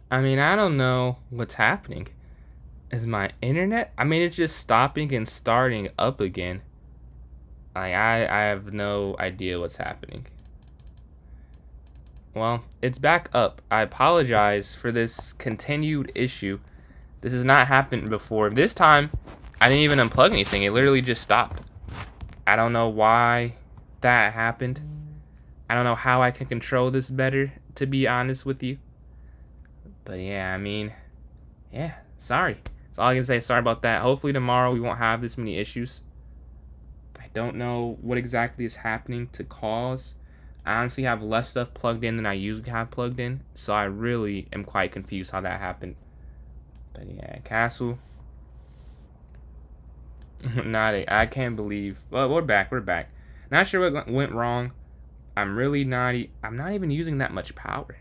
I mean, I don't know what's happening. Is my internet? I mean, it's just stopping and starting up again. I have no idea what's happening. Well, it's back up. I apologize for this continued issue. This has not happened before. This time, I didn't even unplug anything. It literally just stopped. I don't know why that happened. I don't know how I can control this better, to be honest with you. But yeah, I mean, yeah, sorry. That's all I can say. Sorry about that. Hopefully tomorrow we won't have this many issues. I don't know what exactly is happening to cause. I honestly have less stuff plugged in than I usually have plugged in, so I really am quite confused how that happened. But yeah, Castle. Not it. I can't believe. Well, we're back. We're back. Not sure what went wrong. I'm really not. I'm not even using that much power.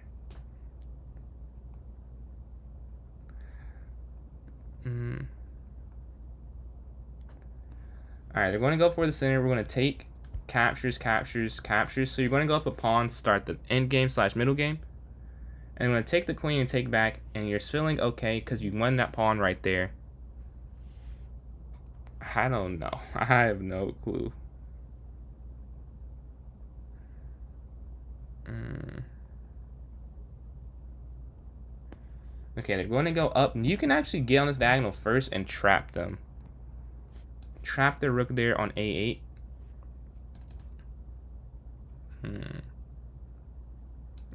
Alright, they're going to go for the center. We're going to take captures, captures, captures. So you're going to go up a pawn, start the end game / middle game. And I'm going to take the queen and take back. And you're feeling okay because you won that pawn right there. I don't know. I have no clue. Okay, they're going to go up. You can actually get on this diagonal first and trap them. Trap the rook there on a8. You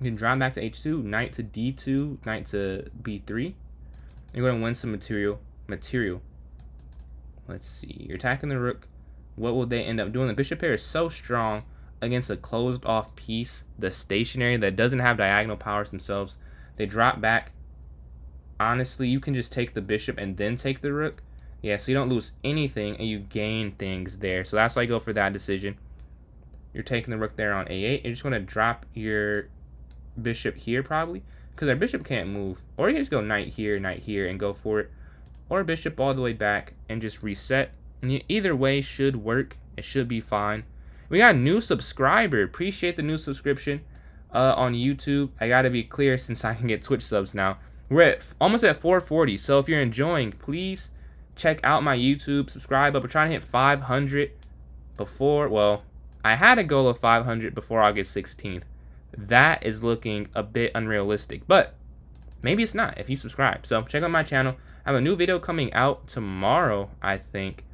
can draw back to h2, knight to d2, knight to b3. You're going to win some material. Let's see. You're attacking the rook. What will they end up doing? The bishop pair is so strong against a closed off piece, the stationary, that doesn't have diagonal powers themselves. They drop back. Honestly, you can just take the bishop and then take the rook. Yeah, so you don't lose anything and you gain things there. So that's why I go for that decision. You're taking the rook there on a8. You're just going to drop your bishop here probably, because our bishop can't move. Or you can just go knight here, and go for it. Or bishop all the way back and just reset. And either way should work. It should be fine. We got a new subscriber. Appreciate the new subscription on YouTube. I got to be clear since I can get Twitch subs now. We're almost at 440. So if you're enjoying, please check out my YouTube. Subscribe up. We're trying to hit 500 before, well, I had a goal of 500 before August 16th. That is looking a bit unrealistic, but maybe it's not if you subscribe. So check out my channel. I have a new video coming out tomorrow, I think.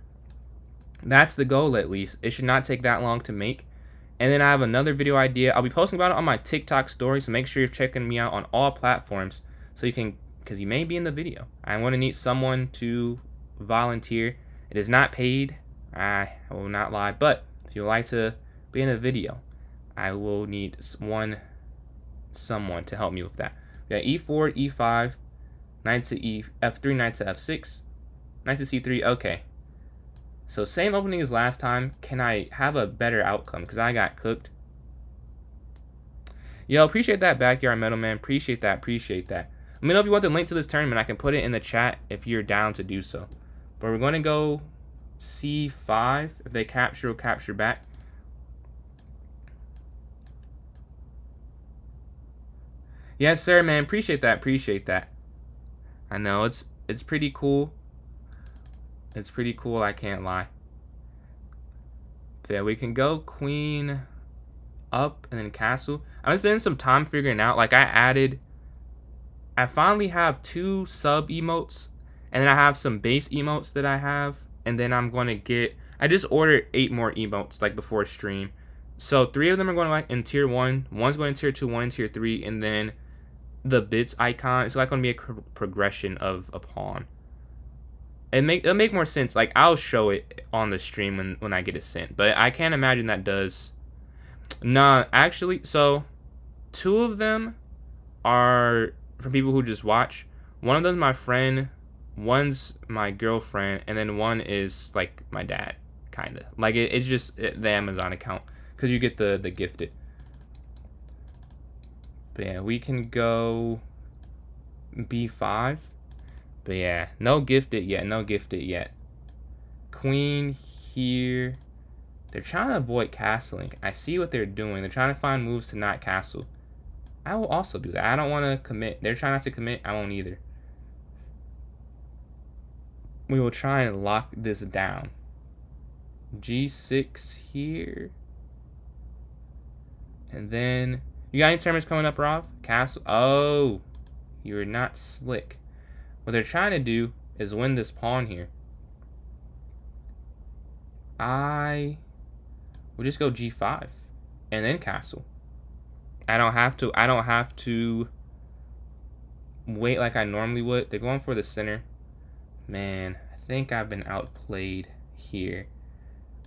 That's the goal, at least. It should not take that long to make. And then I have another video idea. I'll be posting about it on my TikTok story, so make sure you're checking me out on all platforms so you can, because you may be in the video. I want to need someone to volunteer. It is not paid. I will not lie, but if you would like to be in a video, I will need someone to help me with that. We got e4, e5, knight to f3, knight to f6, knight to c3. Okay. So same opening as last time. Can I have a better outcome? Because I got cooked. Yo, appreciate that backyard metal, man. Appreciate that. Let me know if you want the link to this tournament. I can put it in the chat if you're down to do so. But we're going to go c5. If they capture, we'll capture back. Yes, sir, man. Appreciate that. I know it's pretty cool. It's pretty cool, I can't lie. So yeah, we can go queen up and then castle. I'm spending some time figuring out. Like I finally have 2 sub emotes, and then I have some base emotes that I have, and then I'm going to get, I just ordered 8 more emotes like before stream. So 3 of them are going to like in tier 1, one's going in tier 2, 1 in tier 3, and then the bits icon, it's like going to be a progression of a pawn. It'll make more sense. Like I'll show it on the stream when I get it sent, but I can't imagine that does. Nah, actually, so 2 of them are for people who just watch. One of them's my friend, one's my girlfriend, and then one is like my dad, kind of. Like it's just the Amazon account, because you get the gifted. But yeah, we can go b5. But yeah, no gifted yet. Queen here. They're trying to avoid castling. I see what they're doing. They're trying to find moves to not castle. I will also do that. I don't want to commit. They're trying not to commit. I won't either. We will try and lock this down. G6 here. And then, you got any tournaments coming up, Rob? Castle. Oh, you're not slick. What they're trying to do is win this pawn here. I will just go G5 and then castle. I don't have to wait like I normally would. They're going for the center. Man, I think I've been outplayed here.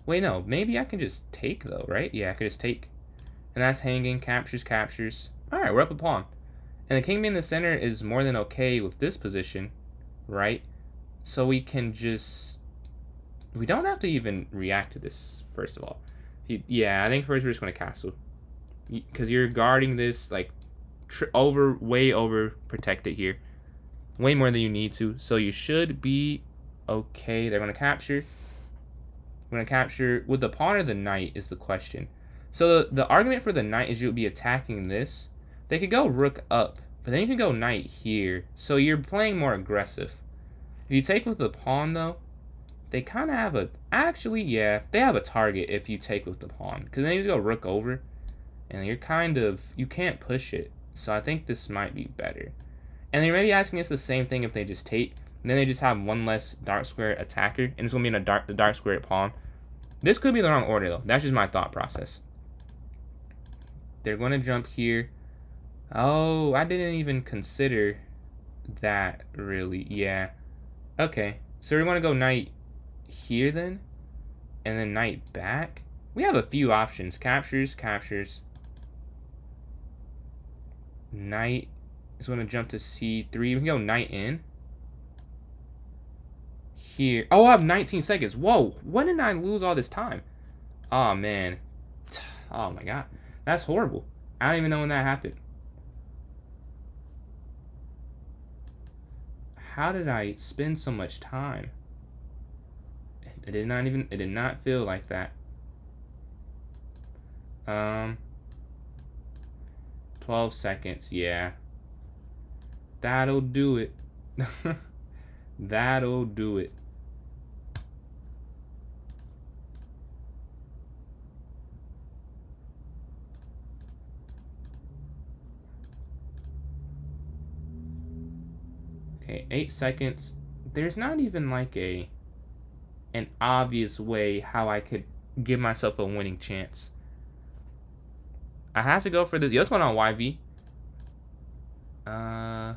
Wait, no, maybe I can just take though, right? Yeah, I can just take. And that's hanging, captures. Alright, we're up a pawn. And the king being in the center is more than okay with this position, right? So we can just... We don't have to even react to this, first of all. Yeah, I think first we're just going to castle. Because you're guarding this, like, way over protected here. Way more than you need to. So you should be okay. They're going to capture. We're going to capture. With the pawn or the knight is the question. So the argument for the knight is you'll be attacking this. They could go rook up, but then you can go knight here. So you're playing more aggressive. If you take with the pawn, though, they kind of have a... Actually, yeah, they have a target if you take with the pawn. Because then you just go rook over, and you're kind of... You can't push it. So I think this might be better. And they may be asking us the same thing if they just take. And then they just have one less dark square attacker, and it's going to be in the dark square pawn. This could be the wrong order, though. That's just my thought process. They're going to jump here. Oh, I didn't even consider that, really. Yeah. Okay. So we're going to go knight here, then. And then knight back. We have a few options. Captures. Knight is going to jump to c3. We can go knight in. Here. Oh, I have 19 seconds. Whoa. When did I lose all this time? Oh, man. Oh, my God. That's horrible. I don't even know when that happened. How did I spend so much time? It did not feel like that. 12 seconds, yeah. That'll do it. That'll do it. Okay, 8 seconds. There's not even like an obvious way how I could give myself a winning chance. I have to go for this. Yo, what's going on, YV? I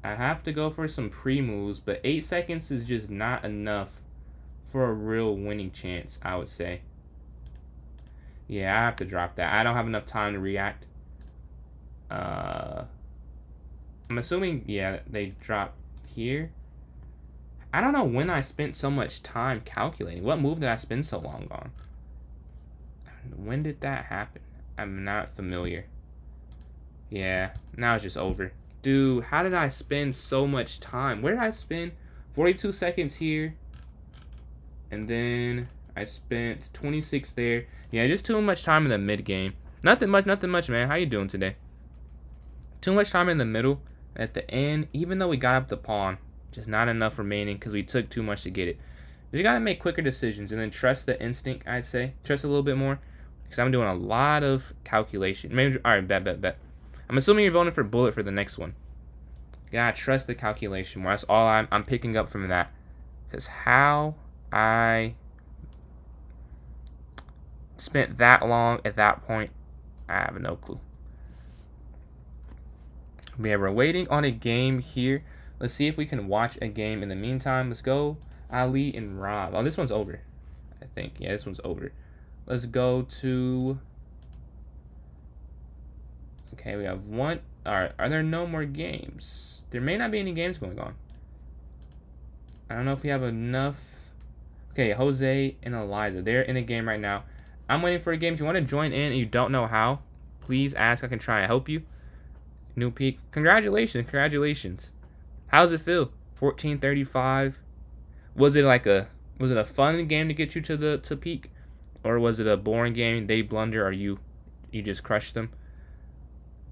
have to go for some pre-moves, but 8 seconds is just not enough for a real winning chance, I would say. Yeah, I have to drop that. I don't have enough time to react. I'm assuming, yeah, they drop here. I don't know when I spent so much time calculating. What move did I spend so long on? When did that happen? I'm not familiar. Yeah, now it's just over. Dude, how did I spend so much time? Where did I spend? 42 seconds here. And then I spent 26 there. Yeah, just too much time in the mid game. Nothing much, man. How you doing today? Too much time in the middle. At the end, even though we got up the pawn, just not enough remaining because we took too much to get it. You gotta make quicker decisions and then trust the instinct, I'd say. Trust a little bit more. Because I'm doing a lot of calculation. Maybe, alright, bet. I'm assuming you're voting for bullet for the next one. You gotta trust the calculation more. That's all I'm picking up from that. Because how I spent that long at that point, I have no clue. Yeah, we're waiting on a game here. Let's see if we can watch a game in the meantime. Let's go Ali and Rob. Oh, this one's over, I think. Yeah, this one's over. Let's go to... Okay, we have one. Alright, are there no more games? There may not be any games going on. I don't know if we have enough. Okay, Jose and Eliza. They're in a game right now. I'm waiting for a game. If you want to join in and you don't know how, please ask. I can try and help you. New peak. Congratulations. How does it feel? 1435. Was it like a Was it a fun game to get you to peak, or was it a boring game? They blunder, or you just crushed them.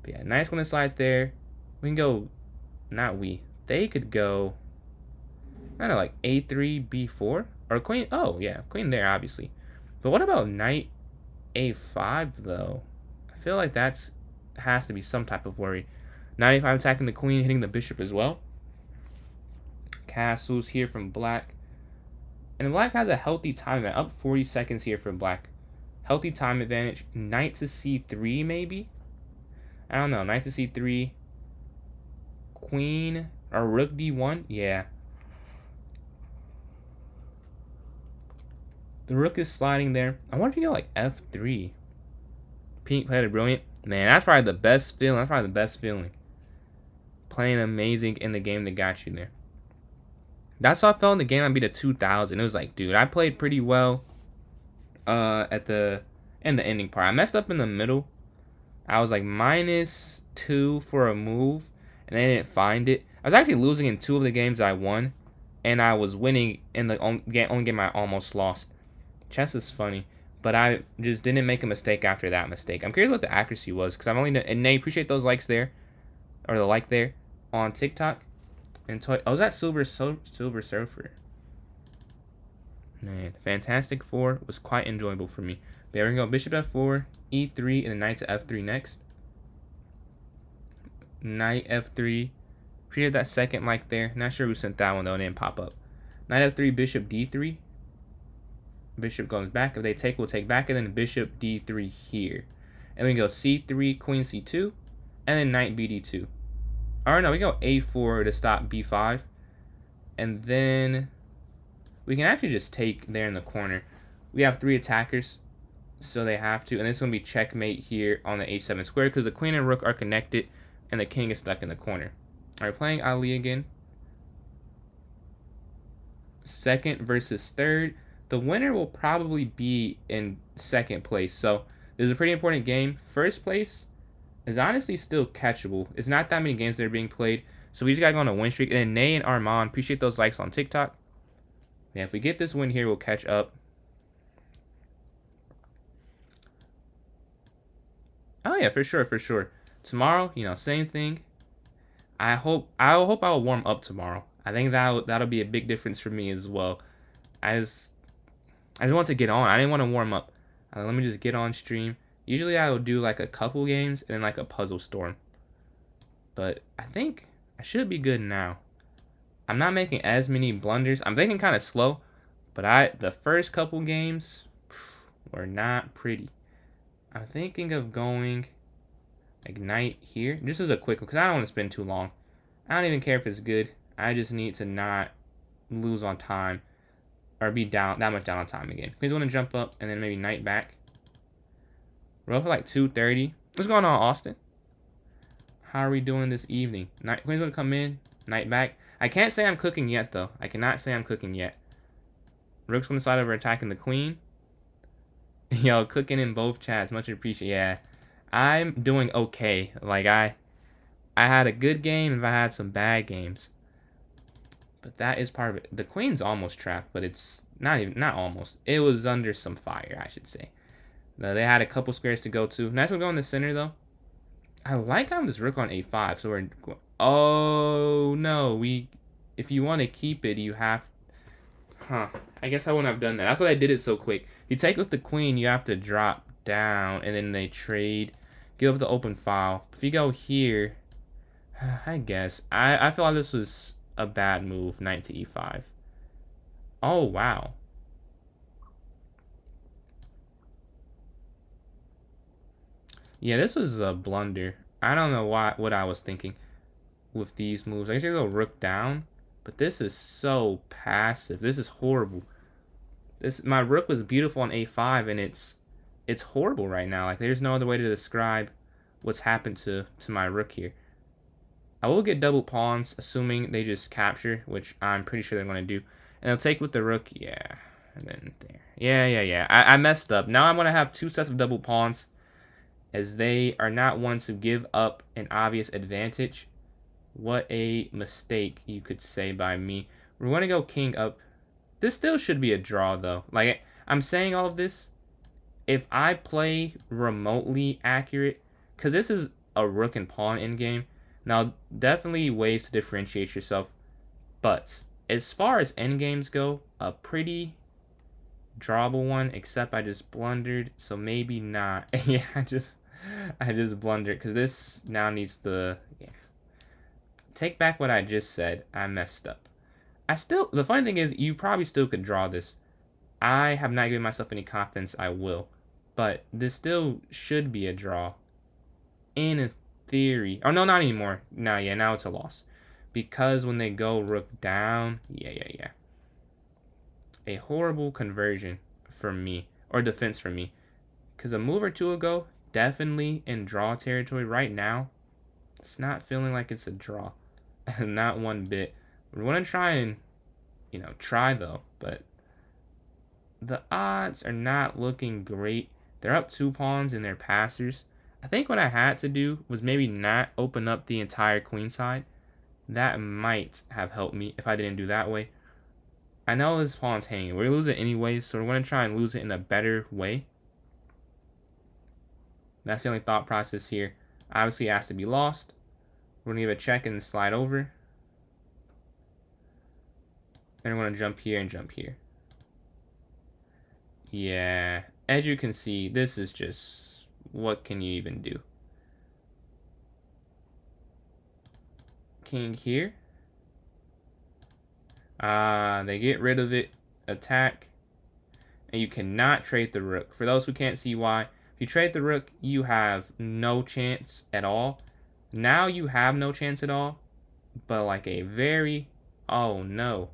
But yeah, nice one to slide there. We can go, not we. They could go, I don't know, like a3, b4, or queen. Oh yeah, queen there obviously. But what about knight a5 though? I feel like that's has to be some type of worry. Knight a5 attacking the queen, hitting the bishop as well. Castles here from black. And black has a healthy time advantage. Up 40 seconds here for black. Healthy time advantage. Knight to c3 maybe? I don't know. Knight to c3. Queen or rook d1? Yeah. The rook is sliding there. I wonder if you go like f3. Pink played it brilliant. Man, that's probably the best feeling. That's probably the best feeling. Playing amazing in the game that got you there. That's how I felt in the game I beat a 2000. It was like, dude, I played pretty well in the ending part. I messed up in the middle. I was like -2 for a move, and they didn't find it. I was actually losing in 2 of the games I won, and I was winning in the only game I almost lost. Chess is funny, but I just didn't make a mistake after that mistake. I'm curious what the accuracy was, because I'm only... And Nate, appreciate those likes there, or the like there, on TikTok. And I was at Silver Surfer. Man, Fantastic Four was quite enjoyable for me. But yeah, we're going to go bishop f4, e3, and then knight to f3 next. Knight f3. Appreciate that second like there. Not sure who sent that one, though. It didn't pop up. Knight f3, bishop d3. Bishop goes back. If they take, we'll take back. And then bishop d3 here. And we go c3, queen c2. And then knight bd2. Or no, we go a4 to stop b5. And then we can actually just take there in the corner. We have 3 attackers, so they have to. And this is going to be checkmate here on the h7 square, because the queen and rook are connected, and the king is stuck in the corner. All right, playing Ali again. Second versus third. The winner will probably be in second place. So this is a pretty important game. First place is honestly still catchable. It's not that many games that are being played. So we just got to go on a win streak. And then Nay and Armand, appreciate those likes on TikTok. Yeah, if we get this win here, we'll catch up. Oh yeah, for sure, for sure. Tomorrow, same thing. I hope I'll warm up tomorrow. I think that'll be a big difference for me as well. I just want to get on. I didn't want to warm up. Let me just get on stream. Usually I will do like a couple games and then like a puzzle storm. But I think I should be good now. I'm not making as many blunders. I'm thinking kind of slow, but the first couple games were not pretty. I'm thinking of going like knight here. Just as a quick one, because I don't want to spend too long. I don't even care if it's good. I just need to not lose on time or be down that much down on time again. Queen's want to jump up and then maybe knight back. Roll for like 2:30. What's going on, Austin? How are we doing this evening? Queen's going to come in. Knight back. I can't say I'm cooking yet, though. I cannot say I'm cooking yet. Rook's going to slide over attacking the queen. Yo, cooking in both chats. Much appreciated. Yeah. I'm doing okay. Like, I had a good game and I had some bad games. But that is part of it. The queen's almost trapped, but it's not almost. It was under some fire, I should say. They had a couple squares to go to. Nice one go in the center, though. I like having this rook on a5. So we're... Oh, no. If you want to keep it, you have... Huh. I guess I wouldn't have done that. That's why I did it so quick. You take with the queen, you have to drop down, and then they trade. Give up the open file. If you go here... I guess. I feel like this was a bad move. Knight to e5. Oh, wow. Yeah, this was a blunder. I don't know what I was thinking with these moves. I should go rook down, but this is so passive. This is horrible. My rook was beautiful on a5, and it's horrible right now. Like, there's no other way to describe what's happened to my rook here. I will get double pawns, assuming they just capture, which I'm pretty sure they're going to do. And they'll take with the rook. Yeah, and then there. Yeah. I messed up. Now I'm going to have 2 sets of double pawns, as they are not ones to give up an obvious advantage. What a mistake, you could say, by me. We're going to go king up. This still should be a draw, though. Like, I'm saying all of this, if I play remotely accurate, because this is a rook and pawn endgame, now definitely ways to differentiate yourself, but as far as endgames go, a pretty drawable one, except I just blundered, so maybe not. Yeah, I just blundered, because this now needs to, yeah. Take back what I just said. I messed up. The funny thing is, you probably still could draw this. I have not given myself any confidence I will. But this still should be a draw. In theory. Oh, no, not anymore. No, yeah, now it's a loss. Because when they go rook down, yeah. A horrible conversion for me. Or defense for me. Because a move or two ago, definitely in draw territory right now. It's not feeling like it's a draw. Not one bit. We're going to try and, try though. But the odds are not looking great. They're up 2 pawns in their passers. I think what I had to do was maybe not open up the entire queen side. That might have helped me if I didn't do that way. I know this pawn's hanging. We're going to lose it anyway, so we're going to try and lose it in a better way. That's the only thought process here. Obviously, it has to be lost. We're going to give a check and slide over. Then we're going to jump here and jump here. Yeah, as you can see, this is just, what can you even do? King here. They get rid of it. Attack. And you cannot trade the rook. For those who can't see why, if you trade the rook, you have no chance at all. Now you have no chance at all, but like a very, oh no.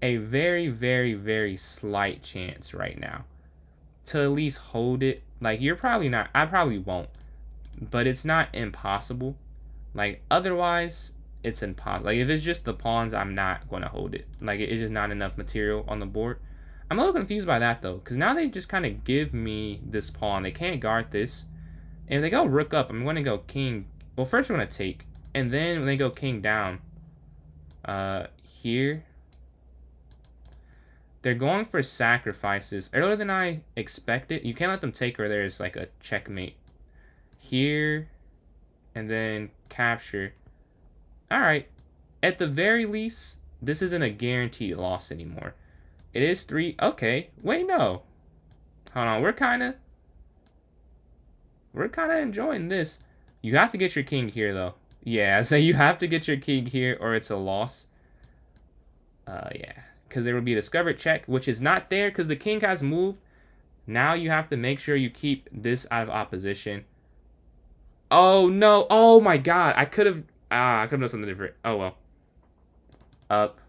A very, very, very slight chance right now to at least hold it. Like, you're probably not, I probably won't, but it's not impossible. Like, otherwise, it's impossible. Like, if it's just the pawns, I'm not going to hold it. Like, it's just not enough material on the board. I'm a little confused by that, though, because now they just kind of give me this pawn. They can't guard this. And if they go rook up, I'm going to go king. Well, first we're going to take, and then when they go king down, here, they're going for sacrifices earlier than I expected. You can't let them take, or there's like a checkmate. Here, and then capture. Alright. At the very least, this isn't a guaranteed loss anymore. It is 3. Okay. Wait, no. Hold on. We're kind of enjoying this. You have to get your king here, though. Yeah, so you have to get your king here, or it's a loss. Yeah. Because there will be a discovered check, which is not there because the king has moved. Now you have to make sure you keep this out of opposition. Oh, no. Oh, my God. I could have done something different. Oh, well. Up.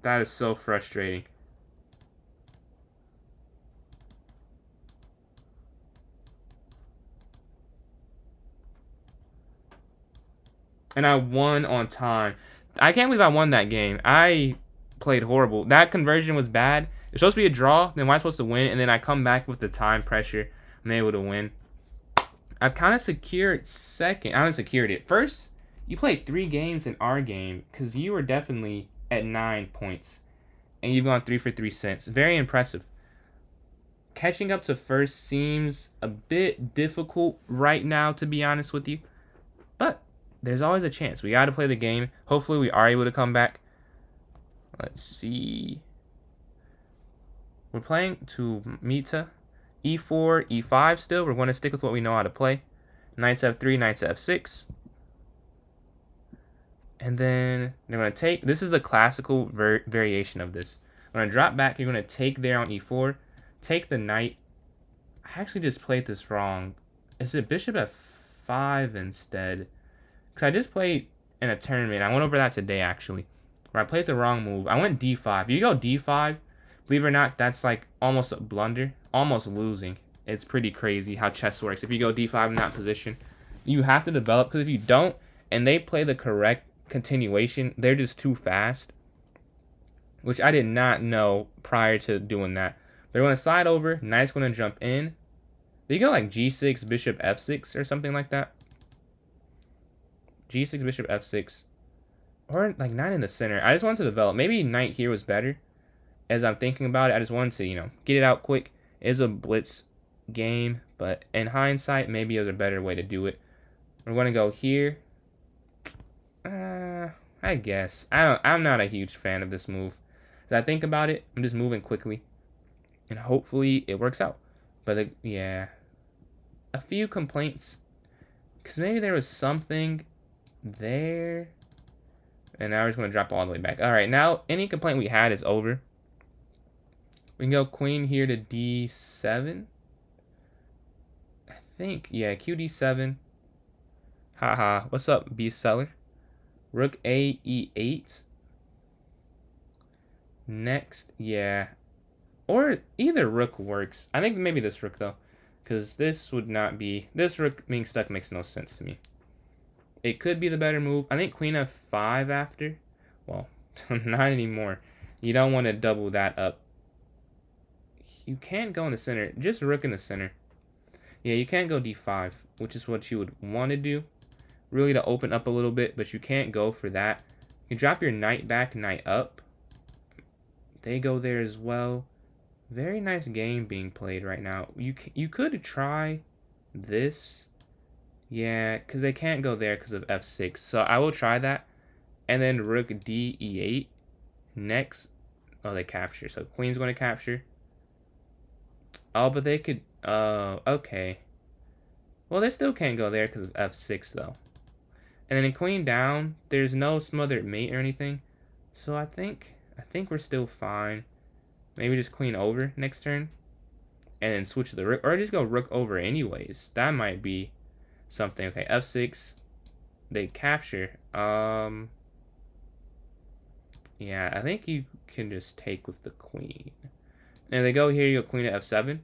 That is so frustrating. And I won on time. I can't believe I won that game. I played horrible. That conversion was bad. It's supposed to be a draw. Then why am I supposed to win? And then I come back with the time pressure. I'm able to win. I've kind of secured second. I haven't secured it. First, you played 3 games in our game because you were definitely at 9 points. And you've gone 3 for 3 cents. Very impressive. Catching up to first seems a bit difficult right now, to be honest with you. But there's always a chance. We got to play the game. Hopefully we are able to come back. Let's see. We're playing to Mita. E4, E5 still. We're going to stick with what we know how to play. Knights F3, Knights F6. And then they're going to take. This is the classical variation of this. I'm going to drop back. You're going to take there on E4. Take the knight. I actually just played this wrong. Is it bishop F5 instead? Because I just played in a tournament. I went over that today, actually. Where I played the wrong move. I went D5. If you go D5, believe it or not, that's like almost a blunder. Almost losing. It's pretty crazy how chess works. If you go D5 in that position, you have to develop. Because if you don't, and they play the correct continuation, they're just too fast. Which I did not know prior to doing that. They're going to slide over. Knight's going to jump in. They go like G6, bishop F6 or something like that. G6, bishop F6. Or like knight in the center. I just wanted to develop. Maybe knight here was better. As I'm thinking about it, I just wanted to, get it out quick. It is a blitz game, but in hindsight, maybe it was a better way to do it. We're going to go here. I guess. I'm not a huge fan of this move. As I think about it, I'm just moving quickly. And hopefully it works out. But yeah. A few complaints. Because maybe there was something there. And now we're just going to drop all the way back. Alright, now any complaint we had is over. We can go queen here to d7. I think, yeah, qd7. Haha, what's up, beast seller? Rook a e8. Next, yeah. Or either rook works. I think maybe this rook, though. Because this would not be... This rook being stuck makes no sense to me. It could be the better move. I think queen f5 after. Well, not anymore. You don't want to double that up. You can't go in the center. Just rook in the center. Yeah, you can't go d5, which is what you would want to do. Really to open up a little bit, but you can't go for that. You drop your knight back, knight up. They go there as well. Very nice game being played right now. You could try this. Yeah, because they can't go there because of f6. So I will try that. And then rook d e8. Next. Oh, they capture. So queen's going to capture. Oh, but they could... okay. Well, they still can't go there because of f6, though. And then in queen down, there's no smothered mate or anything. So I think we're still fine. Maybe just queen over next turn. And then switch the rook. Or just go rook over anyways. That might be something. Okay, f6. They capture. Yeah, I think you can just take with the queen. And if they go here, you go queen to f7.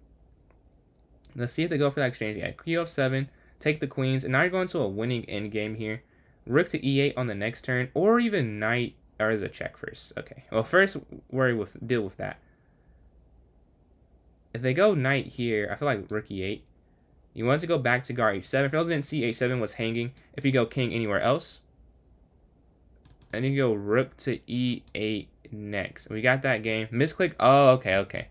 Let's see if they go for that exchange. Yeah, queen f7. Take the queens. And now you're going to a winning endgame here. Rook to e8 on the next turn. Or even knight. Or is a check first. Okay. Well, first deal with that. If they go knight here, I feel like rook e8. You want to go back to guard h7. For those who didn't see, h7 was hanging. If you go king anywhere else. And you go rook to e8 next. We got that game. Misclick. Oh, okay.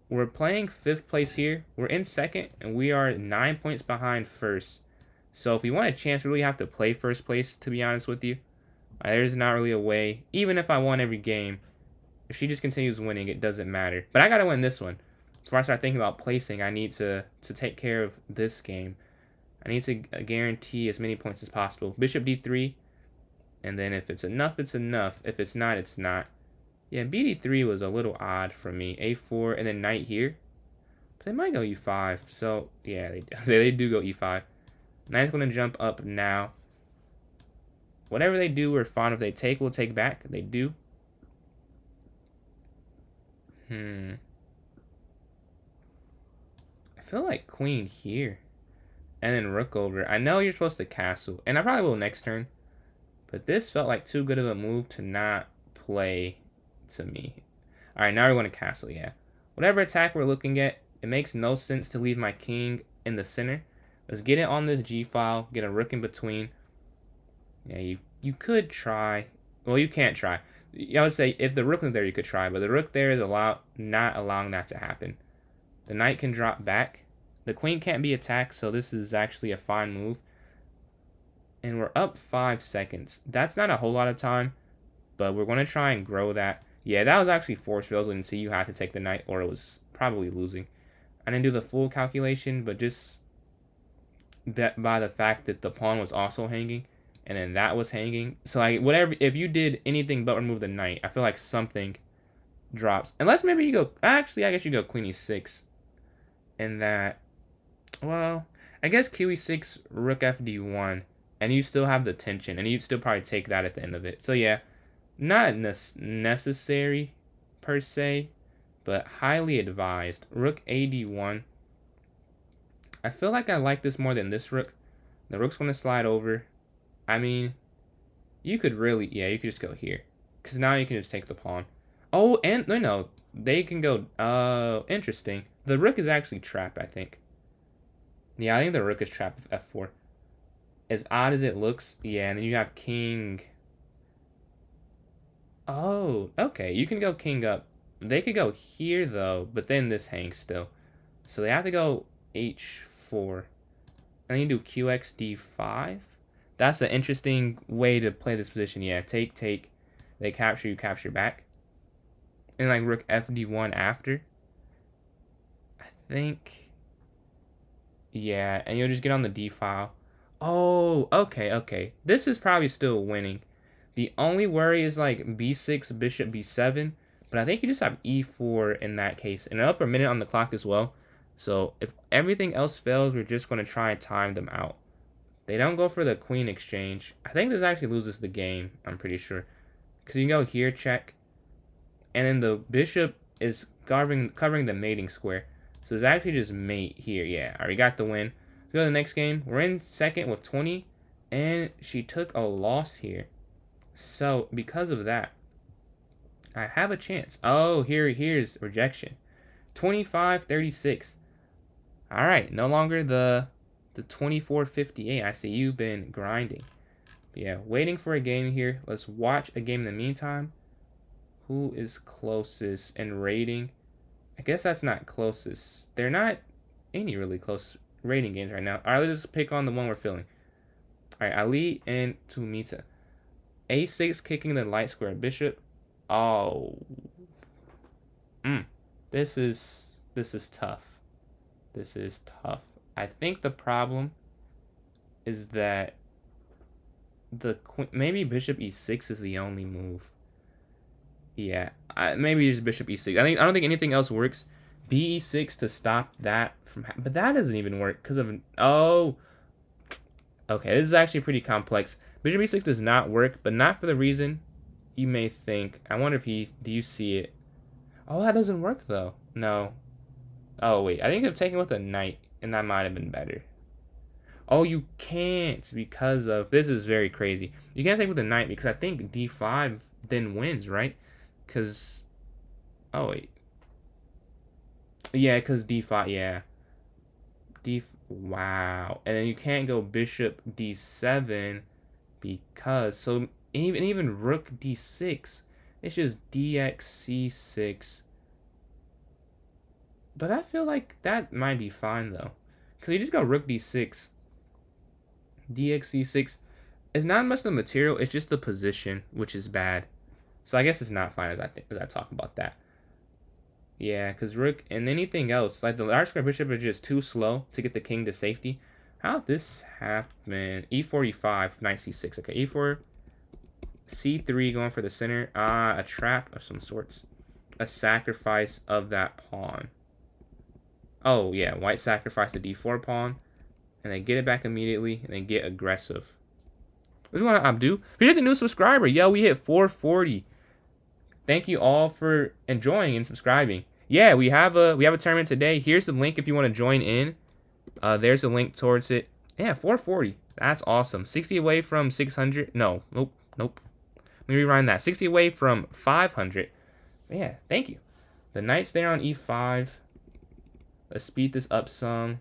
We're playing 5th place here. We're in 2nd, and we are 9 points behind 1st. So if we want a chance, we really have to play 1st place, to be honest with you. There's not really a way. Even if I won every game, if she just continues winning, it doesn't matter. But I got to win this one. Before I start thinking about placing, I need to take care of this game. I need to guarantee as many points as possible. Bishop d3. And then if it's enough, it's enough. If it's not, it's not. Yeah, bd3 was a little odd for me. a4 and then knight here. But they might go e5. So, yeah, they do go e5. Knight's going to jump up now. Whatever they do, we're fine. If they take, we'll take back. They do. I feel like queen here. And then rook over. I know you're supposed to castle. And I probably will next turn. But this felt like too good of a move to not play to me. Alright, now we're going to castle, yeah. Whatever attack we're looking at, it makes no sense to leave my king in the center. Let's get it on this g-file, get a rook in between. Yeah, you could try. Well, you can't try. I would say if the rook was there, you could try. But the rook there is not allowing that to happen. The knight can drop back. The queen can't be attacked, so this is actually a fine move. And we're up 5 seconds. That's not a whole lot of time, but we're going to try and grow that. Yeah, that was actually forced. For those who didn't see, you had to take the knight, or it was probably losing. I didn't do the full calculation, but just that by the fact that the pawn was also hanging, and then that was hanging. So like whatever, if you did anything but remove the knight, I feel like something drops. Unless maybe you go. Actually, I guess you go queen e6, and that. Well, I guess q6, rook fd1. And you still have the tension, and you'd still probably take that at the end of it. So yeah, not necessary per se, but highly advised. Rook ad1. I feel like I like this more than this rook. The rook's going to slide over. I mean, you could really, yeah, you could just go here. Because now you can just take the pawn. Oh, and no, they can go, interesting. The rook is actually trapped, I think. Yeah, I think the rook is trapped with f4. As odd as it looks, yeah, and then you have king. Oh, okay, you can go king up. They could go here, though, but then this hangs still. So they have to go h4. And then you do qxd5. That's an interesting way to play this position. Yeah, take, take. They capture, you capture back. And like rook fd1 after. I think. Yeah, and you'll just get on the d file. Oh, okay, okay. This is probably still winning. The only worry is like b6, bishop b7. But I think you just have e4 in that case. And an upper minute on the clock as well. So if everything else fails, we're just going to try and time them out. They don't go for the queen exchange. I think this actually loses the game, I'm pretty sure. Because you can go here, check. And then the bishop is covering the mating square. So it's actually just mate here. Yeah, I already got the win. Let's go to the next game. We're in second with 20. And she took a loss here. So because of that, I have a chance. Oh, here's rejection. 25-36. All right, no longer the 24-58. I see you've been grinding. But yeah, waiting for a game here. Let's watch a game in the meantime. Who is closest in rating? I guess that's not closest. They're not any really close rating games right now. All right, let's just pick on the one we're feeling. All right, Ali and Tumita. A6 kicking the light square bishop. Oh. This is tough. This is tough. I think the problem is that maybe bishop e6 is the only move. Yeah, maybe just bishop e6. I don't think anything else works. B6 to stop that from, but that doesn't even work because of oh. Okay, this is actually pretty complex. Bishop e6 does not work, but not for the reason you may think. I wonder if do you see it? Oh, that doesn't work though. No. Oh wait, I think I'm taking with a knight, and that might have been better. Oh, you can't because of this is very crazy. You can't take with a knight because I think d5 then wins, right? Because oh wait, yeah, because d5, yeah, wow, and then you can't go bishop d7 because so even rook d6, it's just dx c6. But I feel like that might be fine though, because you just go rook d6, dx c6. It's not much the material; it's just the position, which is bad. So I guess it's not fine as I talk about that. Yeah, because rook and anything else, like the large square bishop is just too slow to get the king to safety. How did this happen? E4, E5, knight C6. Okay, E4, C3 going for the center. A trap of some sorts. A sacrifice of that pawn. Oh, yeah, white sacrifice the D4 pawn. And they get it back immediately, and they get aggressive. What's going on, Abdu? We hit the new subscriber. Yo, we hit 440. Thank you all for enjoying and subscribing. Yeah, we have a tournament today. Here's the link if you want to join in. There's a link towards it. Yeah, 440. That's awesome. 60 away from 600. No, nope. Let me rewind that. 60 away from 500. Yeah, thank you. The knight's there on E5. Let's speed this up some.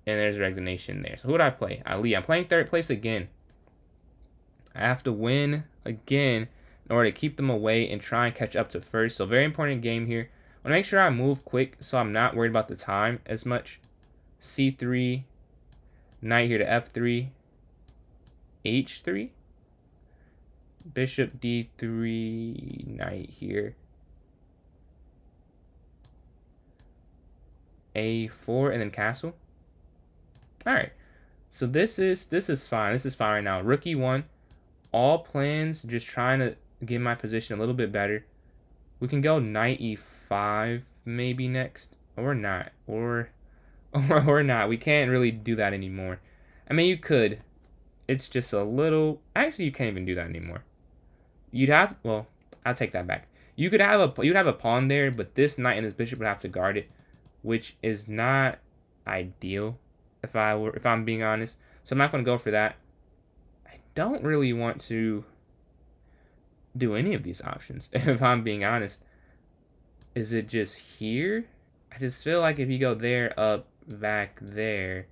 And there's resignation there. So who would I play? Ali. I'm playing third place again. I have to win again in order to keep them away and try and catch up to first. So very important game here. I want to make sure I move quick so I'm not worried about the time as much. C3. Knight here to F3. H3. Bishop D3. Knight here. A4 and then castle. Alright. So this is fine. This is fine right now. Rook E1. All plans just trying to get my position a little bit better. We can go knight E5 maybe next. Or not. Or not. We can't really do that anymore. I mean, you could. It's just a little... Actually, you can't even do that anymore. You'd have... Well, I'll take that back. You'd have a pawn there, but this knight and this bishop would have to guard it, which is not ideal, if I'm being honest. So I'm not going to go for that. I don't really want to do any of these options, if I'm being honest. Is it just here? I just feel like if you go there, up, back, there,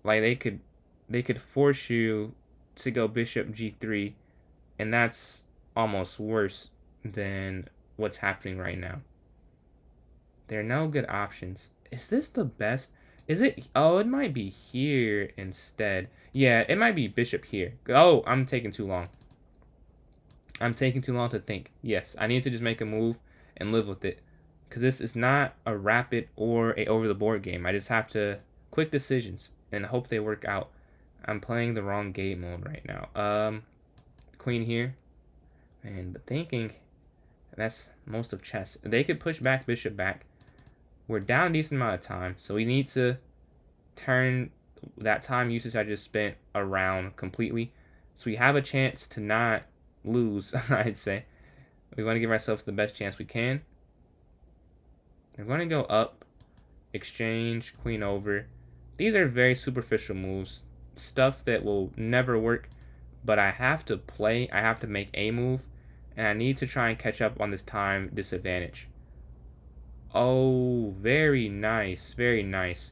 Like they could force you to go bishop g3, and that's almost worse than what's happening right now. There are no good options. Is this the best? Is it? Oh, it might be here instead. Yeah, it might be bishop here. Oh, I'm taking too long. I'm taking too long to think. Yes, I need to just make a move and live with it. Because this is not a rapid or a over-the-board game. I just have to quick decisions and hope they work out. I'm playing the wrong game mode right now. Queen here. Man, but thinking, that's most of chess. They could push back, bishop back. We're down a decent amount of time, so we need to turn that time usage I just spent around completely. So we have a chance to not lose, I'd say. We want to give ourselves the best chance we can. We're going to go up, exchange, queen over. These are very superficial moves, stuff that will never work, but I have to play, I have to make a move, and I need to try and catch up on this time disadvantage. Oh, very nice, very nice,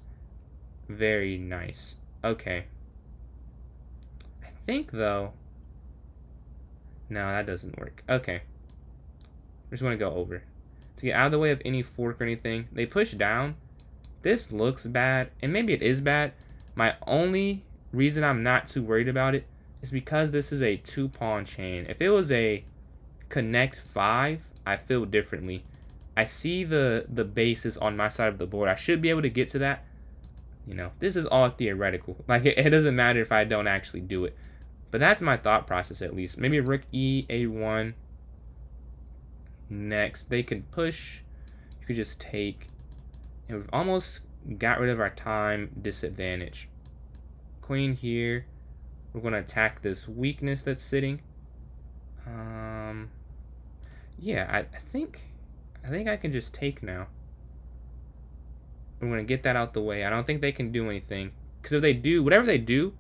very nice. Okay. I think, though, no, that doesn't work. Okay. I just want to go over. To get out of the way of any fork or anything. They push down. This looks bad, and maybe it is bad. My only reason I'm not too worried about it is because this is a 2-pawn chain. If it was a connect 5, I feel differently. I see the bases on my side of the board. I should be able to get to that. You know, this is all theoretical. Like, it doesn't matter if I don't actually do it. But that's my thought process, at least. Maybe rook e, a1. Next, they could push. You could just take. And we've almost got rid of our time disadvantage. Queen here. We're going to attack this weakness that's sitting. Yeah, I think I can just take now. I'm going to get that out the way. I don't think they can do anything. Because if they do, whatever they do,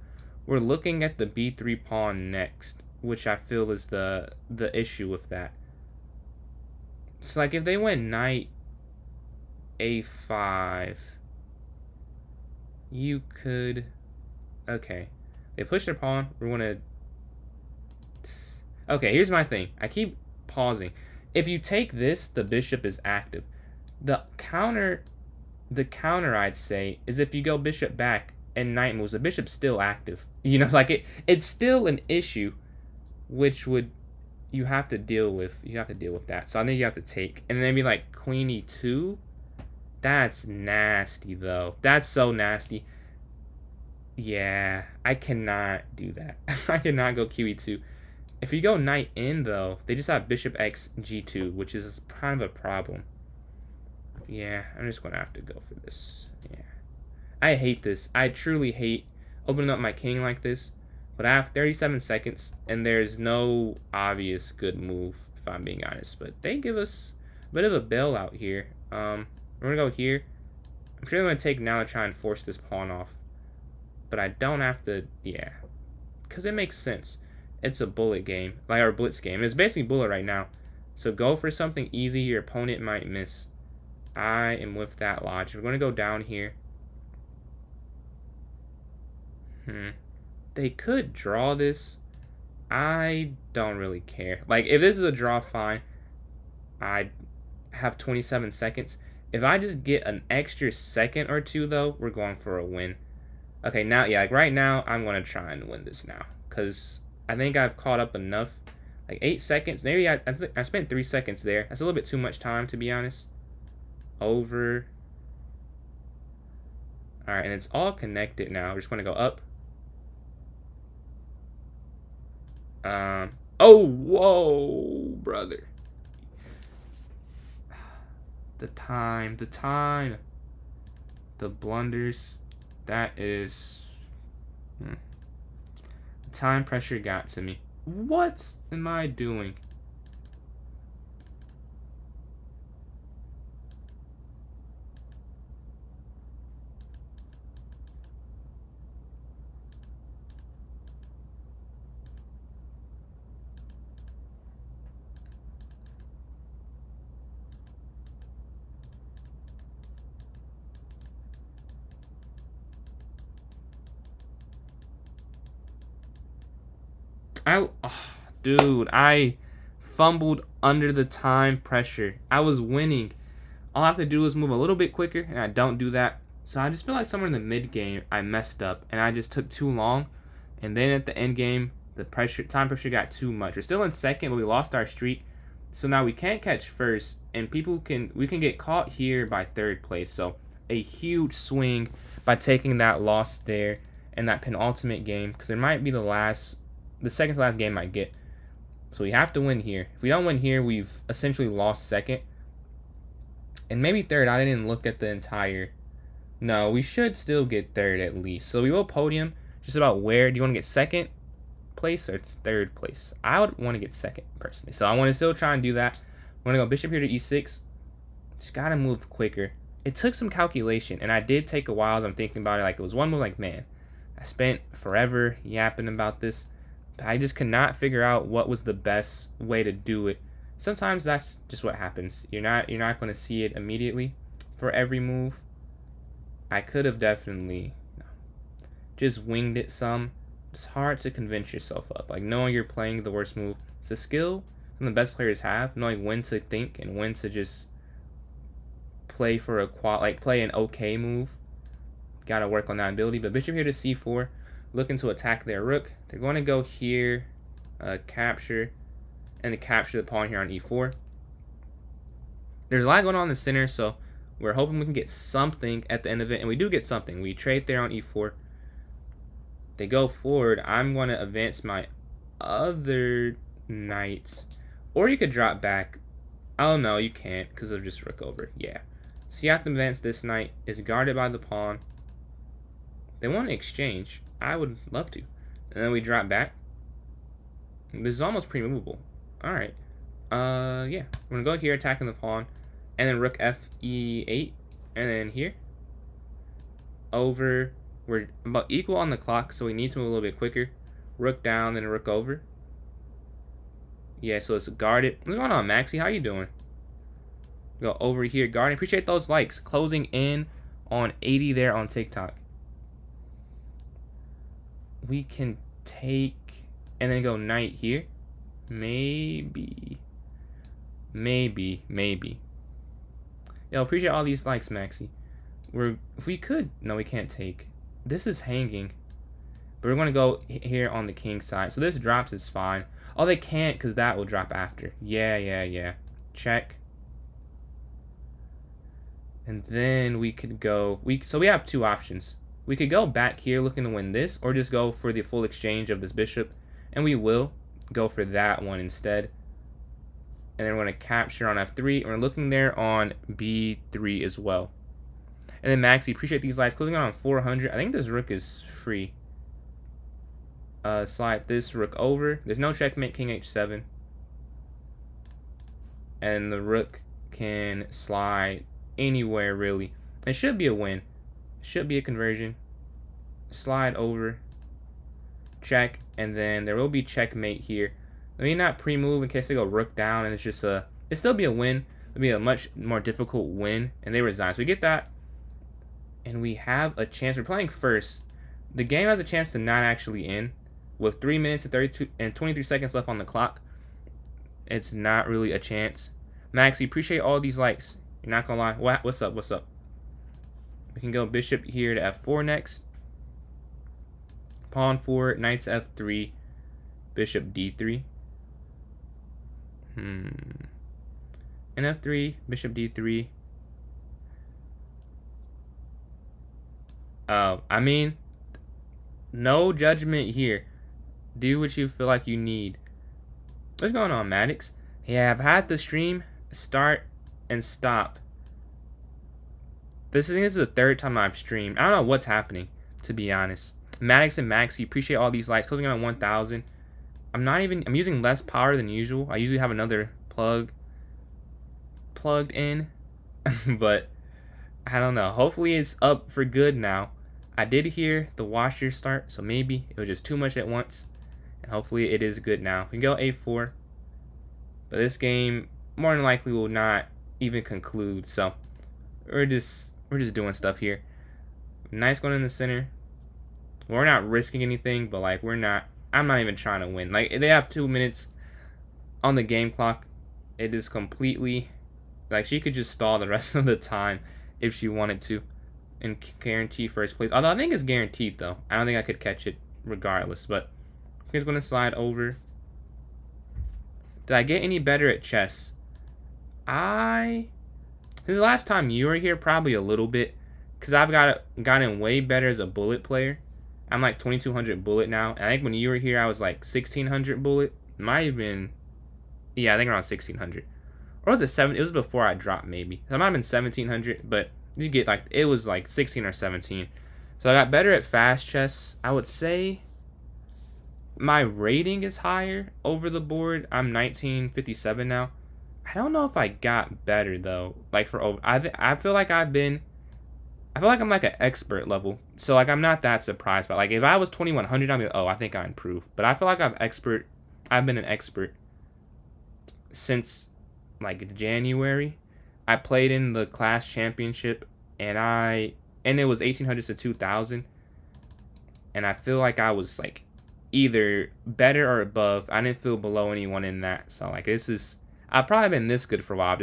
we're looking at the b3 pawn next, which I feel is the issue with that. So, like, if they went knight a5, you could... Okay. They push their pawn. We're going to... Okay, here's my thing. I keep pausing. If you take this, the bishop is active. The counter, I'd say, is if you go bishop back and knight moves, the bishop's still active. You know, like, it's still an issue, which would... You have to deal with that. So I think you have to take. And then maybe like queen e2. That's nasty, though. That's so nasty. Yeah, I cannot do that. I cannot go QE2. If you go knight in, though, they just have bishop x g2, which is kind of a problem. Yeah, I'm just going to have to go for this. Yeah. I hate this. I truly hate opening up my king like this. But I have 37 seconds, and there's no obvious good move, if I'm being honest. But they give us a bit of a bailout here. We're going to go here. I'm sure they're going to take now to try and force this pawn off. But I don't have to, yeah. Because it makes sense. It's a bullet game, like our blitz game. It's basically bullet right now. So go for something easy your opponent might miss. I am with that logic. We're going to go down here. They could draw this. I don't really care. Like, if this is a draw, fine. I have 27 seconds. If I just get an extra second or two, though, we're going for a win. Okay, now, yeah, like right now, I'm going to try and win this now. Because I think I've caught up enough. Like, 8 seconds. Maybe I spent 3 seconds there. That's a little bit too much time, to be honest. Over. Alright, and it's all connected now. We're just going to go up. Oh, whoa, brother. The time. The blunders. That is... The time pressure got to me. What am I doing? Dude, I fumbled under the time pressure. I was winning. All I have to do is move a little bit quicker, and I don't do that. So I just feel like somewhere in the mid game, I messed up, and I just took too long. And then at the end game, the time pressure got too much. We're still in second, but we lost our streak. So now we can't catch first, and we can get caught here by third place. So a huge swing by taking that loss there in that penultimate game, because it might be the second to last game I get. So we have to win here. If we don't win here, we've essentially lost second. And maybe third. I didn't look at the entire. No, we should still get third at least. So we will podium. Just about where. Do you want to get second place or third place? I would want to get second personally. So I want to still try and do that. I'm going to go bishop here to e6. Just got to move quicker. It took some calculation. And I did take a while as I'm thinking about it. Like, it was one move like, man, I spent forever yapping about this. But I just could not figure out what was the best way to do it. Sometimes that's just what happens. You're not going to see it immediately for every move. I could have definitely just winged it some. It's hard to convince yourself up. Like, knowing you're playing the worst move. It's a skill some of the best players have, knowing when to think and when to just play for play an okay move. Got to work on that ability. But bishop here to c4, looking to attack their rook. They're going to go here, capture, and to capture the pawn here on e4. There's a lot going on in the center, so we're hoping we can get something at the end of it, and we do get something. We trade there on e4. They go forward. I'm going to advance my other knights, or you could drop back. Oh no, you can't because of just rook over. Yeah. So you have to advance this knight. It's guarded by the pawn. They want to exchange. I would love to. And then we drop back. This is almost pre-movable. Alright. Yeah. We're going to go here, attacking the pawn. And then rook f e8. And then here. Over. We're about equal on the clock, so we need to move a little bit quicker. Rook down, then rook over. Yeah, so it's guarded. What's going on, Maxie? How you doing? Go over here, guarding. Appreciate those likes. Closing in on 80 there on TikTok. We can take and then go knight here. Maybe. Yo, appreciate all these likes, Maxie. If we could, no, we can't take. This is hanging, but we're gonna go here on the king side. So this drops is fine. Oh, they can't because that will drop after. Yeah. Check. And then we could go. So we have two options. We could go back here looking to win this, or just go for the full exchange of this bishop, and we will go for that one instead. And then we're going to capture on f3, and we're looking there on b3 as well. And then Maxi, appreciate these likes. Closing on 400. I think this rook is free. Slide this rook over. There's no checkmate, king h7. And the rook can slide anywhere, really. It should be a win. Should be a conversion. Slide over. Check. And then there will be checkmate here. Maybe not pre-move in case they go rook down, and it's just it'll still be a win. It'll be a much more difficult win, and they resign. So we get that, and we have a chance. We're playing first. The game has a chance to not actually end with 3 minutes and 32 and 23 seconds left on the clock. It's not really a chance. Maxie, appreciate all these likes. You're not gonna lie. What's up? What's up? We can go bishop here to f4 next. Pawn forward, knight to f3, bishop d3. And f3, bishop d3. I mean, no judgment here. Do what you feel like you need. What's going on, Maddox? Yeah, I've had the stream start and stop. This is the third time I've streamed. I don't know what's happening, to be honest. Maddox and Maxi, appreciate all these likes. Closing in on 1,000. I'm using less power than usual. I usually have another plugged in, but I don't know. Hopefully it's up for good now. I did hear the washer start, so maybe it was just too much at once, and hopefully it is good now. We can go a4, but this game more than likely will not even conclude. So we're just doing stuff here. Knight's going in the center. We're not risking anything, but like we're not I'm not even trying to win. Like, they have 2 minutes on the game clock. It is completely, like, she could just stall the rest of the time if she wanted to and guarantee first place. Although I think it's guaranteed, though. I don't think I could catch it regardless. But here's going to slide over. Did I get any better at chess? This is the last time you were here, probably a little bit. Because I've gotten way better as a bullet player. I'm like 2200 bullet now. And I think when you were here, I was like 1600 bullet. Might have been, yeah, I think around 1600. Or was it 7? It was before I dropped, maybe. So it might have been 1700, but you get like, it was like 16 or 17. So I got better at fast chess. I would say my rating is higher over the board. I'm 1957 now. I don't know if I got better though. Like for over, I feel like I feel like I'm like an expert level. So like I'm not that surprised. But like if I was 2100, I'd be like, oh, I think I improved. But I feel like I've been an expert since like January. I played in the class championship and it was 1800s to 2000. And I feel like I was like either better or above. I didn't feel below anyone in that. So like I've probably been this good for a while.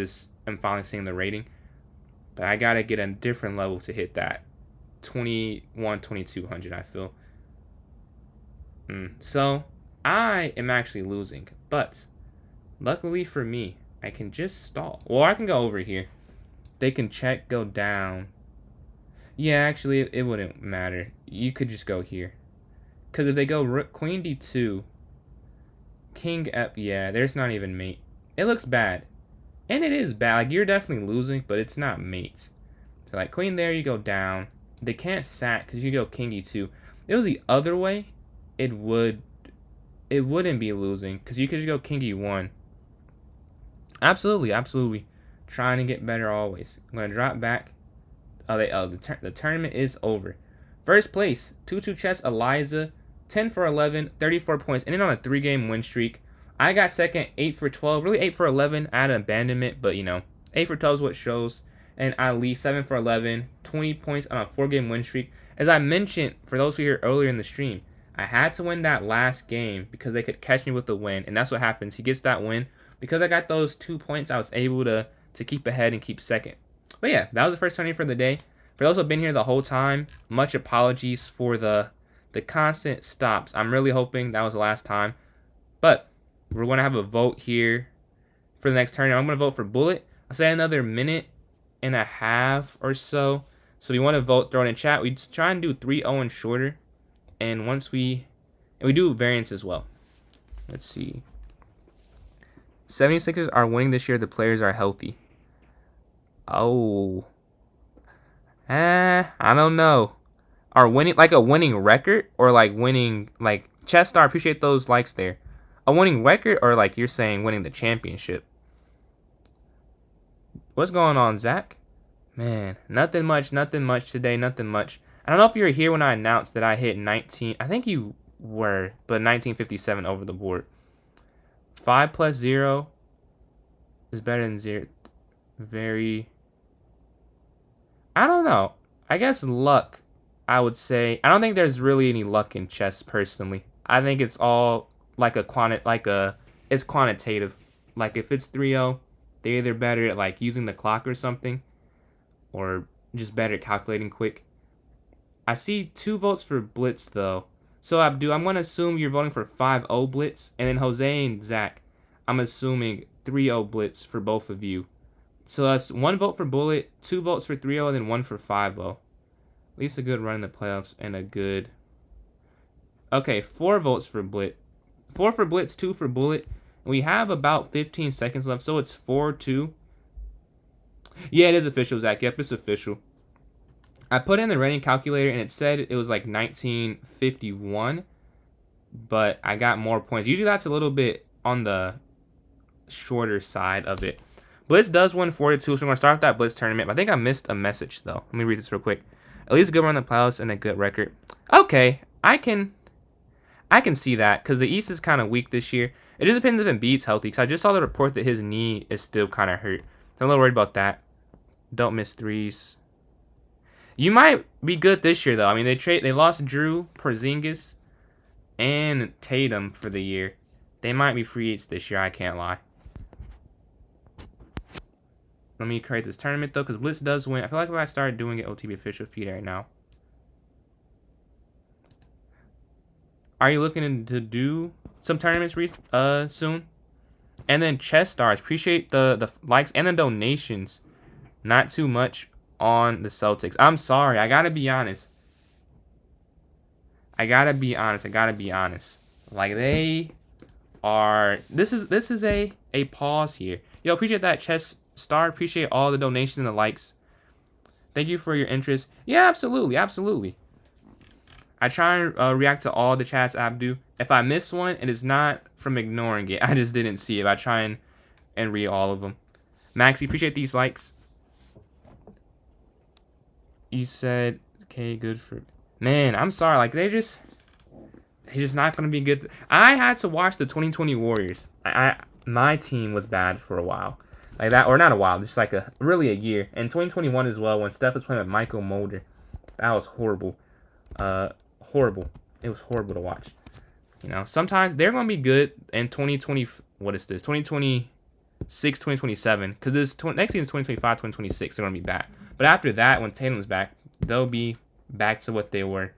I'm finally seeing the rating. But I gotta get a different level to hit that 2200, I feel. So I am actually losing. But luckily for me, I can just stall. Or I can go over here. They can check, go down. Yeah, actually, it wouldn't matter. You could just go here. Because if they go rook, queen d2, king f, yeah, there's not even mate. It looks bad. And it is bad. Like, you're definitely losing, but it's not mates. So, like, queen there, you go down. They can't sack because you go king e2. If it was the other way, it wouldn't be losing because you could just go king e1. Absolutely, absolutely. Trying to get better always. I'm going to drop back. The tournament is over. First place, 2-2 chess, Eliza. 10 for 11, 34 points. Ended on a 3-game win streak. I got second, 8 for 12. Really 8 for 11. I had an abandonment, but 8 for 12 is what shows. And Ali, 7 for 11, 20 points on a 4-game win streak. As I mentioned, for those who were here earlier in the stream, I had to win that last game because they could catch me with the win. And that's what happens. He gets that win. Because I got those 2 points, I was able to keep ahead and keep second. But yeah, that was the first tourney for the day. For those who have been here the whole time, much apologies for the constant stops. I'm really hoping that was the last time. But we're going to have a vote here for the next tournament. I'm going to vote for Bullet. I'll say another minute and a half or so. So if you want to vote, throw it in chat. We try and do 3-0 and shorter. And we do variants as well. Let's see. 76ers are winning this year. The players are healthy. Oh. I don't know. Are winning like a winning record or like winning like Chess Star? Appreciate those likes there. A winning record or like you're saying winning the championship? What's going on, Zach? Man, nothing much today. Nothing much. I don't know if you were here when I announced that I hit 19. I think you were, but 1957 over the board. 5 plus 0 is better than 0. I don't know. I guess luck, I would say. I don't think there's really any luck in chess personally. I think it's all like it's quantitative. Like if it's 3-0, they're either better at like using the clock or something, or just better at calculating quick. I see 2 votes for Blitz though. So Abdu, I'm gonna assume you're voting for 5-0 Blitz, and then Jose and Zach, I'm assuming 3-0 Blitz for both of you. So that's 1 vote for Bullet, 2 votes for 3-0, and then 1 for 5-0. At least a good run in the playoffs and a good. Okay, 4 votes for Blitz. 4 for Blitz, 2 for Bullet. We have about 15 seconds left, so it's 4-2. Yeah, it is official, Zach. Yep, it's official. I put in the rating calculator, and it said it was like 1951, but I got more points. Usually that's a little bit on the shorter side of it. Blitz does win 4-2, so we're going to start with that Blitz tournament. I think I missed a message, though. Let me read this real quick. At least a good run in the playoffs and a good record. Okay, I can see that, because the East is kind of weak this year. It just depends if Embiid's healthy, because I just saw the report that his knee is still kind of hurt. So I'm a little worried about that. Don't miss threes. You might be good this year, though. I mean, they lost Drew, Porzingis, and Tatum for the year. They might be free agents this year, I can't lie. Let me create this tournament, though, because Blitz does win. I feel like if I started doing it, OTB official feed right now. Are you looking to do some tournaments soon? And then Chess Stars. Appreciate the likes and the donations. Not too much on the Celtics. I'm sorry. I got to be honest. Like, they are... This is a pause here. Yo, appreciate that, Chess Star. Appreciate all the donations and the likes. Thank you for your interest. Yeah, absolutely. I try and react to all the chats Abdu. If I miss one, it is not from ignoring it. I just didn't see it. I try and read all of them. Maxie, appreciate these likes. You said, okay, good for... Man, I'm sorry. Like, they're just not going to be good. I had to watch the 2020 Warriors. My team was bad for a while. Like that, or not a while, just like really a year. And 2021 as well, when Steph was playing with Michael Mulder. That was horrible. Horrible. It was horrible to watch. You know, sometimes they're going to be good in 2020. What is this? 2026, 2027. Because this next season is 2025, 2026. They're going to be back. But after that, when Tatum's back, they'll be back to what they were.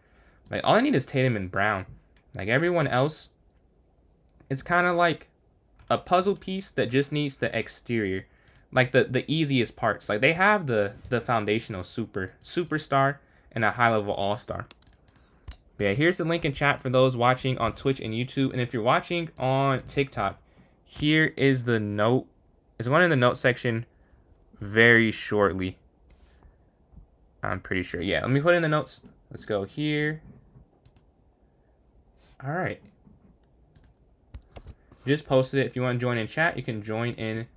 Like, all I need is Tatum and Brown. Like, everyone else, it's kind of like a puzzle piece that just needs the exterior. Like, the easiest parts. Like, they have the foundational superstar and a high-level all-star. But yeah, here's the link in chat for those watching on Twitch and YouTube. And if you're watching on TikTok, here is the note. There's one in the note section very shortly. I'm pretty sure. Yeah, let me put it in the notes. Let's go here. All right. Just posted it. If you want to join in chat, you can join in.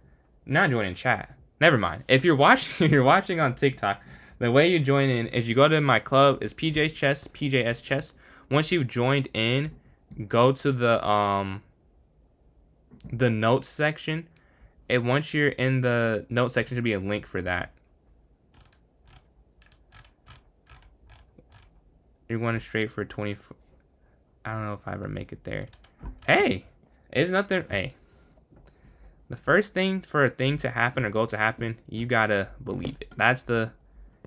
Not join in chat. Never mind. If you're watching on TikTok, the way you join in is you go to my club. It's PJS Chess. Once you've joined in, go to the notes section. And once you're in the notes section, should be a link for that. You're going straight for 20. I don't know if I ever make it there. Hey, it's nothing. Hey, the first thing for a thing to happen or goal to happen, you gotta believe it. That's the.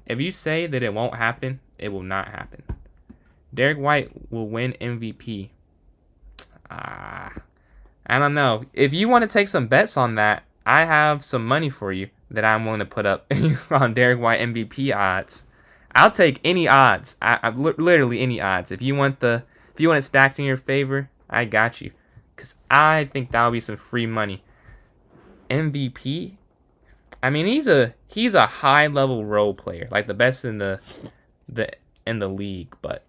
If you say that it won't happen, it will not happen. Derek White will win MVP. I don't know. If you want to take some bets on that, I have some money for you that I'm willing to put up on Derek White MVP odds. I'll take any odds. Literally any odds. If you want it stacked in your favor, I got you. Cause I think that'll be some free money. MVP. I mean, he's a high level role player, like the best in the league. But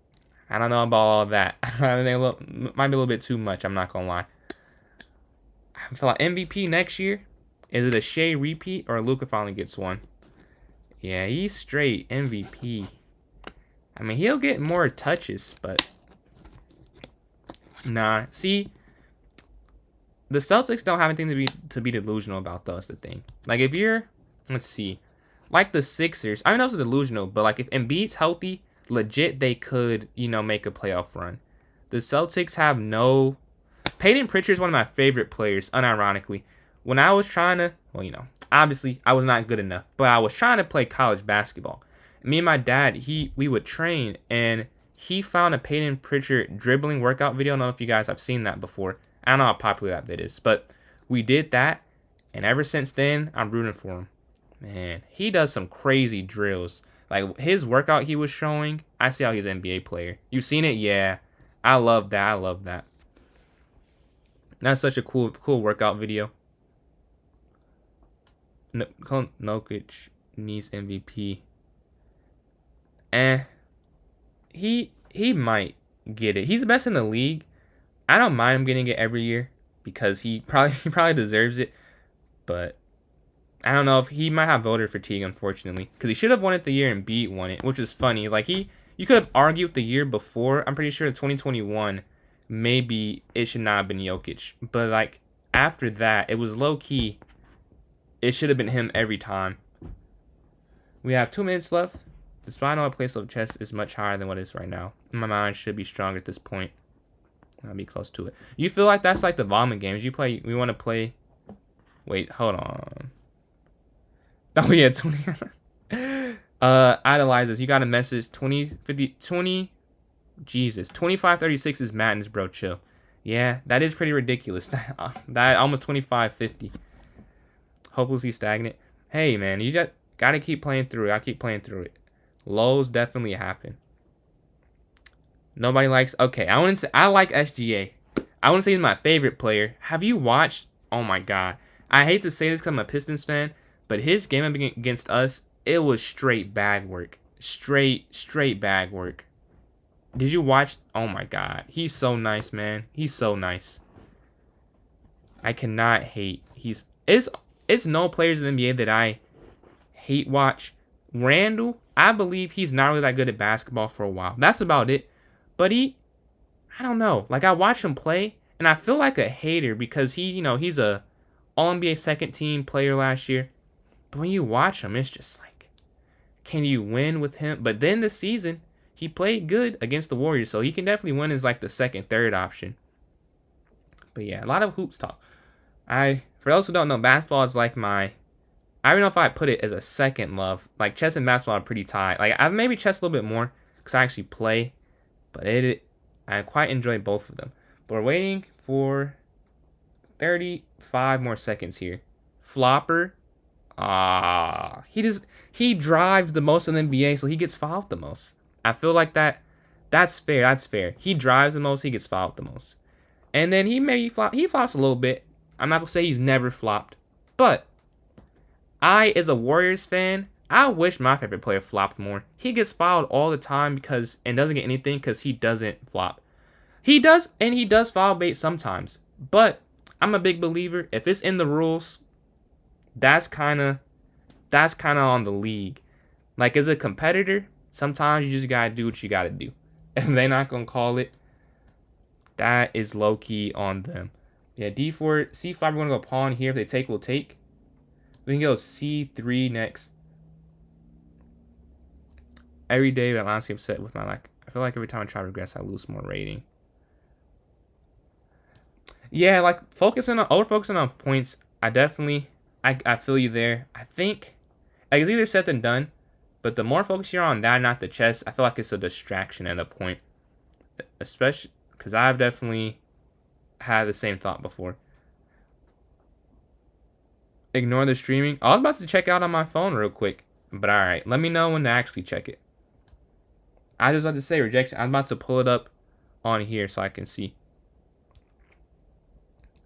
I don't know about all that. Might be a little bit too much. I'm not gonna lie. I feel like MVP next year. Is it a Shea repeat or Luka finally gets one? Yeah, he's straight MVP. I mean, he'll get more touches, but nah. See, the Celtics don't have anything to be delusional about, though. That's the thing. Like, if you're, let's see, like the Sixers. I mean, those are delusional, but like if Embiid's healthy, legit, they could, make a playoff run. The Celtics have no. Peyton Pritchard is one of my favorite players, unironically. When I was trying to, obviously I was not good enough, but I was trying to play college basketball. Me and my dad, we would train, and he found a Peyton Pritchard dribbling workout video. I don't know if you guys have seen that before. I don't know how popular that vid is, but we did that, and ever since then, I'm rooting for him. Man, he does some crazy drills. Like, his workout he was showing, I see how he's an NBA player. You seen it? Yeah. I love that. That's such a cool workout video. Jokic needs MVP. He might get it. He's the best in the league. I don't mind him getting it every year because he probably deserves it. But I don't know if he might have voter fatigue, unfortunately, because he should have won it the year Embiid won it, which is funny. Like, you could have argued the year before. I'm pretty sure 2021, maybe it should not have been Jokic, but like after that, it was low key. It should have been him every time. We have 2 minutes left. Despite I know my place of chess is much higher than what it is right now. My mind should be stronger at this point. I'll be close to it. You feel like that's like the vomit games. We want to play. Wait, hold on. Oh, yeah, 20. Idolizes. You got a message. 20, 50, 20. Jesus. 2536 is madness, bro. Chill. Yeah, that is pretty ridiculous. That almost 2550. Hopelessly stagnant. Hey, man, you just gotta keep playing through it. I keep playing through it. Lows definitely happen. Nobody likes. Okay, I wouldn't say I like SGA. I wouldn't say he's my favorite player. Have you watched? Oh my god. I hate to say this because I'm a Pistons fan, but his game against us, it was straight bag work. Straight bag work. Did you watch? Oh my god. He's so nice, man. He's so nice. I cannot hate. It's no players in the NBA that I hate watch. Randall, I believe he's not really that good at basketball for a while. That's about it. But I don't know. Like, I watch him play, and I feel like a hater because he's a All-NBA second-team player last year. But when you watch him, it's just like, can you win with him? But then this season, he played good against the Warriors, so he can definitely win as like the second, third option. But yeah, a lot of hoops talk. For those who don't know, basketball is like I don't know if I put it as a second love. Like, chess and basketball are pretty tied. Like, I've maybe chess a little bit more because I actually play. But I quite enjoy both of them. But we're waiting for 35 more seconds here. Flopper. He drives the most in the NBA, so he gets fouled the most. I feel like that's fair. That's fair. He drives the most, he gets fouled the most. And then he flops a little bit. I'm not gonna say he's never flopped. But as a Warriors fan, I wish my favorite player flopped more. He gets fouled all the time and doesn't get anything because he doesn't flop. He does foul bait sometimes. But I'm a big believer, if it's in the rules, that's kind of on the league. Like, as a competitor, sometimes you just gotta do what you gotta do. If they're not gonna call it, that is low-key on them. Yeah, D4, C5, we're gonna go pawn here. If they take, we'll take. We can go C3 next. Every day, I'm honestly upset with my like. I feel like every time I try to regress, I lose more rating. Yeah, like over focusing on points. I feel you there. I think like, it's easier said than done, but the more focus you're on that, not the chess, I feel like it's a distraction at a point. Especially because I've definitely had the same thought before. Ignore the streaming. I was about to check out on my phone real quick, but all right, let me know when to actually check it. I just about to say rejection. I'm about to pull it up on here so I can see.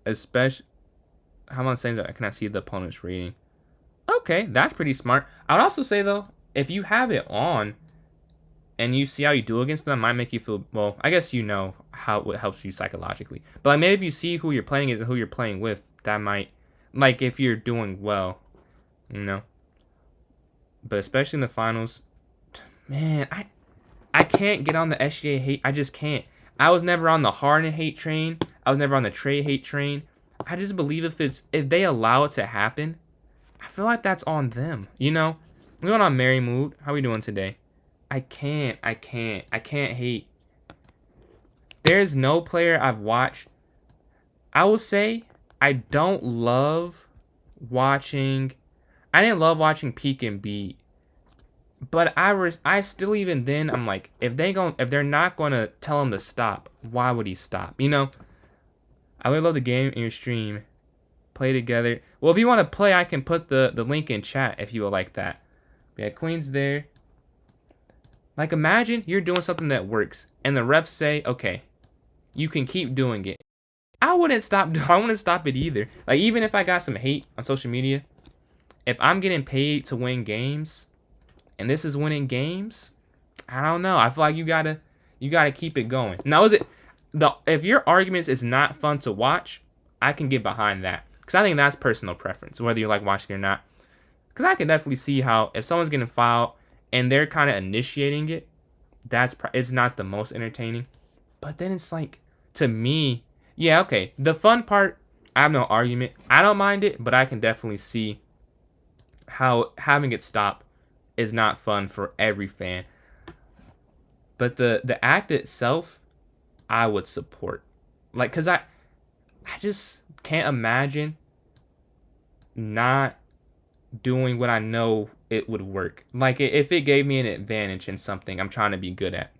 Especially, how am I saying that I cannot see the opponent's rating? Okay, that's pretty smart. I would also say though, if you have it on and you see how you do against them, it might make you feel, well, I guess you know how it helps you psychologically. But like, maybe if you see who you're playing is and who you're playing with, that might, like, if you're doing well, you know. But especially in the finals, man, I can't get on the SGA hate. I just can't. I was never on the Harden hate train. I was never on the Trey hate train. I just believe if they allow it to happen, I feel like that's on them. You know, we're going on merry mood. How we doing today? I can't hate. There's no player I've watched. I will say I don't love watching. I didn't love watching Peak and Beat. But I still, even then, I'm like, if they're not gonna tell him to stop, why would he stop? You know, I really love the game in your stream. Play together. Well, if you want to play, I can put the link in chat if you would like that. Yeah, Queen's there. Like, imagine you're doing something that works, and the refs say, okay, you can keep doing it. I wouldn't stop it either. Like, even if I got some hate on social media, if I'm getting paid to win games, and this is winning games, I don't know. I feel like you gotta keep it going. Now, if your arguments is not fun to watch, I can get behind that, because I think that's personal preference, whether you like watching or not. Because I can definitely see how if someone's getting fouled and they're kind of initiating it, it's not the most entertaining. But then it's like, to me, yeah, okay. The fun part, I have no argument. I don't mind it, but I can definitely see how having it stop is not fun for every fan. But the act itself, I would support. Like, cause I just can't imagine not doing what I know it would work. Like, if it gave me an advantage in something I'm trying to be good at,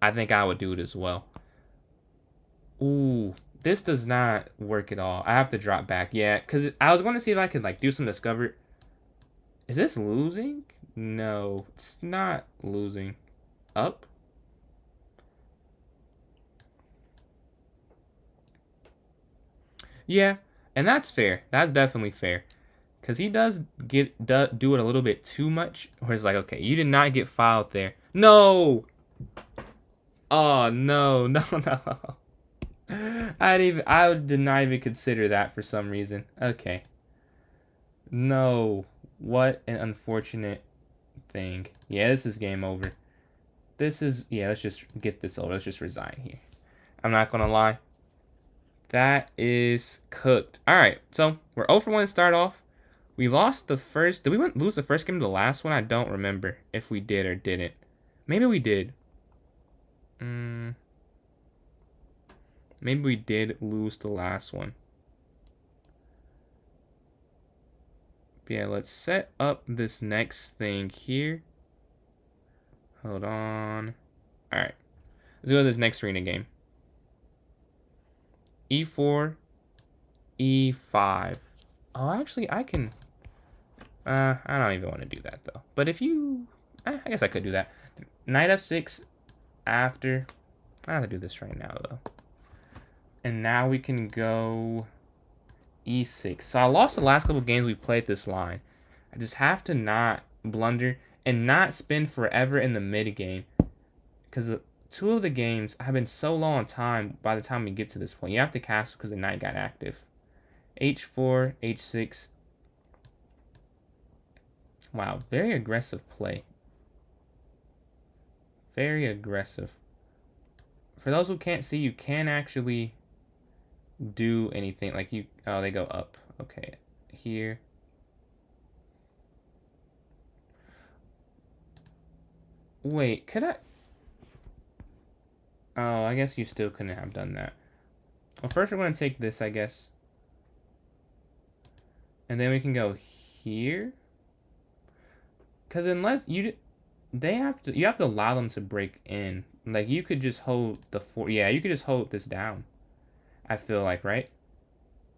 I think I would do it as well. Ooh, this does not work at all. I have to drop back. Yeah, because I was going to see if I could, like, do some discover. Is this losing? No, it's not losing. Up? Yeah, and that's fair. That's definitely fair. Because he does do it a little bit too much. Where it's like, okay, you did not get filed there. No! Oh, no, no, no. I did not even consider that for some reason. Okay. No. What an unfortunate thing. Yeah, this is game over. This is, yeah, let's just get this over. Let's just resign here. I'm not gonna lie. That is cooked. Alright, so we're 0 for 1 to start off. We lost the first, did we lose the first game to the last one? I don't remember if we did or didn't. Maybe we did. Maybe we did lose the last one. But yeah, let's set up this next thing here. Hold on. Alright. Let's go to this next arena game. E4, E5. Oh, actually, I can... I don't even want to do that, though. But if you... I guess I could do that. Knight F6 after... I don't have to do this right now, though. And now we can go E6. So I lost the last couple games we played this line. I just have to not blunder and not spend forever in the mid game. Because two of the games have been so low on time by the time we get to this point. You have to castle because the knight got active. H4, H6. Wow, very aggressive play. Very aggressive. For those who can't see, you can actually do anything. Like you, oh, they go up. Okay, here. Wait, could I? Oh, I guess you still couldn't have done that. Well, first we're going to take this, I guess. And then we can go here. Because unless you... you have to allow them to break in. Like, you could just hold the four... Yeah, you could just hold this down. I feel like, right?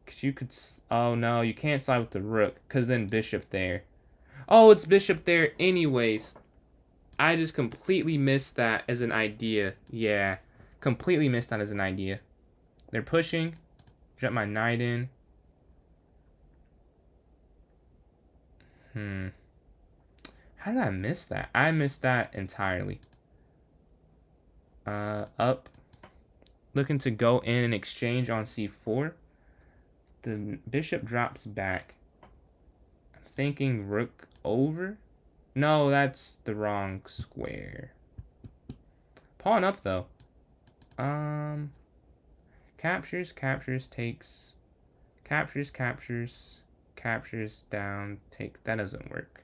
Because you could... Oh, no, you can't slide with the rook. Because then bishop there. Oh, it's bishop there anyways. I just completely missed that as an idea. Yeah, completely missed that as an idea. They're pushing. Jump my knight in. How did I miss that? I missed that entirely. Up. Looking to go in and exchange on c4. The bishop drops back. I'm thinking rook over. No, that's the wrong square. Pawn up, though. Captures, takes. Captures, down, take. That doesn't work.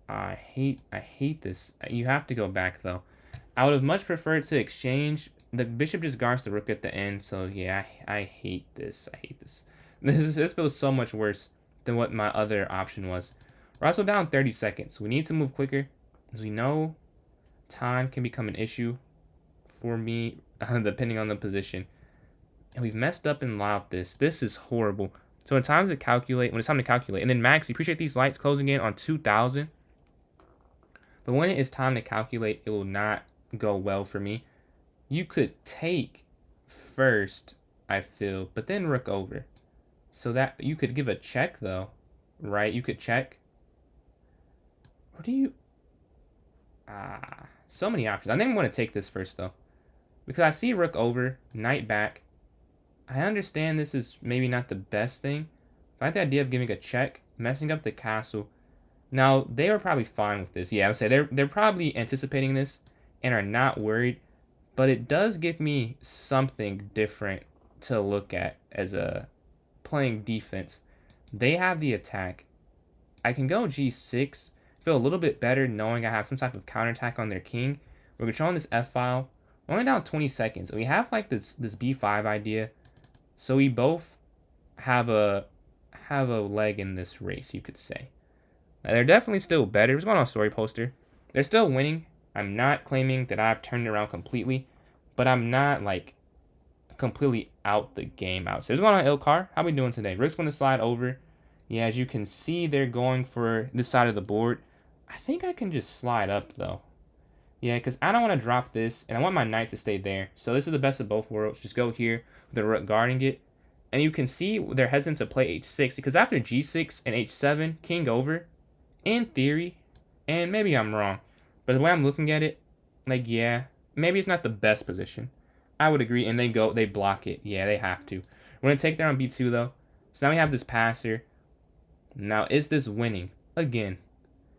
I hate this. You have to go back, though. I would have much preferred to exchange. The bishop just guards the rook at the end, so yeah, I hate this. I hate this. This feels so much worse than what my other option was. We're also down 30 seconds. We need to move quicker, as we know time can become an issue for me, depending on the position. And we've messed up and allowed this. This is horrible. So when it's time to calculate, and then Max, you appreciate these lights closing in on 2,000. But when it is time to calculate, it will not go well for me. You could take first, I feel, but then rook over. So that you could give a check, though, right? You could check. What do you... so many options. I think I'm going to take this first, though. Because I see rook over, knight back. I understand this is maybe not the best thing. But I like the idea of giving a check, messing up the castle. Now, they are probably fine with this. Yeah, I would say they're probably anticipating this and are not worried. But it does give me something different to look at as a playing defense. They have the attack. I can go g6. Feel a little bit better knowing I have some type of counterattack on their king. We're controlling this f-file. Only down 20 seconds. We have like this b5 idea, so we both have a leg in this race, you could say. Now, they're definitely still better. What's going on, story poster? They're still winning. I'm not claiming that I've turned it around completely, but I'm not like completely out the game out. So what's going on, Ilkar? How we doing today? Rick's going to slide over. Yeah, as you can see, they're going for this side of the board. I think I can just slide up though. Yeah, because I don't want to drop this, and I want my knight to stay there. So this is the best of both worlds. Just go here with the rook guarding it. And you can see they're hesitant to play h6, because after g6 and h7, king over, in theory, and maybe I'm wrong, but the way I'm looking at it, like, yeah, maybe it's not the best position. I would agree, and they block it. Yeah, they have to. We're going to take there on b2, though. So now we have this passer. Now, is this winning? Again,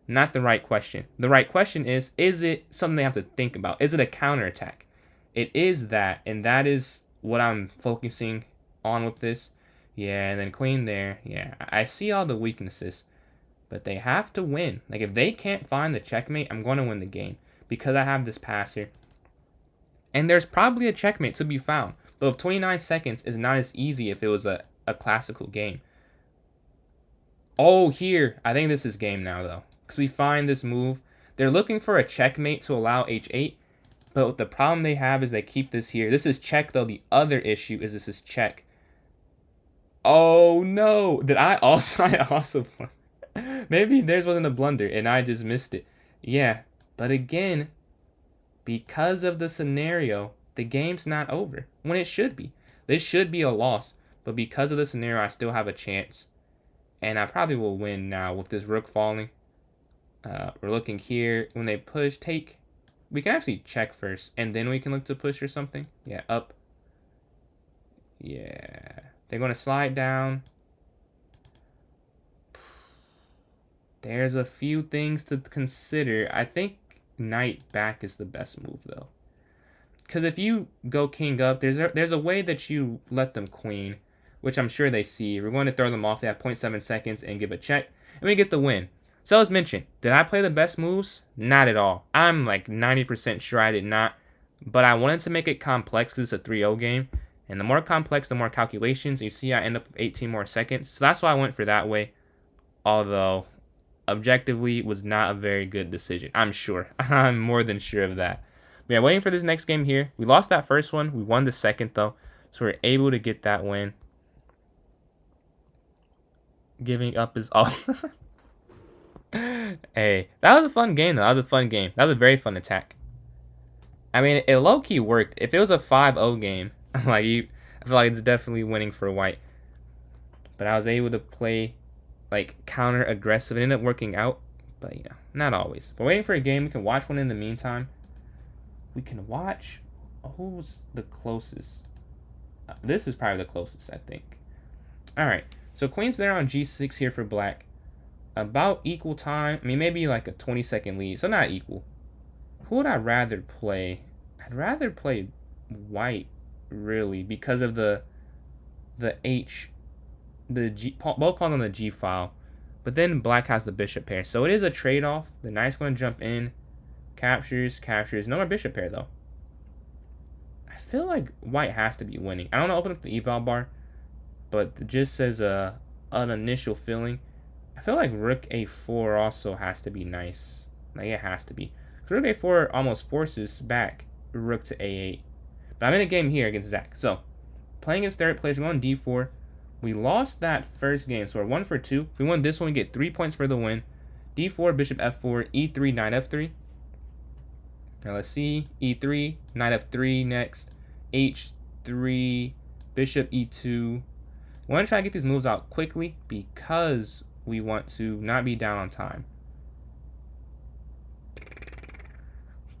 not the right question. The right question is it something they have to think about? Is it a counterattack? It is that, and that is what I'm focusing on with this. Yeah, and then queen there. Yeah, I see all the weaknesses, but they have to win. Like, if they can't find the checkmate, I'm going to win the game because I have this passer. And there's probably a checkmate to be found, but with 29 seconds is not as easy if it was a classical game. Oh, here. I think this is game now, though, because we find this move. They're looking for a checkmate to allow h8, but the problem they have is they keep this here. This is check, though. The other issue is this is check. Oh, no. Did I also... I also... Maybe theirs wasn't a blunder, and I just missed it. Yeah, but again, because of the scenario, the game's not over, when it should be. This should be a loss, but because of the scenario, I still have a chance. And I probably will win now with this rook falling. We're looking here. When they push, take... We can actually check first, and then we can look to push or something. Yeah, up. Yeah. They're going to slide down. There's a few things to consider. I think knight back is the best move, though. Because if you go king up, there's a way that you let them queen, which I'm sure they see. We're going to throw them off. They have 0.7 seconds and give a check, and we get the win. So as mentioned, did I play the best moves? Not at all. I'm like 90% sure I did not, but I wanted to make it complex because it's a 3-0 game, and the more complex, the more calculations. You see I end up with 18 more seconds, so that's why I went for that way, although objectively was not a very good decision. I'm sure. I'm more than sure of that. But yeah, waiting for this next game here. We lost that first one. We won the second, though, so we're able to get that win. Giving up is all. Hey, that was a fun game, though. That was a fun game. That was a very fun attack. I mean, it low-key worked. If it was a 5-0 game, I feel like it's definitely winning for white. But I was able to play like counter aggressive. It ended up working out, but not always. We're waiting for a game. We can watch one in the meantime. We can watch. Who's the closest? This is probably the closest, I think. All right. So queen's there on g6 here for black. About equal time. I mean, maybe like a 20-second lead. So not equal. Who would I rather play? I'd rather play white, really, because of the G, both pawns on the G file. But then black has the bishop pair. So it is a trade-off. The knight's going to jump in. Captures. No more bishop pair, though. I feel like white has to be winning. I don't know, open up the eval bar, but just as an initial feeling, I feel like rook a4 also has to be nice. Like, it has to be. Because rook a4 almost forces back rook to a8. But I'm in a game here against Zach. So, playing against third place, we're going d4. We lost that first game, so we're 1 for 2. If we win this one, we get 3 points for the win. d4, bishop f4, e3, knight f3. Now let's see. e3, knight f3 next. h3, bishop e2. We want to try to get these moves out quickly because we want to not be down on time.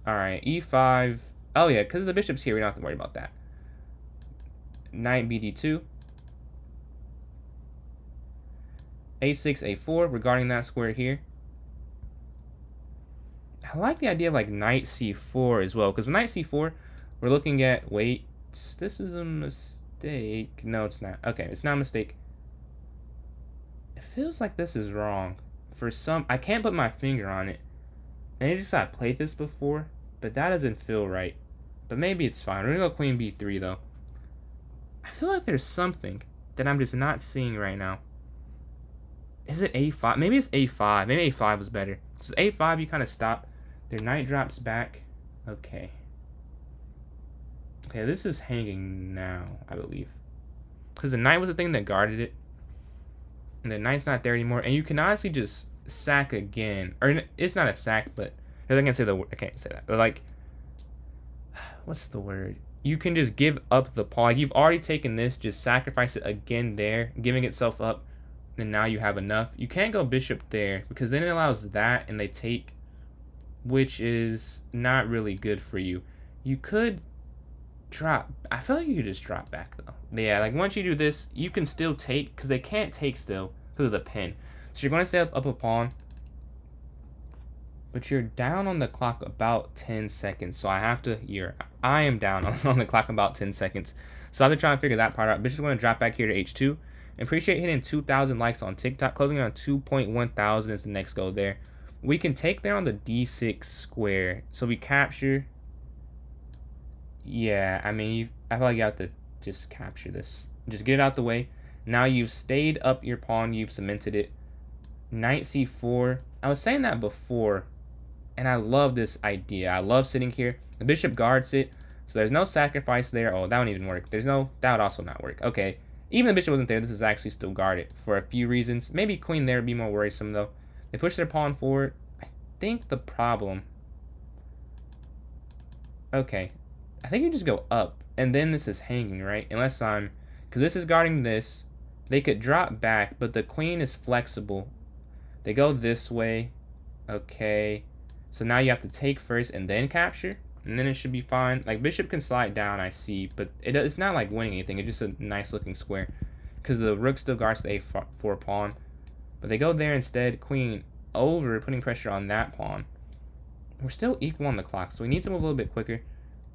Alright, e5. Oh yeah, because the bishop's here, we don't have to worry about that. Knight bd2. a6, a4, regarding that square here. I like the idea of like knight c4 as well, because with knight c4, we're looking at, wait, this is a mistake. No, it's not. Okay, it's not a mistake. It feels like this is wrong. For some, I can't put my finger on it. And I just I played this before, but that doesn't feel right. But maybe it's fine. We're gonna go queen b3 though. I feel like there's something that I'm just not seeing right now. Is it a5? Maybe it's a5. Maybe a5 was better. So a5, you kind of stop. Their knight drops back. Okay. Okay, this is hanging now, I believe. Because the knight was the thing that guarded it. And the knight's not there anymore. And you can honestly just sack again. Or it's not a sack, but I can't say the word. I can't say that. But like, what's the word? You can just give up the pawn. Like, you've already taken this. Just sacrifice it again there, giving itself up. And now you have enough. You can't go bishop there because then it allows that and they take, which is not really good for you. You could drop. I feel like you could just drop back though. Yeah, like once you do this, you can still take because they can't take still because of the pin. So you're going to stay up a pawn, but you're down on the clock about 10 seconds. So I am down on the clock about 10 seconds. So I have to try and figure that part out. Bishop's going to drop back here to h2. Appreciate hitting 2,000 likes on TikTok. Closing on 2.1 thousand is the next goal there. We can take there on the d6 square. So we capture. Yeah, I mean, I feel like you have to just capture this. Just get it out the way. Now you've stayed up your pawn. You've cemented it. Knight c4. I was saying that before, and I love this idea. I love sitting here. The bishop guards it, so there's no sacrifice there. Oh, that wouldn't even work. That would also not work. Okay. Even the bishop wasn't there, this is actually still guarded for a few reasons. Maybe queen there would be more worrisome, though. They push their pawn forward. I think the problem... Okay. I think you just go up, and then this is hanging, right? Unless I'm... Because this is guarding this. They could drop back, but the queen is flexible. They go this way. Okay. So now you have to take first and then capture. And then it should be fine. Like, bishop can slide down, I see. But it's not like winning anything. It's just a nice looking square. Because the rook still guards the a4 pawn. But they go there instead. Queen over, putting pressure on that pawn. We're still equal on the clock. So we need to move a little bit quicker.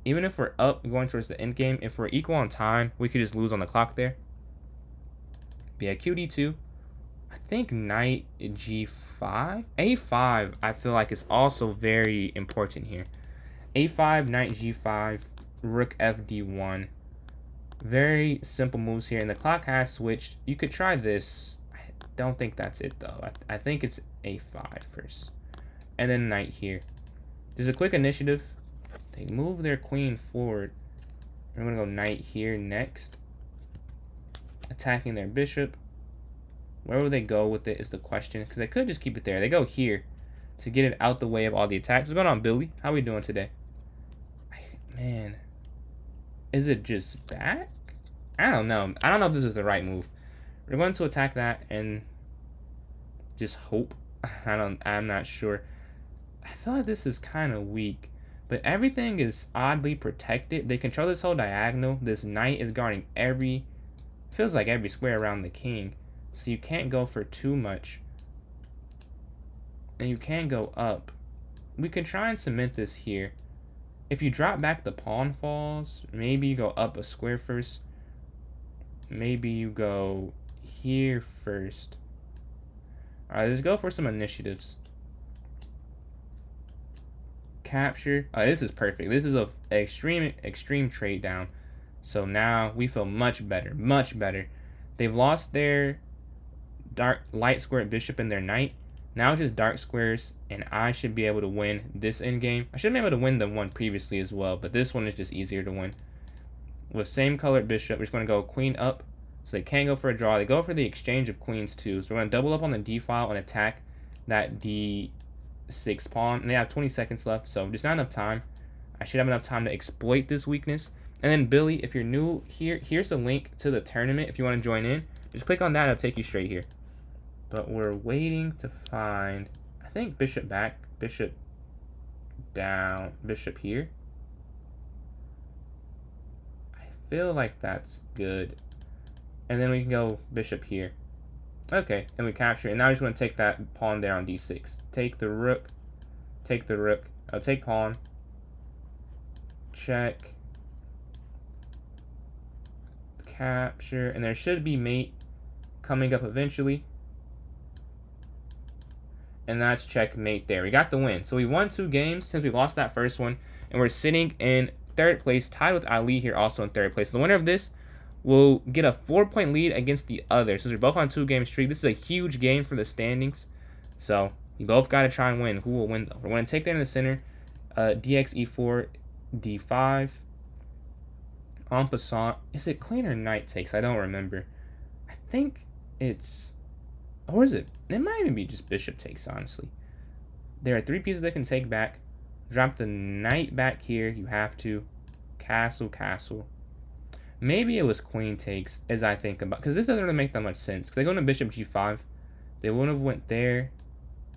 Even if we're up, going towards the end game. If we're equal on time, we could just lose on the clock there. But yeah, qd2. I think knight g5. a5, I feel like is also very important here. a5, knight g5, rook fd1. Very simple moves here, and the clock has switched. You could try this. I don't think that's it, though. I think it's a5 first. And then knight here. There's a quick initiative. They move their queen forward. I'm going to go knight here next. Attacking their bishop. Where will they go with it is the question, because they could just keep it there. They go here to get it out the way of all the attacks. What's going on, Billy? How we doing today? Man, is it just back? I don't know. I don't know if this is the right move. We're going to attack that and just hope. I'm not sure. I feel like this is kind of weak, but everything is oddly protected. They control this whole diagonal. This knight is guarding feels like every square around the king. So you can't go for too much. And you can go up. We can try and cement this here. If you drop back, the pawn falls. Maybe you go up a square first. Maybe you go here first. Alright, let's go for some initiatives. Capture. Oh, this is perfect. This is an extreme trade down. So now we feel much better. Much better. They've lost their light square bishop and their knight. Now it's just dark squares, and I should be able to win this endgame. I should be able to win the one previously as well, but this one is just easier to win. With same colored bishop, we're just going to go queen up, so they can't go for a draw. They go for the exchange of queens too, so we're going to double up on the d file and attack that d6 pawn. And they have 20 seconds left, so just not enough time. I should have enough time to exploit this weakness. And then Billy, if you're new here, here's the link to the tournament if you want to join in. Just click on that, it'll take you straight here. But we're waiting to find, I think bishop back, bishop down, bishop here. I feel like that's good. And then we can go bishop here. Okay, and we capture it. And now I just want to take that pawn there on d6. Take the rook, take the rook. I'll take pawn. Check. Capture. And there should be mate coming up eventually. And that's checkmate there. We got the win. So we won 2 games since we lost that first one. And we're sitting in third place, tied with Ali here also in third place. The winner of this will get a 4-point lead against the other. So they're both on 2-game streak. This is a huge game for the standings. So you both got to try and win. Who will win, though? We're going to take that in the center. DX, E4, D5. En passant. Is it queen or knight takes? I don't remember. I think it's... Or is it? It might even be just bishop takes, honestly. There are 3 pieces that can take back. Drop the knight back here. You have to. Castle, castle. Maybe it was queen takes, as I think about. Because this doesn't really make that much sense. Because they go to bishop G5. They wouldn't have went there.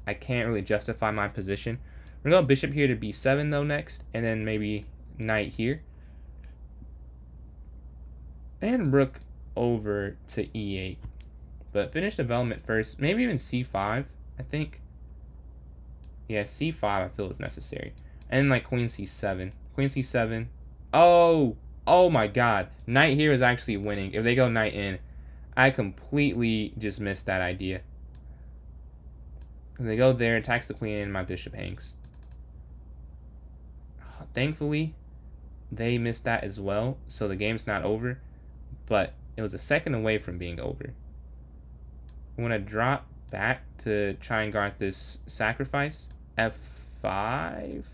I can't really justify my position. We're going to go bishop here to B7, though, next. And then maybe knight here. And rook over to E8. But finish development first. Maybe even C5, I think. Yeah, C5 I feel is necessary. And like queen C7. Queen C7. Oh! Oh my god. Knight here is actually winning. If they go knight in, I completely just missed that idea. Because they go there, attacks the queen, and my bishop hangs. Thankfully, they missed that as well. So the game's not over. But it was a second away from being over. I'm going to drop back to try and guard this sacrifice. F5.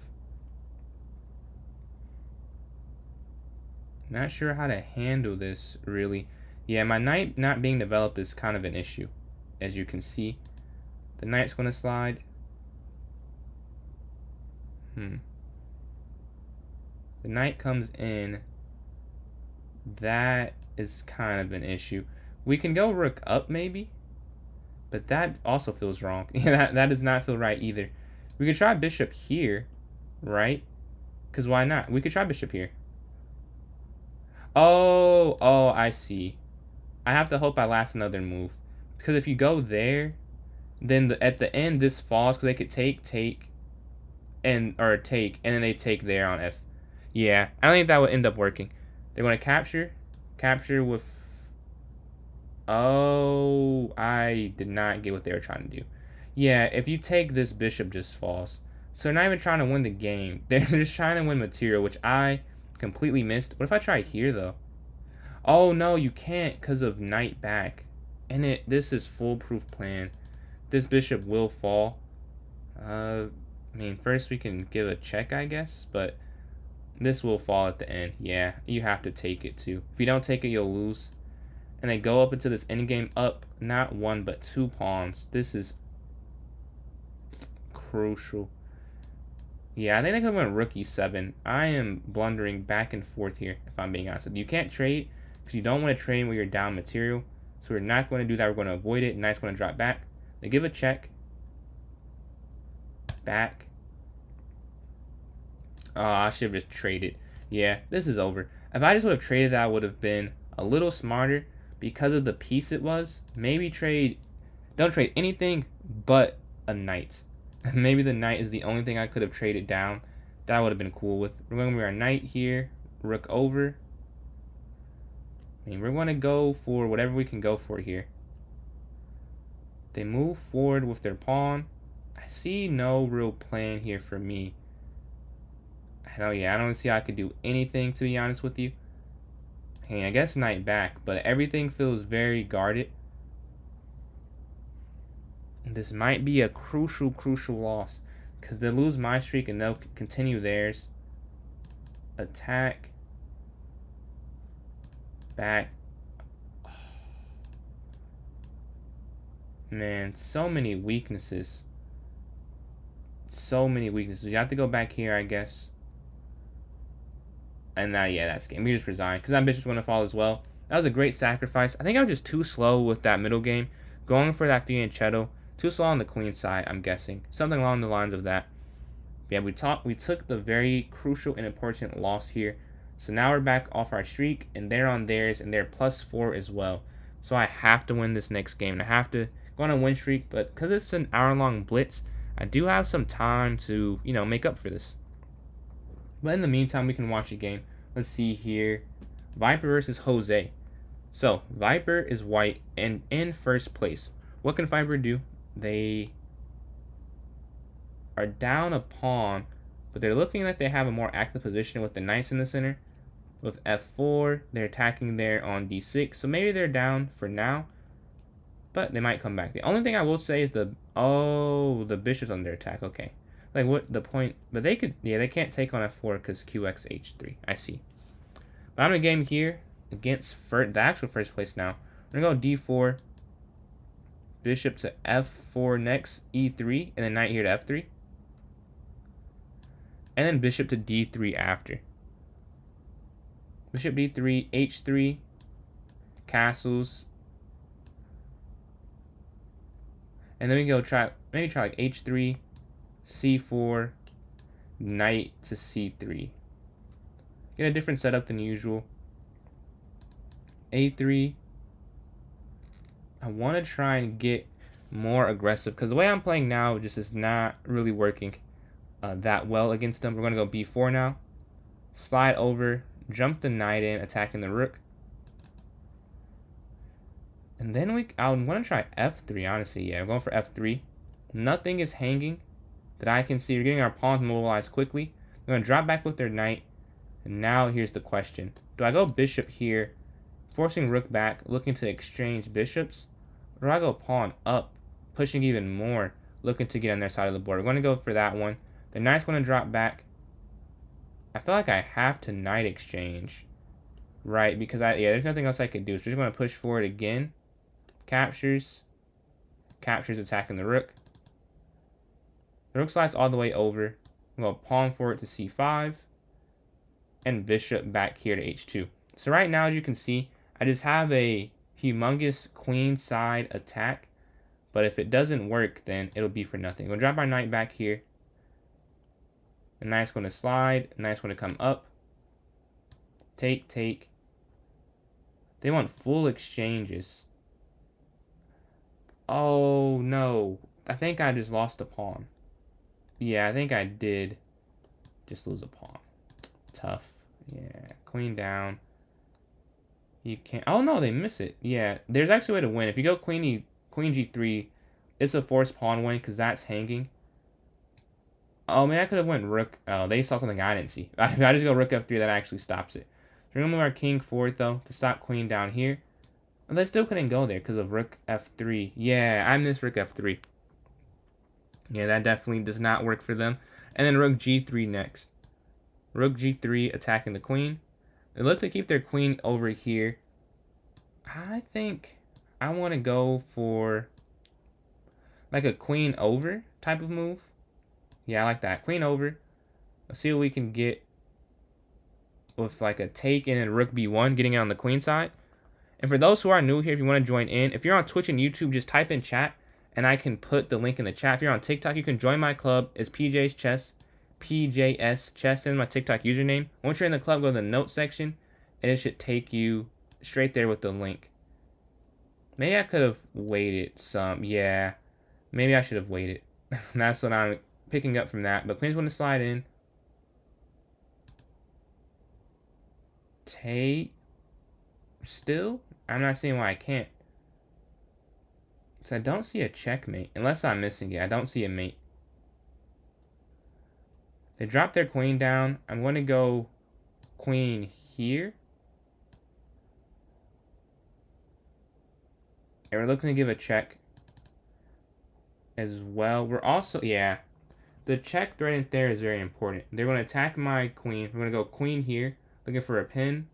Not sure how to handle this, really. Yeah, my knight not being developed is kind of an issue, as you can see. The knight's going to slide. The knight comes in. That is kind of an issue. We can go rook up, maybe. But that also feels wrong. Yeah, that does not feel right either. We could try bishop here, right? Because why not? We could try bishop here. Oh, I see. I have to hope I last another move. Because if you go there, then at the end this falls because they could take, and then they take there on F. Yeah, I don't think that would end up working. They want to capture with... Oh, I did not get what they were trying to do. Yeah, if you take this, bishop just falls. So they're not even trying to win the game. They're just trying to win material, which I completely missed. What if I try here, though? Oh, no, you can't because of knight back. And this is foolproof plan. This bishop will fall. I mean, first we can give a check, I guess. But this will fall at the end. Yeah, you have to take it, too. If you don't take it, you'll lose. And they go up into this endgame up, not 1, but 2 pawns. This is crucial. Yeah, I think they're going to rook e7. I am blundering back and forth here, if I'm being honest. You can't trade, because you don't want to trade when you're down material. So we're not going to do that. We're going to avoid it. Knight's going to drop back. They give a check. Back. Oh, I should have just traded. Yeah, this is over. If I just would have traded that, I would have been a little smarter. Because of the piece it was, maybe don't trade anything but a knight. Maybe the knight is the only thing I could have traded down that I would have been cool with. We're going to be our knight here, rook over. I mean, we're going to go for whatever we can go for here. They move forward with their pawn. I see no real plan here for me. I don't see how I could do anything, to be honest with you. Hey, I guess knight back, but everything feels very guarded. This might be a crucial loss, because they'll lose my streak and they'll continue theirs. Attack. Back. Oh. Man, so many weaknesses. So many weaknesses. You have to go back here, I guess. And yeah, that's game. We just resigned because that bishop's going to fall as well. That was a great sacrifice. I think I was just too slow with that middle game. Going for that fianchetto. Too slow on the queen side, I'm guessing. Something along the lines of that. But yeah, we took the very crucial and important loss here. So now we're back off our streak, and they're on theirs, and they're +4 as well. So I have to win this next game. And I have to go on a win streak, but because it's an hour-long blitz, I do have some time to, make up for this. But in the meantime, we can watch a game. Let's see here. Viper versus Jose. So, Viper is white and in first place. What can Viper do? They are down a pawn but they're looking like they have a more active position with the knights in the center. With f4, they're attacking there on d6, so maybe they're down for now, but they might come back. The only thing I will say is the bishop's under attack. Okay, like what the point? But they could, yeah, they can't take on f4 because qx h3. I see. But I'm in a game here against the actual first place now. We're gonna go d4, bishop to f4 next, e3, and then knight here to f3, and then bishop to d3 after. Bishop d3, h3, castles, and then we go maybe try like h3, c4, knight to c3. Get a different setup than usual. a3. I want to try and get more aggressive because the way I'm playing now just is not really working that well against them. We're going to go b4 now. Slide over, jump the knight in, attacking the rook. And then I want to try f3, honestly. Yeah, I'm going for f3. Nothing is hanging that I can see. We're getting our pawns mobilized quickly. They're going to drop back with their knight. And now here's the question. Do I go bishop here, forcing rook back, looking to exchange bishops? Or do I go pawn up, pushing even more, looking to get on their side of the board? We're going to go for that one. The knight's going to drop back. I feel like I have to knight exchange, right? Because there's nothing else I could do. So we're just going to push forward again. Captures attacking the rook. The rook slides all the way over. I'm going to pawn forward to c5, and bishop back here to h2. So right now, as you can see, I just have a humongous queen side attack, but if it doesn't work, then it'll be for nothing. We're going to drop our knight back here. The knight's going to slide. The knight's going to come up. Take. They want full exchanges. Oh, no. I think I just lost a pawn. Yeah, I think I did just lose a pawn. Tough. Yeah, queen down. You can't. Oh, no, they miss it. Yeah, there's actually a way to win. If you go queen g3, it's a forced pawn win because that's hanging. Oh, man, I could have went rook. Oh, they saw something I didn't see. If I just go rook f3, that actually stops it. So we're going to move our king forward, though, to stop queen down here. And they still couldn't go there because of rook f3. Yeah, I missed rook f3. Yeah, that definitely does not work for them. And then rook g3 next. Rook g3 attacking the queen. They look to keep their queen over here. I think I want to go for like a queen over type of move. Yeah, I like that. Queen over. Let's see what we can get with like a take and then rook b1, getting it on the queen side. And for those who are new here, if you want to join in, if you're on Twitch and YouTube, just type in chat and I can put the link in the chat. If you're on TikTok, you can join my club. It's PJ's Chess. PJS Chess is my TikTok username. Once you're in the club, go to the notes section and it should take you straight there with the link. Maybe I could have waited some. Yeah, maybe I should have waited. That's what I'm picking up from that. But queen's going to slide in. Take. Still? I'm not seeing why I can't. So I don't see a checkmate. Unless I'm missing it. I don't see a mate. They drop their queen down. I'm going to go queen here. And we're looking to give a check as well. We're also, yeah. The check right there is very important. They're going to attack my queen. We're going to go queen here. Looking for a pin.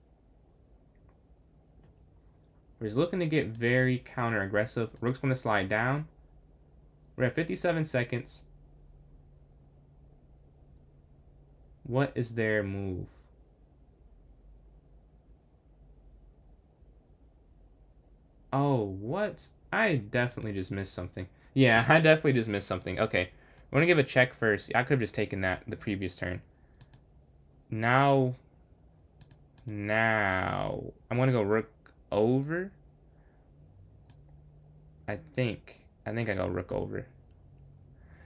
We're just looking to get very counter-aggressive. Rook's going to slide down. We're at 57 seconds. What is their move? Oh, what? I definitely just missed something. Yeah, I definitely just missed something. Okay, we're going to give a check first. I could have just taken that the previous turn. Now, I'm going to go rook over. I think I go rook over.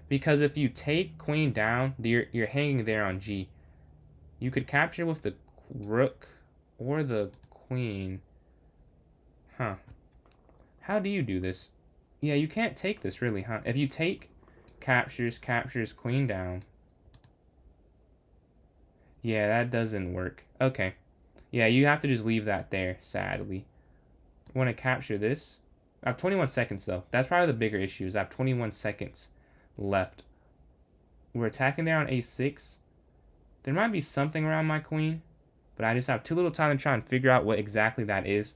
Because if you take queen down, you're hanging there on g. You could capture with the rook or the queen. Huh. How do you do this? Yeah, you can't take this really, huh? If you take captures queen down. Yeah, that doesn't work. Okay. Yeah, you have to just leave that there, sadly. I want to capture this. I have 21 seconds, though. That's probably the bigger issue, is I have 21 seconds left. We're attacking there on a6. There might be something around my queen, but I just have too little time to try and figure out what exactly that is.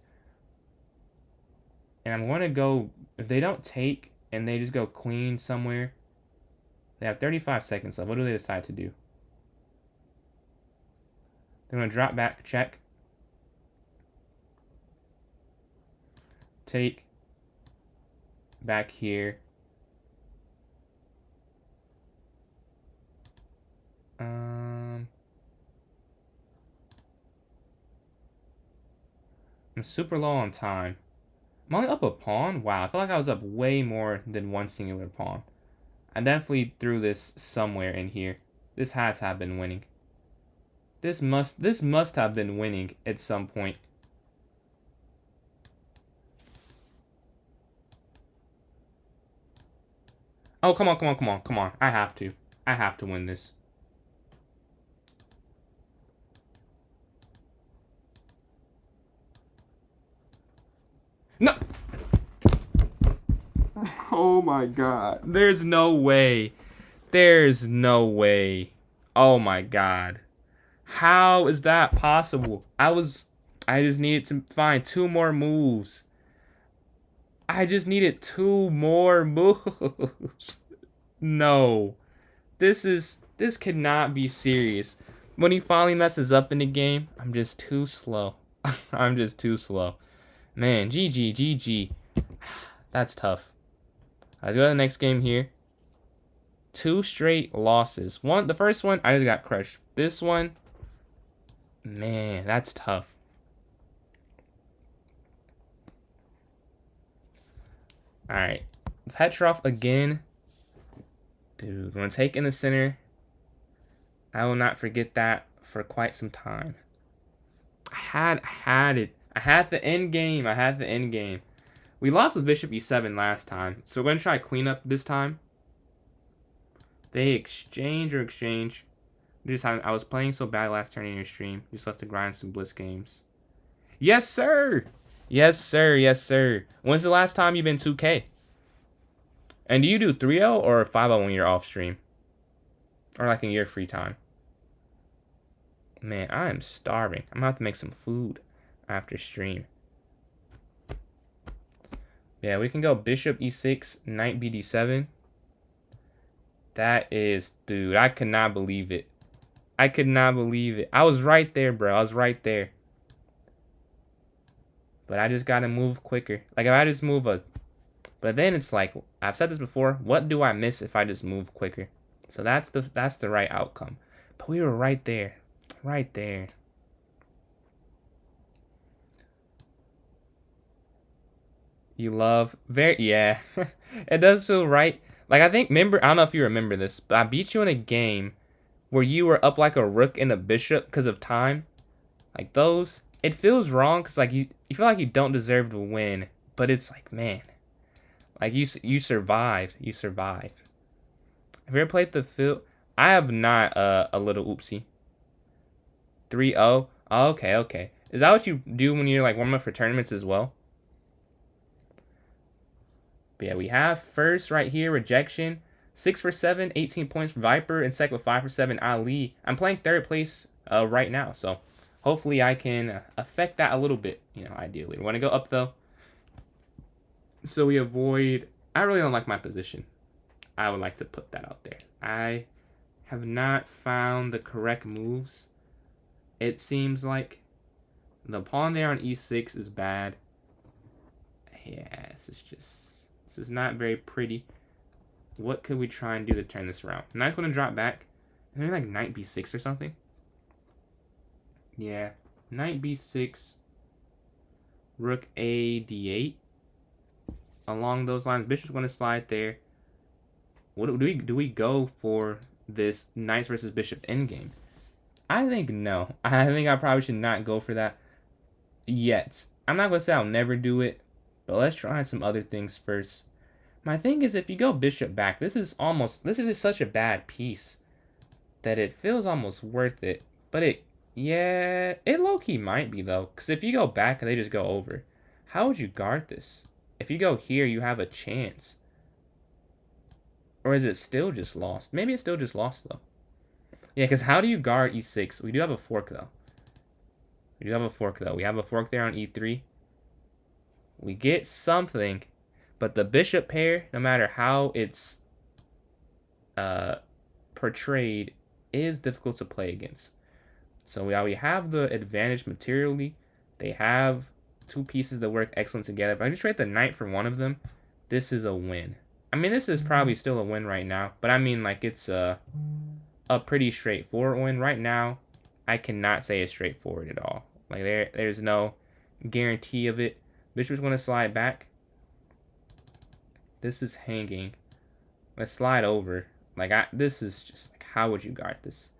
And I'm going to go, if they don't take and they just go queen somewhere, they have 35 seconds left. What do they decide to do? They're going to drop back, check. Take. Back here. I'm super low on time. I'm only up a pawn? Wow, I feel like I was up way more than one singular pawn. I definitely threw this somewhere in here. This had to have been winning. This must have been winning at some point. Oh, come on, come on, come on, come on. I have to. I have to win this. No! Oh my god. There's no way. There's no way. Oh my god. How is that possible? I just needed to find 2 more moves. I just needed 2 more moves. No. This cannot be serious. When he finally messes up in the game, I'm just too slow. I'm just too slow. Man, GG, GG. That's tough. Let's go to the next game here. 2 straight losses. The first one, I just got crushed. This one, man, that's tough. Alright. Petrov again. Dude, I'm going to take in the center. I will not forget that for quite some time. I had it. I had the end game. I had the end game. We lost with bishop e7 last time, so we're going to try queen up this time. They exchange. I was playing so bad last turn in your stream. Just left to grind some bliss games. Yes, sir. Yes, sir. Yes, sir. When's the last time you've been 2K? And do you do 3-0 or 5-0 when you're off stream? Or like in your free time? Man, I am starving. I'm gonna have to make some food after stream. Yeah, we can go bishop e6, knight bd7. That is, dude, I could not believe it. I could not believe it. I was right there, bro. I was right there. But I just gotta move quicker. Like, if I just move a... But then it's like, I've said this before, what do I miss if I just move quicker? So that's the right outcome. But we were right there. Right there. You love... Yeah. It does feel right. Like, I think, I don't know if you remember this, but I beat you in a game where you were up like a rook and a bishop because of time. Like, those... It feels wrong because, like, you feel like you don't deserve to win. But it's like, man... Like, you survived. You survived. Have you ever played the field? I have not, a little oopsie. 3-0? Oh, okay, okay. Is that what you do when you're, like, warming up for tournaments as well? But yeah, we have first right here, rejection. 6 for 7, 18 points for Viper. And second with 5 for 7, Ali. I'm playing third place right now. So, hopefully I can affect that a little bit, you know, ideally. We want to go up, though. So we avoid... I really don't like my position. I would like to put that out there. I have not found the correct moves. It seems like the pawn there on e6 is bad. Yeah, this is not very pretty. What could we try and do to turn this around? Knight's going to drop back. Maybe like knight b6 or something. Yeah, knight b6, rook a d8. Along those lines, bishop's going to slide there. What do we go for this knights versus bishop endgame? I think no. I think I probably should not go for that yet. I'm not going to say I'll never do it, but let's try some other things first. My thing is, if you go bishop back, this is such a bad piece that it feels almost worth it. But yeah, it low-key might be, though. Because if you go back and they just go over, how would you guard this? If you go here, you have a chance. Or is it still just lost? Maybe it's still just lost, though. Yeah, because how do you guard e6? We do have a fork, though. We do have a fork, though. We have a fork there on e3. We get something, but the bishop pair, no matter how it's portrayed, is difficult to play against. So while we have the advantage materially, they have two pieces that work excellent together. If I just trade the knight for one of them, this is a win. I mean, this is probably still a win right now, but I mean, like, it's a pretty straightforward win. Right now, I cannot say it's straightforward at all. Like, there's no guarantee of it. Bishop's going to slide back. This is hanging. Let's slide over. Like, this is just, like, how would you guard this?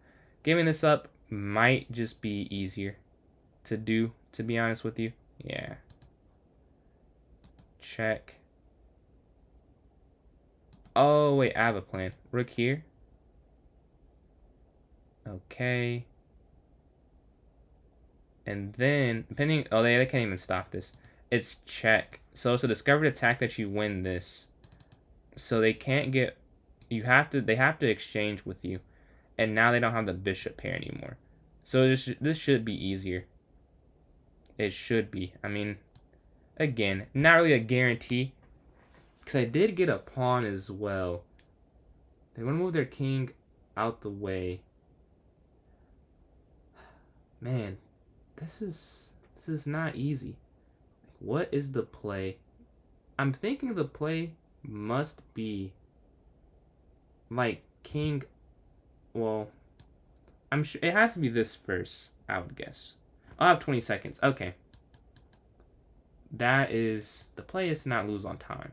Giving this up might just be easier to do, to be honest with you. Yeah. Check. Oh, wait, I have a plan. Rook here. Okay. And then, depending... Oh, they can't even stop this. It's check. So it's a discovered attack that you win this. So they can't get... They have to exchange with you. And now they don't have the bishop pair anymore. So this should be easier. It should be. I mean, again, not really a guarantee. Because I did get a pawn as well. They want to move their king out the way. Man, this is not easy. What is the play? I'm thinking the play must be like king. Well, I'm sure it has to be this first, I would guess. I'll have 20 seconds. Okay. That is... The play is to not lose on time.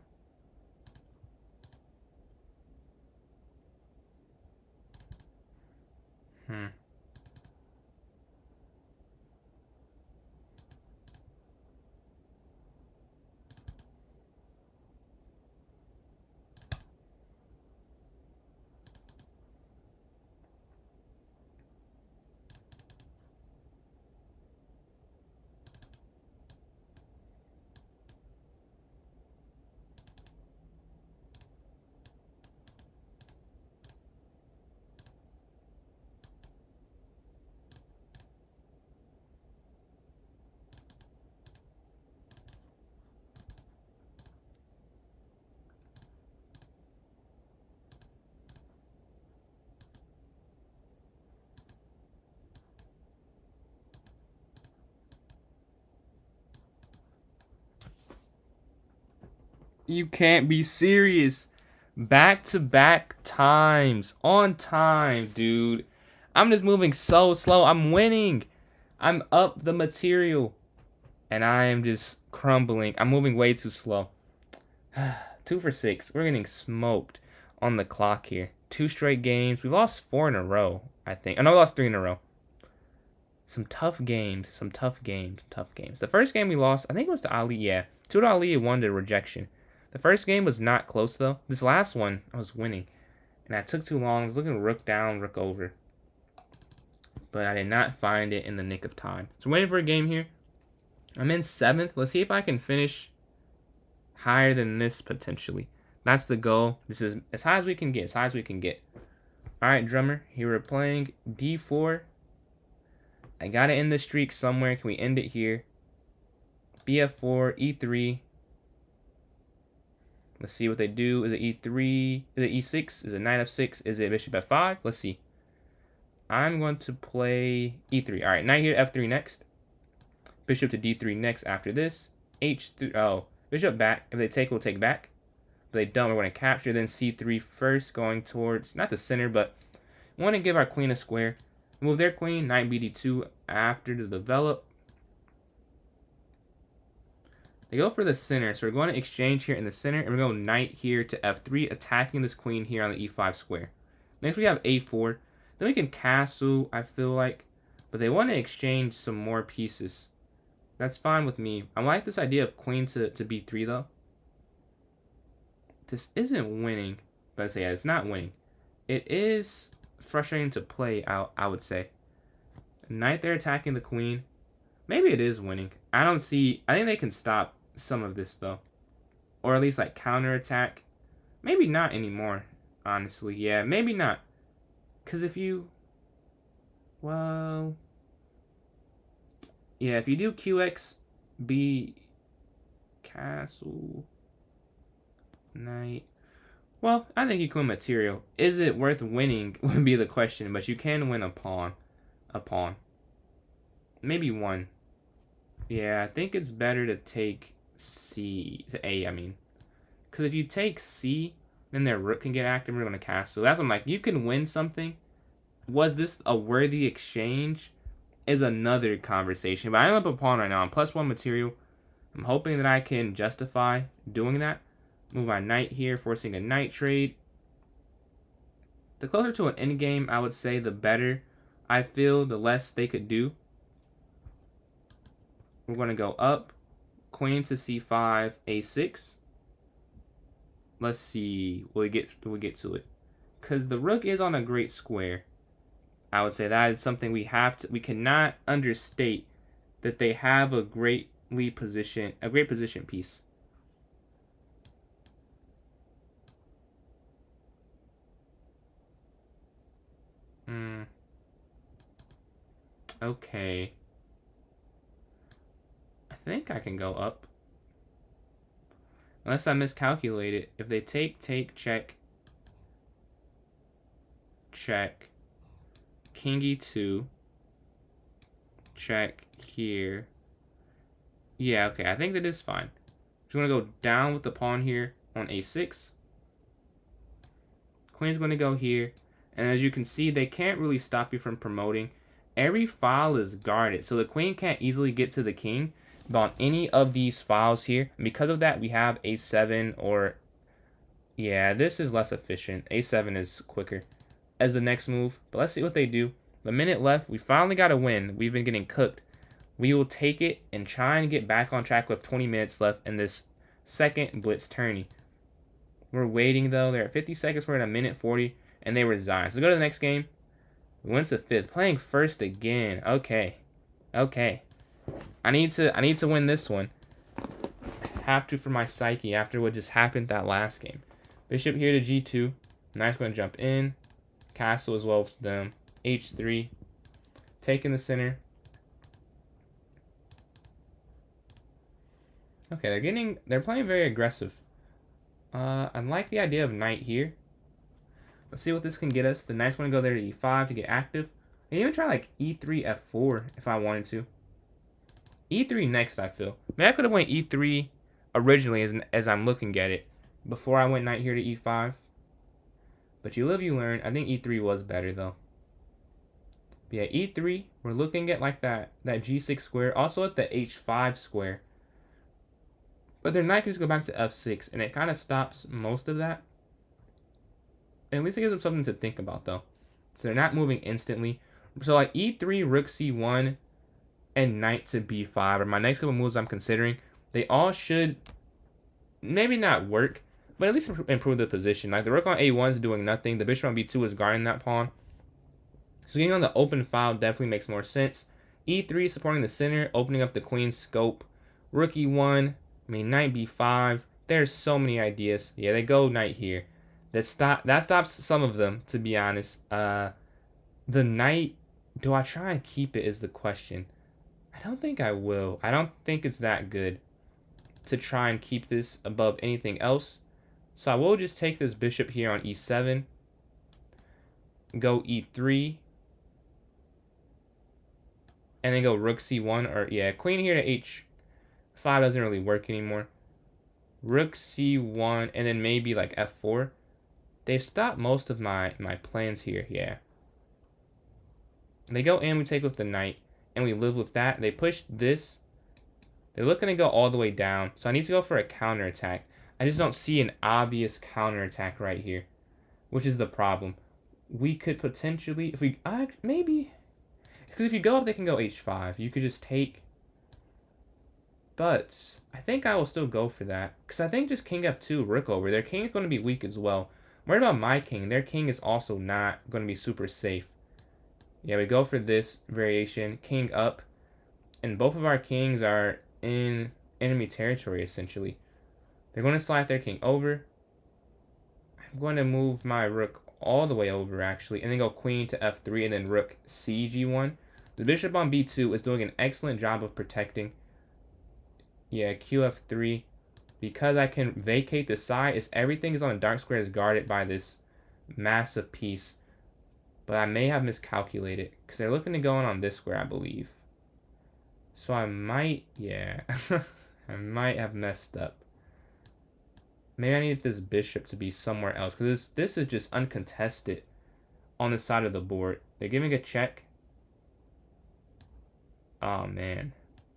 You can't be serious. Back-to-back times. On time, dude. I'm just moving so slow. I'm winning. I'm up the material. And I am just crumbling. I'm moving way too slow. 2 for 6. We're getting smoked on the clock here. 2 straight games. We lost 4 in a row, I think. Oh, no, we lost 3 in a row. Some tough games. Some tough games. Tough games. The first game we lost, I think it was to Ali. Yeah. 2 to Ali, 1 to rejection. The first game was not close, though. This last one, I was winning. And I took too long. I was looking rook down, rook over. But I did not find it in the nick of time. So I'm waiting for a game here. I'm in 7th. Let's see if I can finish higher than this, potentially. That's the goal. This is as high as we can get. As high as we can get. Alright, drummer. Here we're playing d4. I gotta end the streak somewhere. Can we end it here? bf4, e3. Let's see what they do. Is it e3? Is it e6? Is it knight f6? Is it bishop f5? Let's see. I'm going to play e3. All right, knight here, f3 next. Bishop to d3 next after this. h3. Oh, bishop back. If they take, we'll take back. If they don't, we're going to capture. Then c3 first, going towards, not the center, but we want to give our queen a square. Move their queen, knight bd2 after to develop. They go for the center, so we're going to exchange here in the center, and we're going knight here to f3, attacking this queen here on the e5 square. Next we have a4. Then we can castle, I feel like, but they want to exchange some more pieces. That's fine with me. I like this idea of queen to b3, though. This isn't winning, but I say, yeah, it's not winning. It is frustrating to play out, I would say. Knight, they're attacking the queen. Maybe it is winning. I think they can stop some of this, though. Or at least, like, counterattack. Maybe not anymore, honestly. Yeah, maybe not. Because if you... Well... Yeah, if you do QX, B... Castle... Knight... Well, I think you can win material. Is it worth winning would be the question, but you can win a pawn. A pawn. Maybe one. Yeah, I think it's better to take A, I mean. Because if you take C, then their rook can get active. We're going to castle. That's what I'm like. You can win something. Was this a worthy exchange? Is another conversation. But I'm up a pawn right now. I'm +1 material. I'm hoping that I can justify doing that. Move my knight here, forcing a knight trade. The closer to an endgame, I would say, the better. I feel the less they could do. We're going to go up. Queen to c5, a6. Let's see. Will we get to it? Because the rook is on a great square. I would say that is something we cannot understate, that they have a great position piece. Okay. I think I can go up. Unless I miscalculated. If they take, check. Check. King e2. Check here. Yeah, okay. I think that is fine. Just going to go down with the pawn here on a6. Queen's going to go here. And as you can see, they can't really stop you from promoting. Every file is guarded, so the queen can't easily get to the king. But on any of these files here, because of that, we have a7 or... Yeah, this is less efficient. a7 is quicker as the next move. But let's see what they do. The minute left, we finally got a win. We've been getting cooked. We will take it and try and get back on track with 20 minutes left in this second blitz tourney. We're waiting, though. They're at 50 seconds. We're at 1:40, and they resign. So go to the next game. We went to 5th. Playing first again. Okay. Okay. I need to win this one. Have to for my psyche after what just happened that last game. Bishop here to g2. Knight's going to jump in. Castle as well for them. h3. Taking the center. Okay, they're playing very aggressive. I like the idea of knight here. Let's see what this can get us. The knight's going to go there to e5 to get active. And even try like e3, f4 if I wanted to. e3 next, I feel. Maybe I could have went e3 originally as I'm looking at it before I went knight here to e5. But you live, you learn. I think e3 was better though. But yeah, e3, we're looking at like that g6 square. Also at the h5 square. But their knight can just go back to f6, and it kind of stops most of that. At least it gives them something to think about, though. So they're not moving instantly. So like e3, rook c1, and knight to b5 are my next couple moves I'm considering. They all should maybe not work, but at least improve the position. Like the rook on a1 is doing nothing. The bishop on b2 is guarding that pawn. So getting on the open file definitely makes more sense. e3 supporting the center, opening up the queen's scope. Rook e1, knight b5. There's so many ideas. Yeah, they go knight here. That stops some of them, to be honest. The knight, do I try and keep it is the question. I don't think I will. I don't think it's that good to try and keep this above anything else. So I will just take this bishop here on e7. Go e3. And then go rook c1. Or yeah, queen here to h5 doesn't really work anymore. Rook c1 and then maybe like f4. They've stopped most of my plans here, yeah. They go in, we take with the knight, and we live with that. They push this. They're looking to go all the way down, so I need to go for a counterattack. I just don't see an obvious counterattack right here, which is the problem. We could potentially, if we, maybe, because if you go up, they can go h5. You could just take, but I think I will still go for that, because I think just king f2, rook over. Their king is going to be weak as well. I'm worried about my king. Their king is also not going to be super safe. Yeah, we go for this variation. King up. And both of our kings are in enemy territory, essentially. They're going to slide their king over. I'm going to move my rook all the way over, actually, and then go queen to f3 and then rook cg1. The bishop on b2 is doing an excellent job of protecting. Yeah, qf3. Because I can vacate the side, is everything is on a dark square is guarded by this massive piece. But I may have miscalculated, because they're looking to go in on this square, I believe. So I might, yeah, I might have messed up. Maybe I need this bishop to be somewhere else, because this is just uncontested on the side of the board. They're giving a check. Oh, man.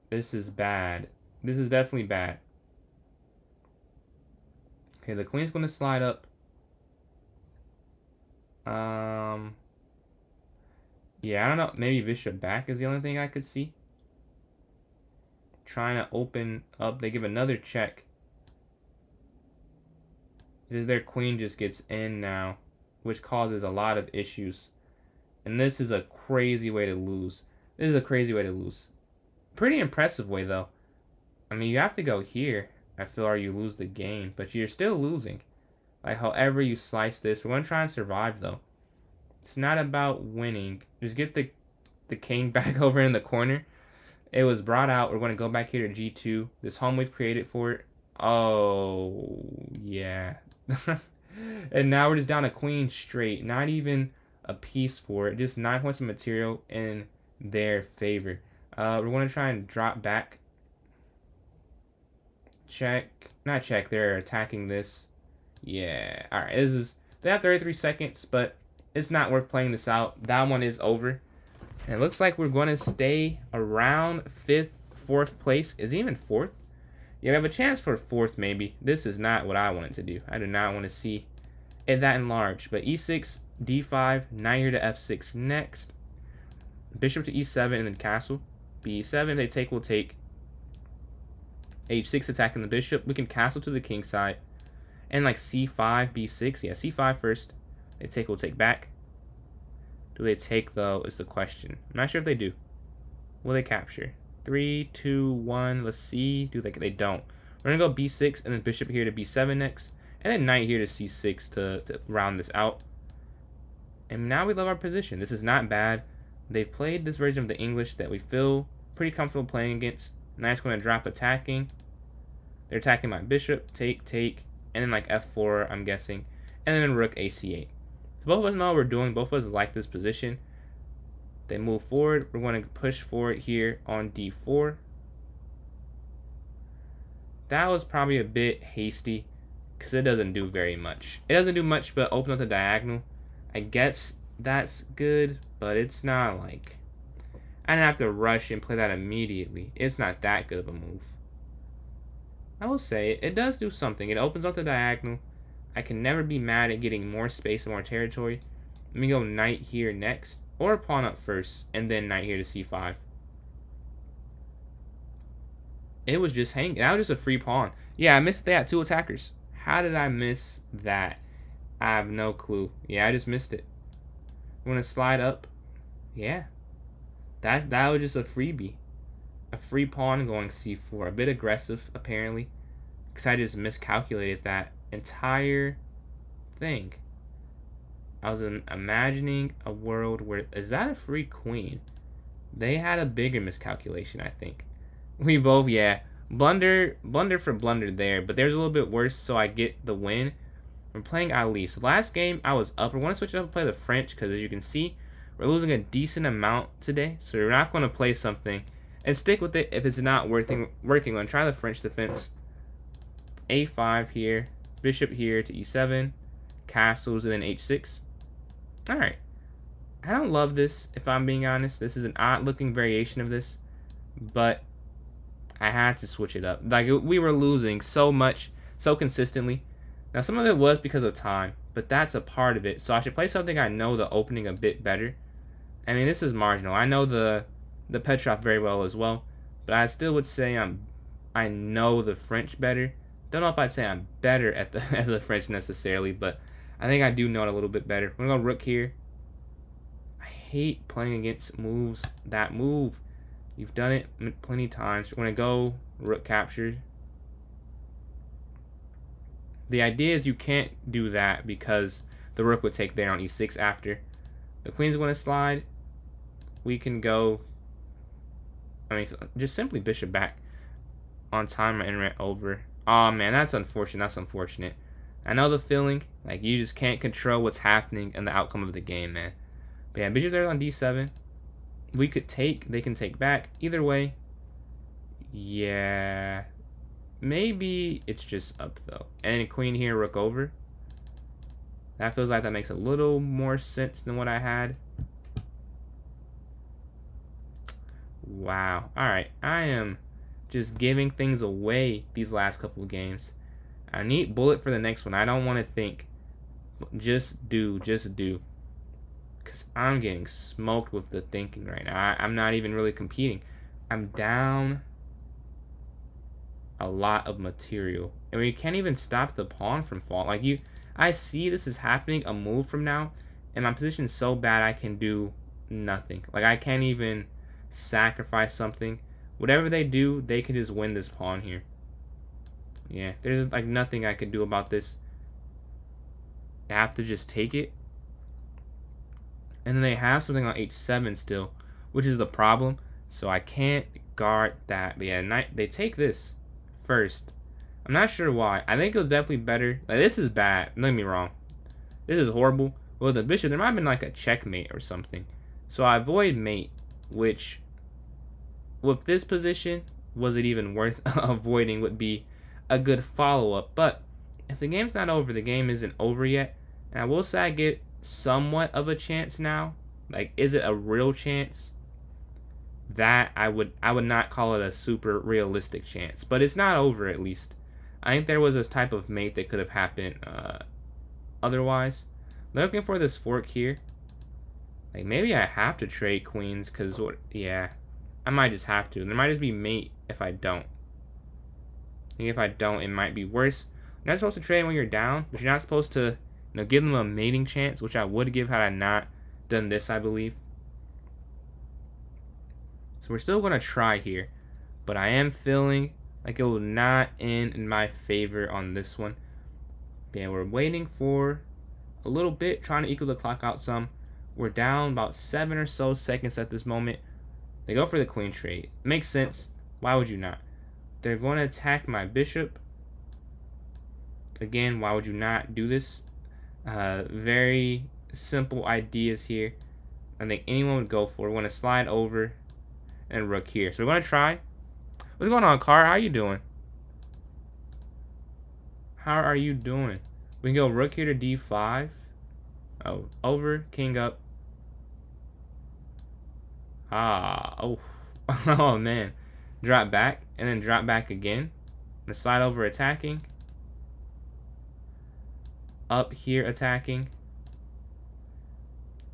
This is bad. This is definitely bad. Okay, the queen's going to slide up. Yeah, I don't know. Maybe bishop back is the only thing I could see. Trying to open up. They give another check. Their queen just gets in now, which causes a lot of issues. And this is a crazy way to lose. This is a crazy way to lose. Pretty impressive way, though. I mean, you have to go here, I feel, or you lose the game. But you're still losing. Like, however you slice this. We're going to try and survive, though. It's not about winning. Just get the king back over in the corner. It was brought out. We're going to go back here to g2. This home we've created for it. Oh, yeah. And now we're just down a queen straight. Not even a piece for it. Just 9 points of material in their favor. We're going to try and drop back. Check. Not check. They're attacking this. Yeah. Alright. They have 33 seconds, but it's not worth playing this out. That one is over. And it looks like we're going to stay around 5th, 4th place. Is it even 4th? Yeah, we have a chance for 4th, maybe. This is not what I wanted to do. I do not want to see it that enlarged. But e6, d5, knight here to f6 next. Bishop to e7 and then castle. b7, they take, we'll take. h6 attacking the bishop. We can castle to the king side. And like c5, b6. Yeah, c5 first. They take, we'll take back. Do they take, though, is the question. I'm not sure if they do. Will they capture? 3, 2, 1. Let's see. They don't. We're going to go b6 and then bishop here to b7 next. And then knight here to c6 to round this out. And now we love our position. This is not bad. They've played this version of the English that we feel pretty comfortable playing against. Knight's going to drop attacking. They're attacking my bishop. Take, take. And then like f4, I'm guessing. And then rook ac8. So both of us know what we're doing. Both of us like this position. They move forward. We're going to push forward here on d4. That was probably a bit hasty because it doesn't do very much. It doesn't do much but open up the diagonal. I guess that's good, but it's not like... I didn't have to rush and play that immediately. It's not that good of a move. I will say, it does do something. It opens up the diagonal. I can never be mad at getting more space and more territory. Let me go knight here next. Or pawn up first, and then knight here to c5. It was just hanging. That was just a free pawn. Yeah, I missed that. 2 attackers. How did I miss that? I have no clue. Yeah, I just missed it. I'm going to slide up. Yeah. That was just a freebie. A free pawn going c4. A bit aggressive, apparently. Because I just miscalculated that entire thing. I was imagining a world where... Is that a free queen? They had a bigger miscalculation, I think. We both, yeah. Blunder for blunder there. But there's a little bit worse, so I get the win. We're playing Ali. So last game, I was up. I want to switch it up and play the French. Because as you can see, we're losing a decent amount today. So we're not going to play something. And stick with it if it's not working. We're going to try the French defense. A5 here. Bishop here to e7. Castles and then h6. Alright. I don't love this, if I'm being honest. This is an odd-looking variation of this. But I had to switch it up. Like, we were losing so much, so consistently. Now, some of it was because of time. But that's a part of it. So I should play something I know the opening a bit better. I mean, this is marginal. I know the Petrov very well as well. But I still would say I know the French better. Don't know if I'd say I'm better at the French necessarily, but I think I do know it a little bit better. We're going to go rook here. I hate playing against moves that move. You've done it plenty of times. We're going to go rook capture. The idea is you can't do that because the rook would take there on e6 after. The queen's going to slide. We can go, I mean, just simply bishop back on time. My internet over. Oh man, that's unfortunate. That's unfortunate. I know the feeling. Like, you just can't control what's happening and the outcome of the game, man. But yeah, bishop's there on d7. We could take. They can take back. Either way. Yeah. Maybe it's just up, though. And queen here, rook over. That feels like that makes a little more sense than what I had. Wow. Alright. I am just giving things away these last couple of games. I need bullet for the next one. I don't want to think. Just do. Just do. Because I'm getting smoked with the thinking right now. I'm not even really competing. I'm down a lot of material. And we can't even stop the pawn from falling. Like, I see this is happening a move from now. And my position's so bad I can do nothing. Like, I can't even sacrifice something. Whatever they do, they can just win this pawn here. Yeah, there's like nothing I could do about this. I have to just take it. And then they have something on h7 still, which is the problem. So I can't guard that. But yeah, they take this first. I'm not sure why. I think it was definitely better. Like, this is bad. Don't get me wrong. This is horrible. Well, the bishop, there might have been like a checkmate or something. So I avoid mate, which with this position, was it even worth avoiding would be a good follow-up. But if the game's not over, the game isn't over yet. And I will say I get somewhat of a chance now. Like, is it a real chance? That I would not call it a super realistic chance. But it's not over, at least. I think there was this type of mate that could have happened otherwise. Looking for this fork here. Like, maybe I have to trade queens, because, yeah, I might just have to. There might just be mate if I don't. I think if I don't, it might be worse. You're not supposed to trade when you're down, but you're not supposed to, give them a mating chance, which I would give had I not done this, I believe. So we're still going to try here, but I am feeling like it will not end in my favor on this one. But yeah, we're waiting for a little bit, trying to equal the clock out some. We're down about 7 or so seconds at this moment. They go for the queen trade. Makes sense. Why would you not? They're going to attack my bishop. Again, why would you not do this? Very simple ideas here. I think anyone would go for. We're going to slide over and rook here. So we're going to try. What's going on, Car? How you doing? How are you doing? We can go rook here to d5. Oh, over, king up. Oh. Oh, man. Drop back, and then drop back again. I'm going to slide over attacking. Up here attacking.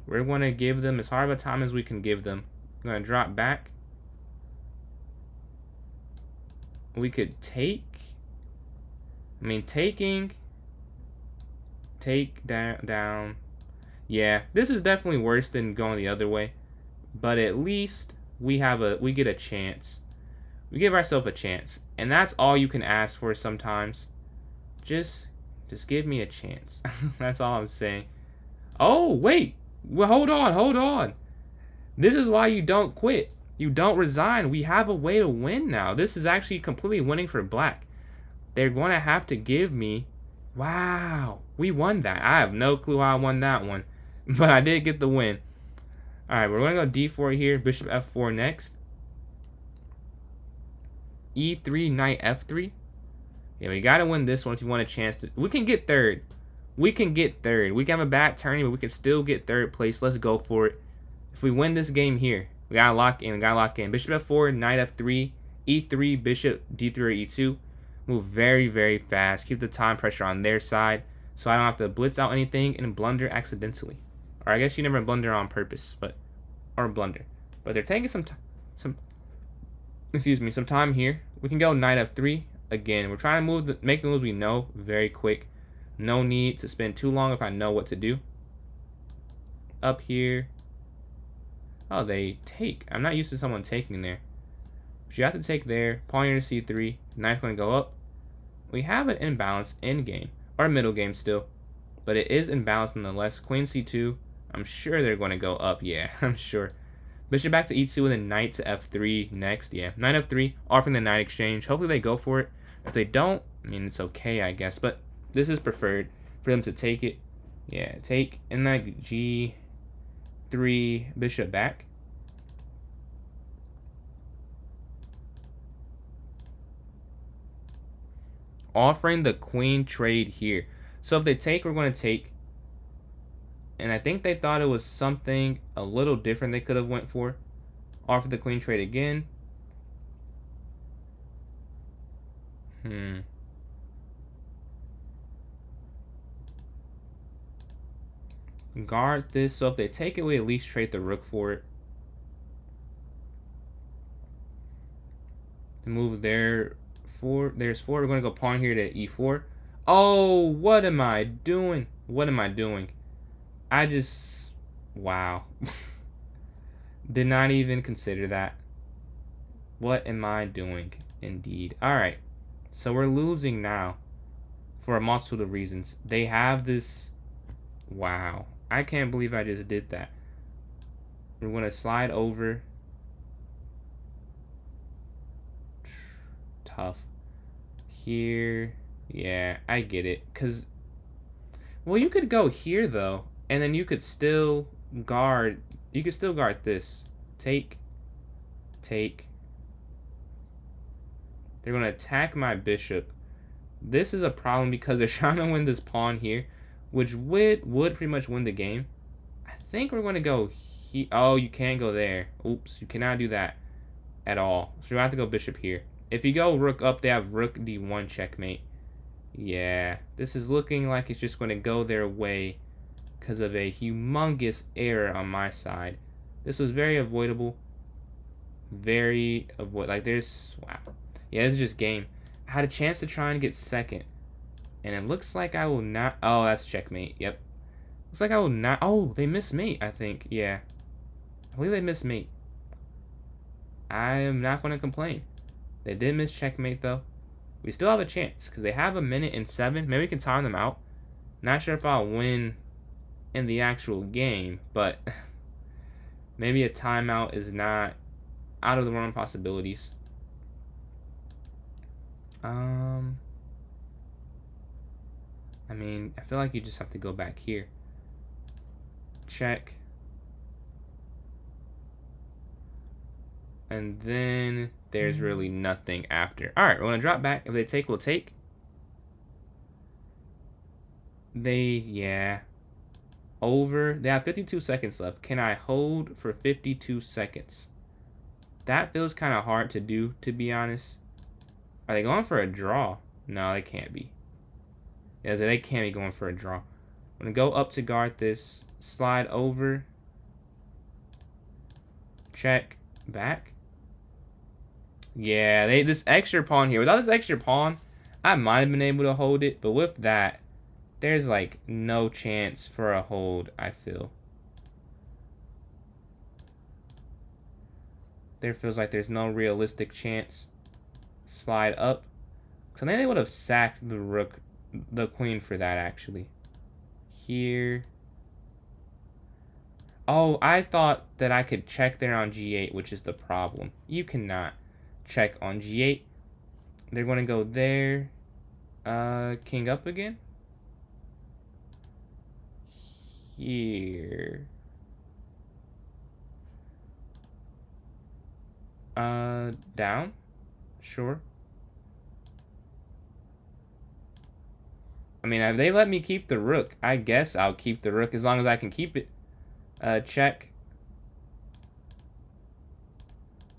We're going to give them as hard of a time as we can give them. I'm going to drop back. We could take. I mean, taking. Take down. Yeah, this is definitely worse than going the other way. But at least we get a chance. We give ourselves a chance. And that's all you can ask for sometimes. Just give me a chance. That's all I'm saying. Oh, wait. Well, hold on. This is why you don't quit. You don't resign. We have a way to win now. This is actually completely winning for black. They're going to have to give me... Wow. We won that. I have no clue how I won that one. But I did get the win. Alright, we're going to go d4 here. Bishop f4 next. e3, knight f3. Yeah, we got to win this one if you want a chance to... We can get third. We can have a bad turning, but we can still get third place. Let's go for it. If we win this game here, we got to lock in. Bishop f4, knight f3, e3, bishop d3 or e2. Move very, very fast. Keep the time pressure on their side so I don't have to blitz out anything and blunder accidentally. Or I guess you never blunder on purpose, or blunder. But they're taking some time here. We can go knight f3 again. We're trying to make the moves we know very quick. No need to spend too long if I know what to do. Up here. Oh, they take. I'm not used to someone taking there. But you have to take there. Pawn here to c3. Knight's going to go up. We have an imbalance in game. Or middle game still. But it is imbalanced nonetheless. Queen c2. I'm sure they're going to go up. Yeah, I'm sure. Bishop back to e2 and then knight to f3 next. Yeah, knight f3, offering the knight exchange. Hopefully they go for it. If they don't, I mean, it's okay, I guess. But this is preferred for them to take it. Yeah, take. And like g3, bishop back. Offering the queen trade here. So if they take, we're going to take. And I think they thought it was something a little different they could have went for. Offer the queen trade again. Guard this, so if they take it, we at least trade the rook for it. Move there. There's 4. We're going to go pawn here to e4. Oh, what am I doing? What am I doing? I just... Wow. Did not even consider that. What am I doing? Indeed. Alright. So we're losing now. For a multitude of reasons. They have this... Wow. I can't believe I just did that. We're going to slide over. Tough. Here. Yeah, I get it. Because... Well, you could go here, though. And then you could still guard. You could still guard this. Take. Take. They're going to attack my bishop. This is a problem because they're trying to win this pawn here, which would pretty much win the game. I think we're going to go here. Oh, you can't go there. Oops, you cannot do that at all. So we have to go bishop here. If you go rook up, they have rook d1 checkmate. Yeah, this is looking like it's just going to go their way because of a humongous error on my side. This was very avoidable. Like there's, wow. Yeah, this is just game. I had a chance to try and get second. And it looks like I will not. Oh, that's checkmate. Yep. Looks like I will not. Oh, they missed mate, I think. Yeah. I believe they missed mate. I am not going to complain. They did miss checkmate, though. We still have a chance because they have a minute and 7. Maybe we can time them out. Not sure if I'll win in the actual game, but maybe a timeout is not out of the realm of possibilities. I mean, I feel like you just have to go back here. Check. And then there's really nothing after. Alright, we're going to drop back. If they take, we'll take. Yeah. Over. They have 52 seconds left. Can I hold for 52 seconds? That feels kind of hard to do, to be honest. Are they going for a draw? No, they can't be. Yeah, they can't be going for a draw. I'm going to go up to guard this. Slide over. Check. Back. Yeah, this extra pawn here. Without this extra pawn, I might have been able to hold it. But with that, there's like no chance for a hold, I feel. There feels like there's no realistic chance. Slide up. So then they would have sacked the rook, the queen for that, actually. Here. Oh, I thought that I could check there on g8, which is the problem. You cannot check on g8. They're going to go there. King up again. Here. Down. Sure. I mean, if they let me keep the rook, I guess I'll keep the rook as long as I can keep it. Check.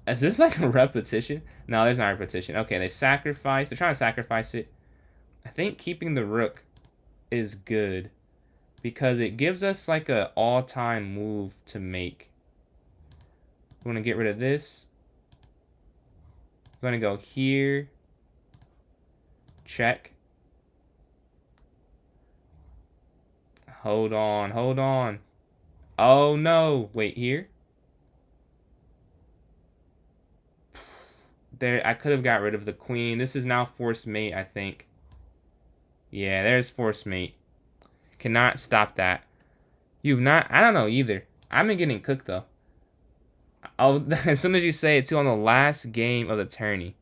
Is this like a repetition? No, there's not a repetition. Okay, they sacrifice. They're trying to sacrifice it. I think keeping the rook is good because it gives us like an all-time move to make. We're going to get rid of this. We're going to go here. Check. Hold on, hold on. Oh, no. Wait, here? There, I could have got rid of the queen. This is now forced mate, I think. Yeah, there's forced mate. Cannot stop that. You've not... I don't know either. I've been getting cooked, though. As soon as you say it, too, on the last game of the tourney.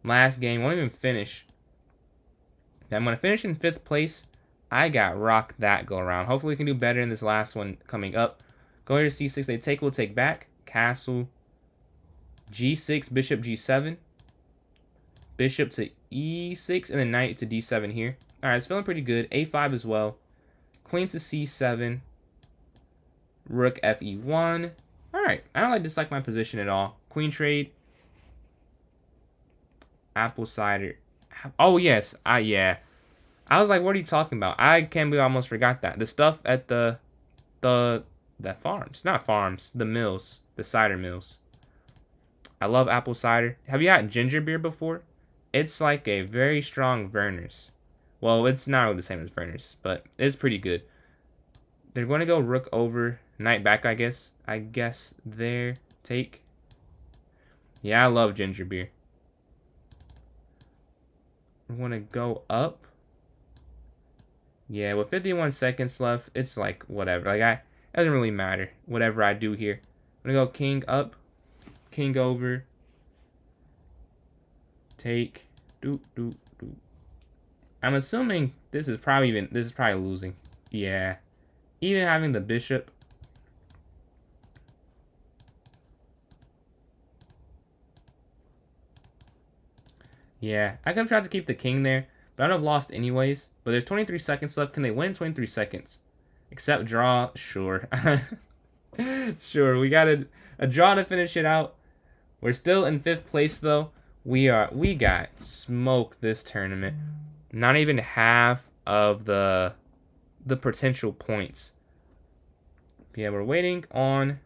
Last game. Won't even finish. I'm going to finish in 5th place. I got rocked that go around. Hopefully we can do better in this last one coming up. Go here to c6. They take, we'll take back. Castle. g6, bishop g7. Bishop to e6, and then knight to d7 here. Alright, it's feeling pretty good. a5 as well. Queen to c7. Rook fe1. Alright, I don't dislike my position at all. Queen trade. Apple cider. Oh, yes. Yeah. I was like, what are you talking about? I can't believe I almost forgot that. The stuff at the farms. Not farms. The mills. The cider mills. I love apple cider. Have you had ginger beer before? It's like a very strong Werner's. Well, it's not really the same as Werner's, but it's pretty good. They're going to go rook over, knight back, I guess. I guess there. Take. Yeah, I love ginger beer. We're going to go up. Yeah, with 51 seconds left, it's like whatever. Like, it doesn't really matter. Whatever I do here. I'm going to go king up. King over. Take. Doop, doop, doop. I'm assuming this is probably losing. Yeah. Even having the bishop. Yeah, I could have tried to keep the king there, but I'd have lost anyways. But there's 23 seconds left. Can they win 23 seconds? Except draw? Sure. Sure, we got a draw to finish it out. We're still in 5th place though. We got smoked this tournament. Not even half of the potential points. Yeah, we're waiting on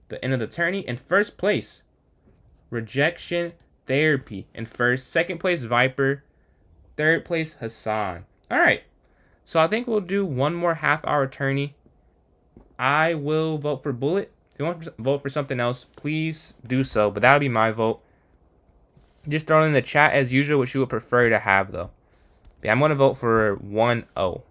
the end of the tourney. In 1st place, Rejection Therapy. In 2nd place, Viper. 3rd place, Hassan. Alright. So I think we'll do one more half-hour tourney. I will vote for Bullet. If you want to vote for something else, please do so. But that'll be my vote. Just throw it in the chat as usual, which you would prefer to have, though. Yeah, I'm going to vote for 1-0.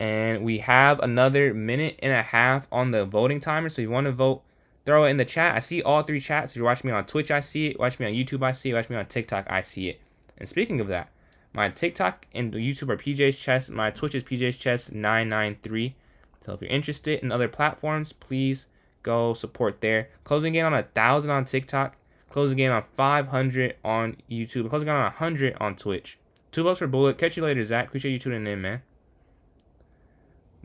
And we have another minute and a half on the voting timer. So if you want to vote, throw it in the chat. I see all 3 chats. If you're watching me on Twitch, I see it. Watch me on YouTube, I see it. Watch me on TikTok, I see it. And speaking of that, my TikTok and YouTube are PJ's Chess. My Twitch is PJ's Chess 993. So if you're interested in other platforms, please go support there. Closing in on 1,000 on TikTok. Closing in on 500 on YouTube. Closing in on 100 on Twitch. 2 votes for Bullet. Catch you later, Zach. Appreciate you tuning in, man.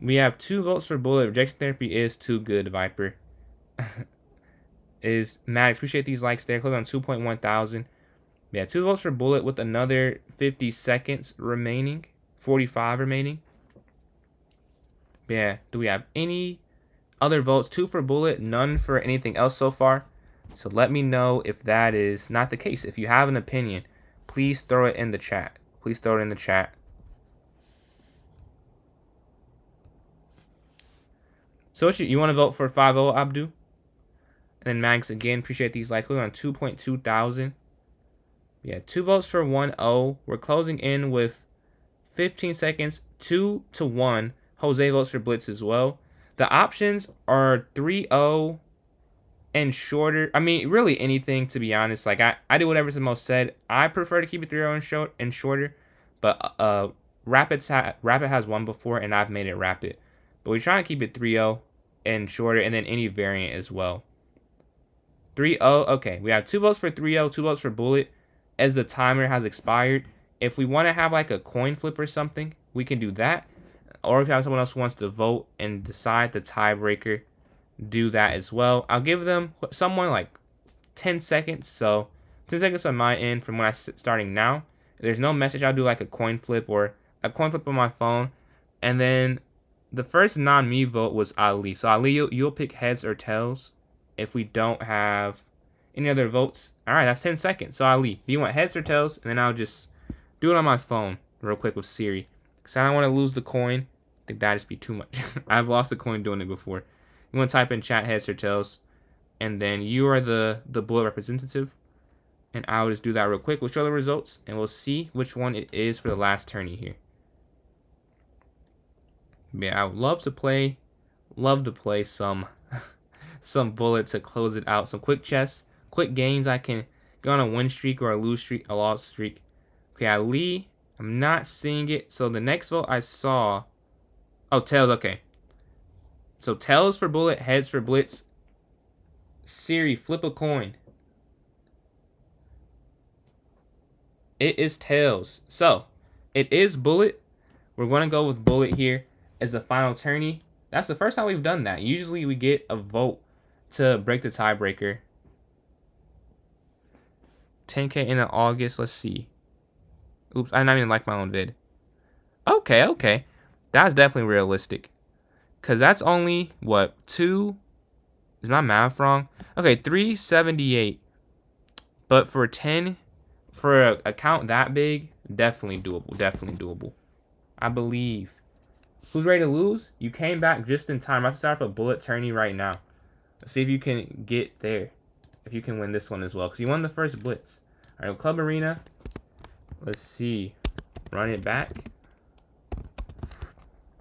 We have 2 votes for Bullet. Rejection Therapy is too good, Viper. Is Maddox. Appreciate these likes there. Closing on 2.1 thousand. Yeah, 2 votes for Bullet with another 50 seconds remaining. 45 remaining. Yeah, do we have any other votes? 2 for Bullet, none for anything else so far. So let me know if that is not the case. If you have an opinion, please throw it in the chat. Please throw it in the chat. So what you want to vote for 5-0, Abdu? And then Max again, appreciate these likes. Closing on 2.2 thousand. Yeah, 2 votes for 1-0. We're closing in with 15 seconds, 2-1. Jose votes for Blitz as well. The options are 3-0 and shorter. I mean, really anything, to be honest. Like, I do whatever's the most said. I prefer to keep it 3-0 and shorter. But Rapid has won before, and I've made it Rapid. But we try to keep it 3-0 and shorter, and then any variant as well. 3-0. Okay, we have 2 votes for 3-0, 2 votes for Bullet, as the timer has expired. If we want to have like a coin flip or something, we can do that. Or if you have someone else who wants to vote and decide the tiebreaker, do that as well. I'll give them someone like 10 seconds. So 10 seconds on my end from when I'm starting now. If there's no message, I'll do like a coin flip or a coin flip on my phone. And then the first non-me vote was Ali. So Ali, you'll pick heads or tails if we don't have any other votes. All right, that's 10 seconds. So Ali, do you want heads or tails? And then I'll just do it on my phone real quick with Siri. Because I don't want to lose the coin. I think that'd just be too much. I've lost the coin doing it before. You want to type in chat heads or tails. and then you are the bullet representative. And I'll just do that real quick. We'll show the results, and we'll see which one it is for the last tourney here. Yeah, I would love to play some some bullet to close it out. Some quick chests, quick gains. I can go on a win streak or a lose streak, a loss streak. Okay, Ali, I'm not seeing it. So the next vote I saw, oh, tails. Okay, so tails for bullet, heads for blitz. Siri, flip a coin. It is tails. So it is bullet. We're going to go with bullet here as the final tourney. That's the first time we've done that. Usually we get a vote to break the tiebreaker. 10K in August. Let's see. Oops, I didn't even like my own vid. Okay. That's definitely realistic. Because that's only, what, 2? Is my math wrong? Okay, 378. But for 10, for an account that big, definitely doable. Definitely doable. I believe. Who's ready to lose? You came back just in time. I'm about to start up a bullet tourney right now. Let's see if you can get there. If you can win this one as well. Because you won the first blitz. All right, Club Arena. Let's see. Run it back.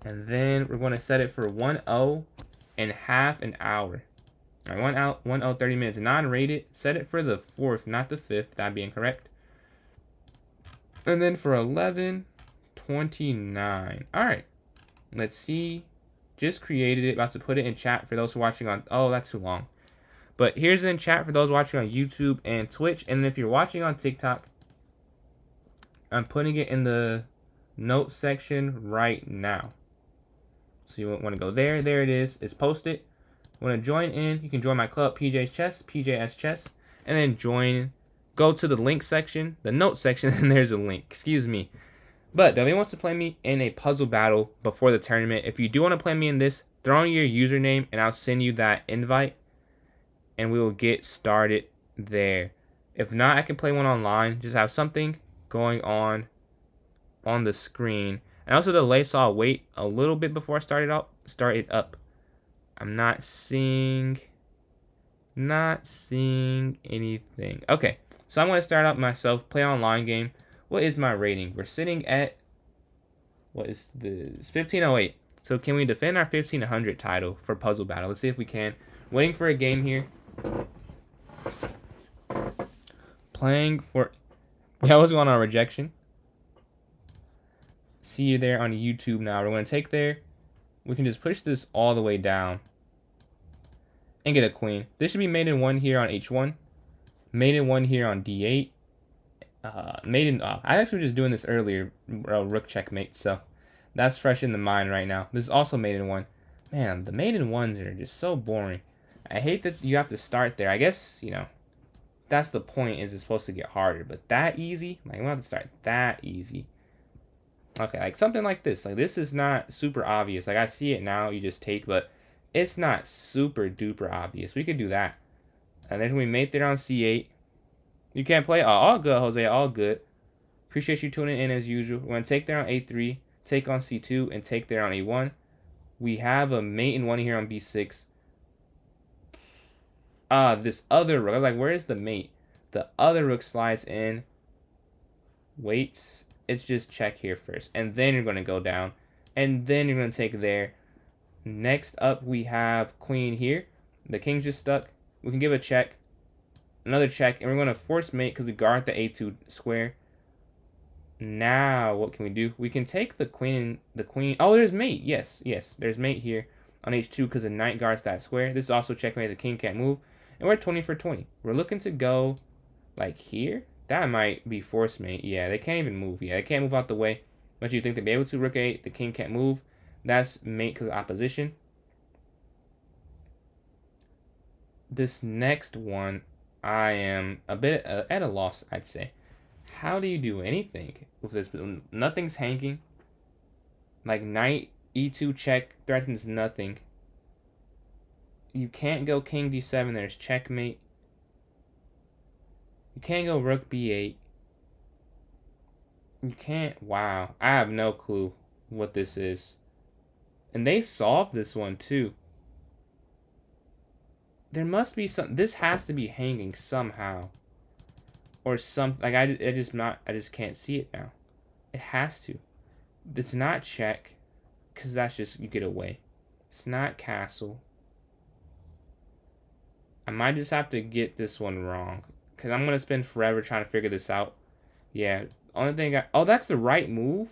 And then we're going to set it for 1-0 in half an hour. All right, 1-0, 30 minutes. Non-rated. Set it for the 4th, not the 5th. That'd be incorrect. And then for 11:29. All right. Let's see. Just created it. About to put it in chat for those watching on... Oh, that's too long. But here's in chat for those watching on YouTube and Twitch. And if you're watching on TikTok, I'm putting it in the notes section right now. So you want to go there. There it is. It's posted. Want to join in? You can join my club, PJ's Chess, PJS Chess. And then join. Go to the link section, the notes section, and there's a link. Excuse me. But if anyone wants to play me in a puzzle battle before the tournament, if you do want to play me in this, throw in your username and I'll send you that invite and we will get started there. If not, I can play one online. Just have something going on the screen. And also the delay, so I'll wait a little bit before I start it up. I'm not seeing anything. Okay, so I'm going to start out myself, play online game. What is my rating? We're sitting at, what is this? 1508. So can we defend our 1500 title for puzzle battle? Let's see if we can. Waiting for a game here. Playing for, yeah, what's going on, rejection? See you there on YouTube now. We're going to take there. We can just push this all the way down and get a queen. This should be mate in 1 here on H1. Mate in 1 here on D8. I actually was just doing this earlier, rook checkmate, so that's fresh in the mind right now. This is also mate in 1. Man, the mate in 1s are just so boring. I hate that you have to start there. I guess, you know, that's the point, is it's supposed to get harder, but that easy? Like, we don't have to start that easy. Okay, like something like this. Like, this is not super obvious. Like, I see it now, you just take, but it's not super duper obvious. We could do that. And then we mate there on C8. You can't play? Oh, all good, Jose. All good. Appreciate you tuning in as usual. We're going to take there on A3, take on C2, and take there on A1. We have a mate in 1 here on B6. This other rook. Like, where is the mate? The other rook slides in. Waits. It's just check here first. And then you're going to go down. And then you're going to take there. Next up, we have queen here. The king's just stuck. We can give a check. Another check, and we're going to force mate because we guard the A2 square. Now, what can we do? We can take the queen. Oh, there's mate. Yes, there's mate here on H2 because the knight guards that square. This is also checkmate. The king can't move. And we're 20 for 20. We're looking to go like here. That might be force mate. Yeah, they can't even move. Yeah, they can't move out the way. But you think they'd be able to. Rook 8, the king can't move. That's mate because of opposition. This next one, I am a bit at a loss, I'd say. How do you do anything with this? Nothing's hanging. Like, knight E2 check threatens nothing. You can't go king D7. There's checkmate. You can't go rook B8. You can't. Wow. I have no clue what this is. And they solved this one, too. There must be some. This has to be hanging somehow. Or something. Like, I just can't see it now. It has to. It's not check. Because that's just, you get away. It's not castle. I might just have to get this one wrong. Because I'm going to spend forever trying to figure this out. Yeah. Only thing oh, that's the right move?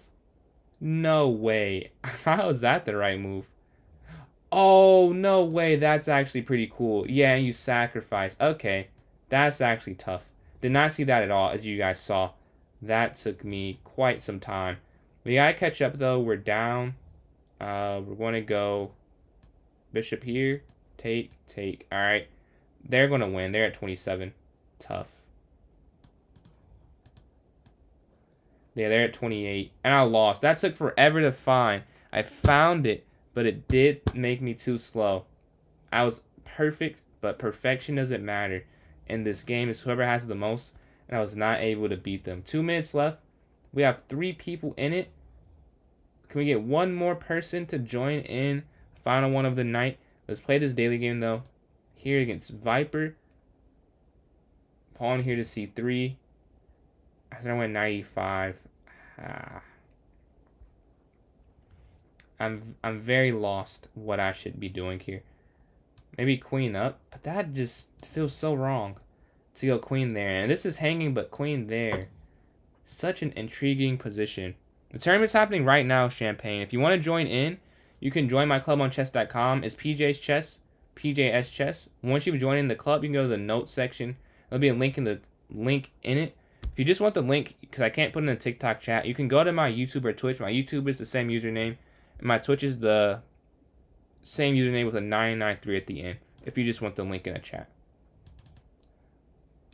No way. How is that the right move? Oh, no way. That's actually pretty cool. Yeah, and you sacrifice. Okay. That's actually tough. Did not see that at all, as you guys saw. That took me quite some time. We gotta catch up, though. We're down. We're going to go bishop here. Take. All right. They're going to win. They're at 27. Tough. Yeah, they're at 28. And I lost. That took forever to find. I found it, but it did make me too slow. I was perfect, but perfection doesn't matter. In this game, it's whoever has the most, and I was not able to beat them. 2 minutes left. We have 3 people in it. Can we get one more person to join in? Final one of the night. Let's play this daily game, though. Here against Viper. Pawn here to C3. I think I went 95. I'm very lost what I should be doing here. Maybe queen up, but that just feels so wrong to go queen there. And this is hanging, but queen there. Such an intriguing position. The tournament's happening right now, Champagne. If you want to join in, you can join my club on chess.com. It's PJ's Chess, PJS Chess. Once you've joined in the club, you can go to the notes section. There'll be a link in it. If you just want the link, because I can't put it in the TikTok chat, you can go to my YouTube or Twitch. My YouTube is the same username, and my Twitch is the same username with a 993 at the end, if you just want the link in the chat.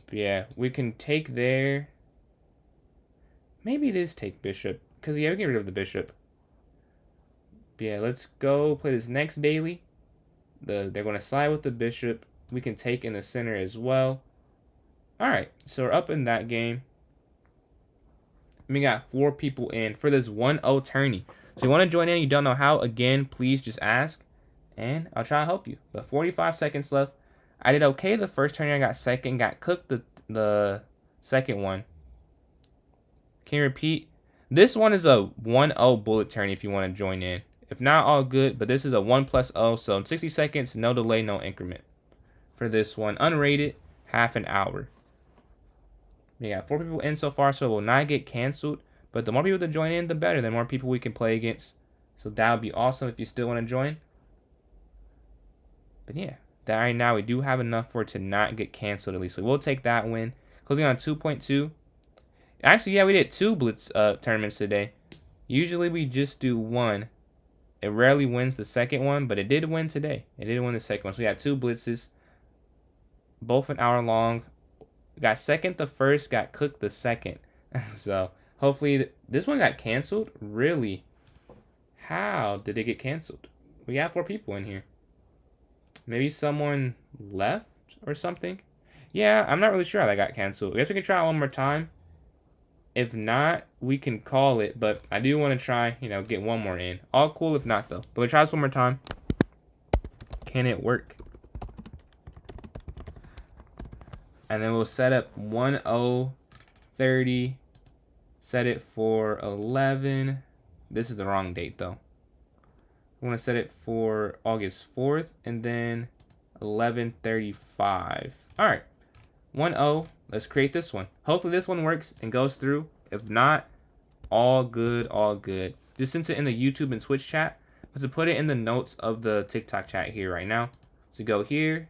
But yeah, we can take there. Maybe it is take bishop, because yeah, we can get rid of the bishop. But yeah, let's go play this next daily. They're going to slide with the bishop. We can take in the center as well. Alright, so we're up in that game. We got 4 people in for this 1-0 tourney. So you want to join in, you don't know how, again, please just ask, and I'll try to help you. But 45 seconds left. I did okay the first tourney. I got second, got cooked the second one. Can you repeat? This one is a 1-0 bullet tourney if you want to join in. If not, all good, but this is a 1+0, so in 60 seconds, no delay, no increment. For this one, unrated, half an hour. We got 4 people in so far, so it will not get canceled. But the more people that join in, the better. The more people we can play against. So that would be awesome if you still want to join. But yeah, that right now we do have enough for it to not get canceled at least. So we'll take that win. Closing on 2.2. Actually, yeah, we did 2 blitz tournaments today. Usually we just do 1. It rarely wins the second one, but it did win today. It did win the second one. So we had 2 blitzes. Both an hour long. Got second the first, got cooked the second. So hopefully this one got canceled. Really? How did it get canceled? We have 4 people in here. Maybe someone left or something. Yeah, I'm not really sure how that got canceled. I guess we can try it one more time. If not, we can call it. But I do want to try, get one more in. All cool if not, though. But we'll try this one more time. Can it work? And then we'll set up 10:30. Set it for 11. This is the wrong date, though. I want to set it for August 4th. And then 11:35. All right. 1-0. Let's create this one. Hopefully this one works and goes through. If not, all good, all good. Just sent it in the YouTube and Twitch chat. Let's put it in the notes of the TikTok chat here right now. So go here.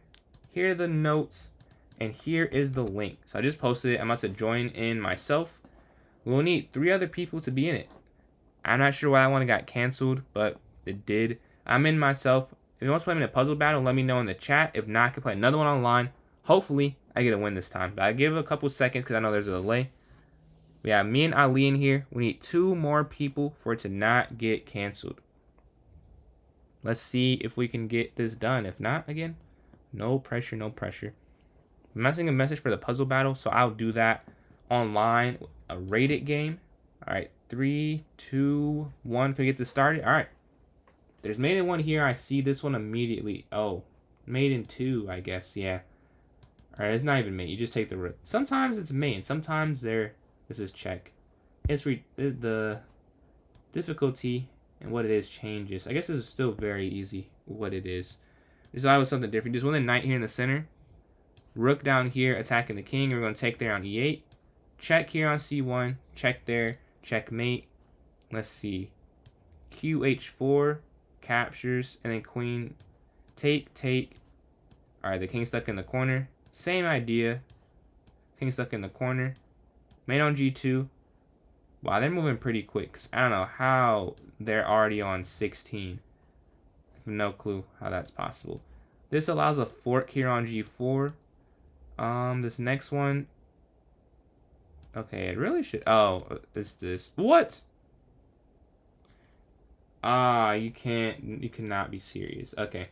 Here are the notes. And here is the link. So I just posted it. I'm about to join in myself. We'll need 3 other people to be in it. I'm not sure why that one got canceled, but it did. I'm in myself. If you want to play me in a puzzle battle, let me know in the chat. If not, I can play another one online. Hopefully, I get a win this time. But I give it a couple seconds because I know there's a delay. We have me and Ali in here. We need 2 more people for it to not get canceled. Let's see if we can get this done. If not, again, no pressure, no pressure. I'm messing a message for the puzzle battle, so I'll do that online. A rated game. All right, 3, 2, 1. Can we get this started? All right. There's made one here. I see this one immediately. Oh, Mate in 2, I guess. Yeah. All right, it's not even mate. You just take the rook. Sometimes it's mate, and sometimes this is check. The difficulty and what it is changes. I guess this is still very easy what it is. There's always something different. Just want a knight here in the center. Rook down here attacking the king. We're going to take there on e8. Check here on c1. Check there. Checkmate. Let's see. qh4 captures. And then queen. Take. Alright, the king's stuck in the corner. Same idea. King stuck in the corner. Mate on g2. Wow, they're moving pretty quick. 'Cause I don't know how they're already on 16. No clue how that's possible. This allows a fork here on g4. This next one. Okay, it really should. Oh, it's this. What? You can't. You cannot be serious. Okay,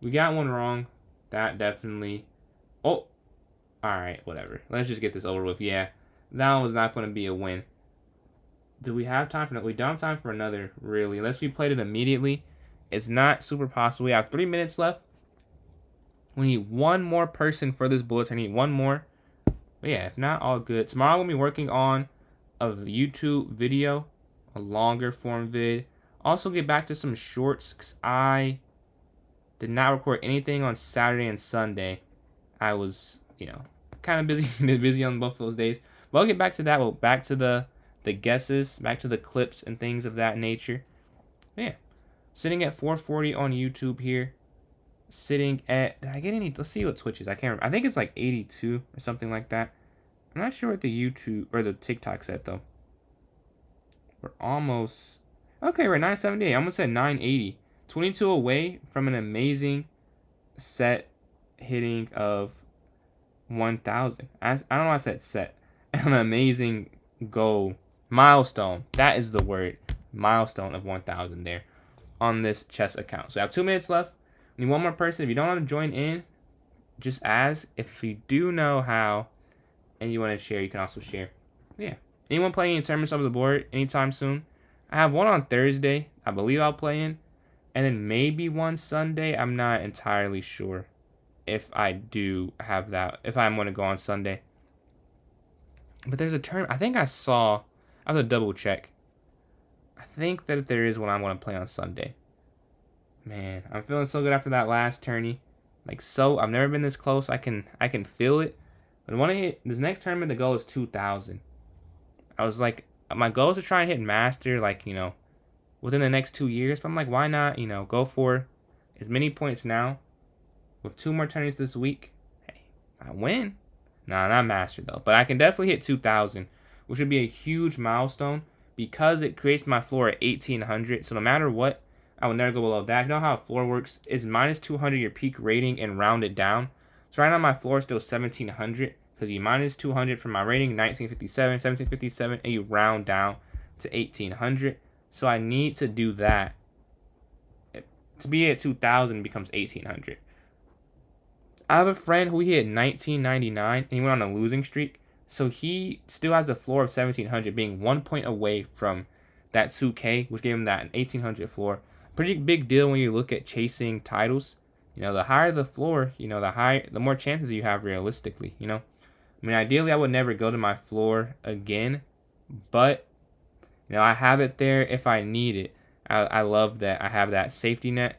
we got one wrong. That definitely. Oh, all right, whatever. Let's just get this over with. Yeah, that one was not going to be a win. Do we have time for that? We don't have time for another, really. Unless we played it immediately. It's not super possible. We have 3 minutes left. We need one more person for this bullet. I need one more. But yeah, if not, all good. Tomorrow we'll be working on a YouTube video. A longer form vid. Also get back to some shorts. Because I did not record anything on Saturday and Sunday. I was, kind of busy on both of those days. But I'll get back to that. Well, back to the guesses, back to the clips and things of that nature. But yeah, sitting at 440 on YouTube here. Sitting at, did I get any? Let's see what Twitch is. I can't remember. I think it's like 82 or something like that. I'm not sure what the YouTube or the TikTok's at though. We're almost, okay, we're at 978. I almost said 980. 22 away from an amazing set hitting of 1,000. I don't know why I said set. An amazing goal. Milestone. That is the word. Milestone of 1,000 there on this chess account. So I have 2 minutes left. We need one more person. If you don't want to join in, just ask. If you do know how and you want to share, you can also share. Yeah. Anyone playing any tournaments over the board anytime soon? I have one on Thursday. I believe I'll play in. And then maybe one Sunday. I'm not entirely sure if I do have that. If I'm going to go on Sunday. But there's a tournament. I think I saw. I have to double check. I think that there is one I'm going to play on Sunday. Man, I'm feeling so good after that last tourney. Like so, I've never been this close. I can feel it. But I want to hit this next tournament. The goal is 2,000. I was like, my goal is to try and hit master, like within the next 2 years. But I'm like, why not? Go for as many points now. With 2 more tourneys this week, hey, I win. Nah, not master though. But I can definitely hit 2,000, which would be a huge milestone because it creates my floor at 1,800. So no matter what, I will never go below that. You know how a floor works? Is minus 200 your peak rating and round it down. So right now my floor is still 1,700 because you minus 200 from my rating, 1957, 1757, and you round down to 1,800. So I need to do that. To be at 2,000 becomes 1,800. I have a friend who hit 1999 and he went on a losing streak. So he still has the floor of 1,700, being 1 point away from that 2K, which gave him that 1,800 floor. Pretty big deal when you look at chasing titles. The higher the floor, the more chances you have realistically. I mean, ideally, I would never go to my floor again, but I have it there if I need it. I love that I have that safety net,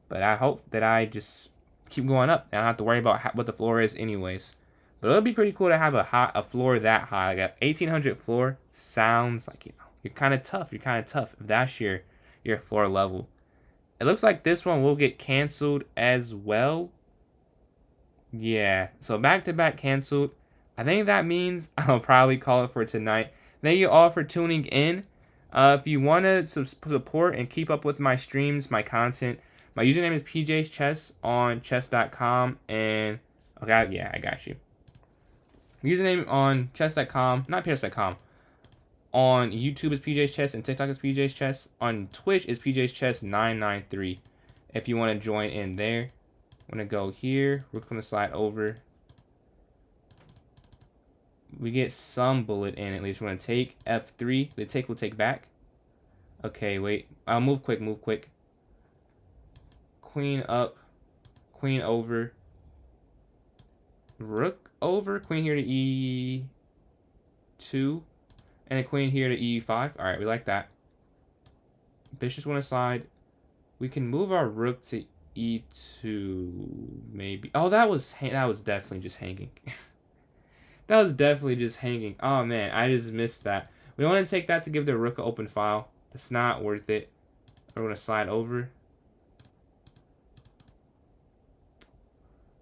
but I hope that I just keep going up and I don't have to worry about what the floor is anyways. But it would be pretty cool to have a floor that high. Like a 1,800 floor sounds like you're kind of tough. You're kind of tough if that's your floor level. It looks like this one will get canceled as well. Yeah, so back-to-back canceled. I think that means I'll probably call it for tonight. Thank you all for tuning in. If you want to support and keep up with my streams, my content, my username is PJ's Chess on chess.com. And, okay, yeah, I got you. Username on chess.com, not chess.com. On YouTube is PJ's Chess and TikTok is PJ's Chess. On Twitch is PJ's Chess 993. If you want to join in there. I'm going to go here. We're going to slide over. We get some bullet in at least. We're going to take F3. The take will take back. Okay, wait. I'll move quick, move quick. Queen up. queen over, rook over, queen here to e2, and a queen here to e5. All right, we like that. Bishops want to slide. We can move our rook to e2, maybe. Oh, that was definitely just hanging. That was definitely just hanging. Oh man, I just missed that. We want to take that to give the rook an open file. That's not worth it. We're gonna slide over.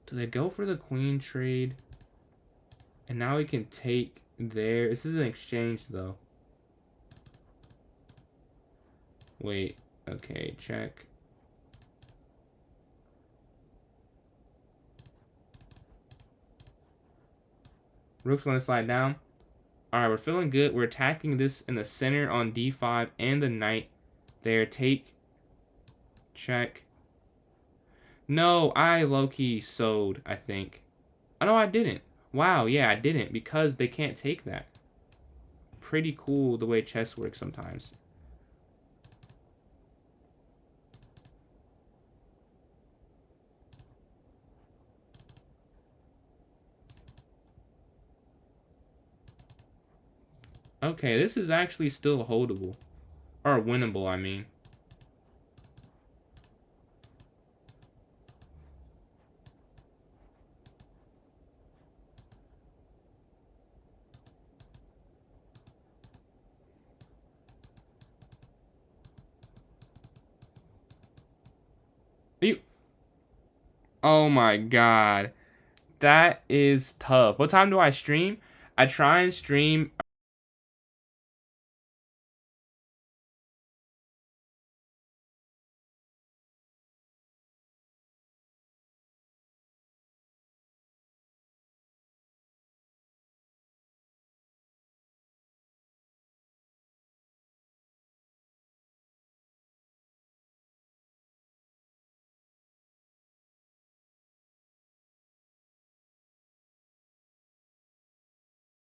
Do they go for the queen trade? And now we can take there. This is an exchange though. Wait. Okay, check. Rook's going to slide down. Alright, we're feeling good. We're attacking this in the center on d5 and the knight. There, take. Check. No, I low-key sewed, I think. Oh, no, I didn't. Wow, yeah, I didn't because they can't take that. Pretty cool the way chess works sometimes. Okay, this is actually still holdable. Or winnable, I mean. You. Oh my god. That is tough. What time do I stream? I try and stream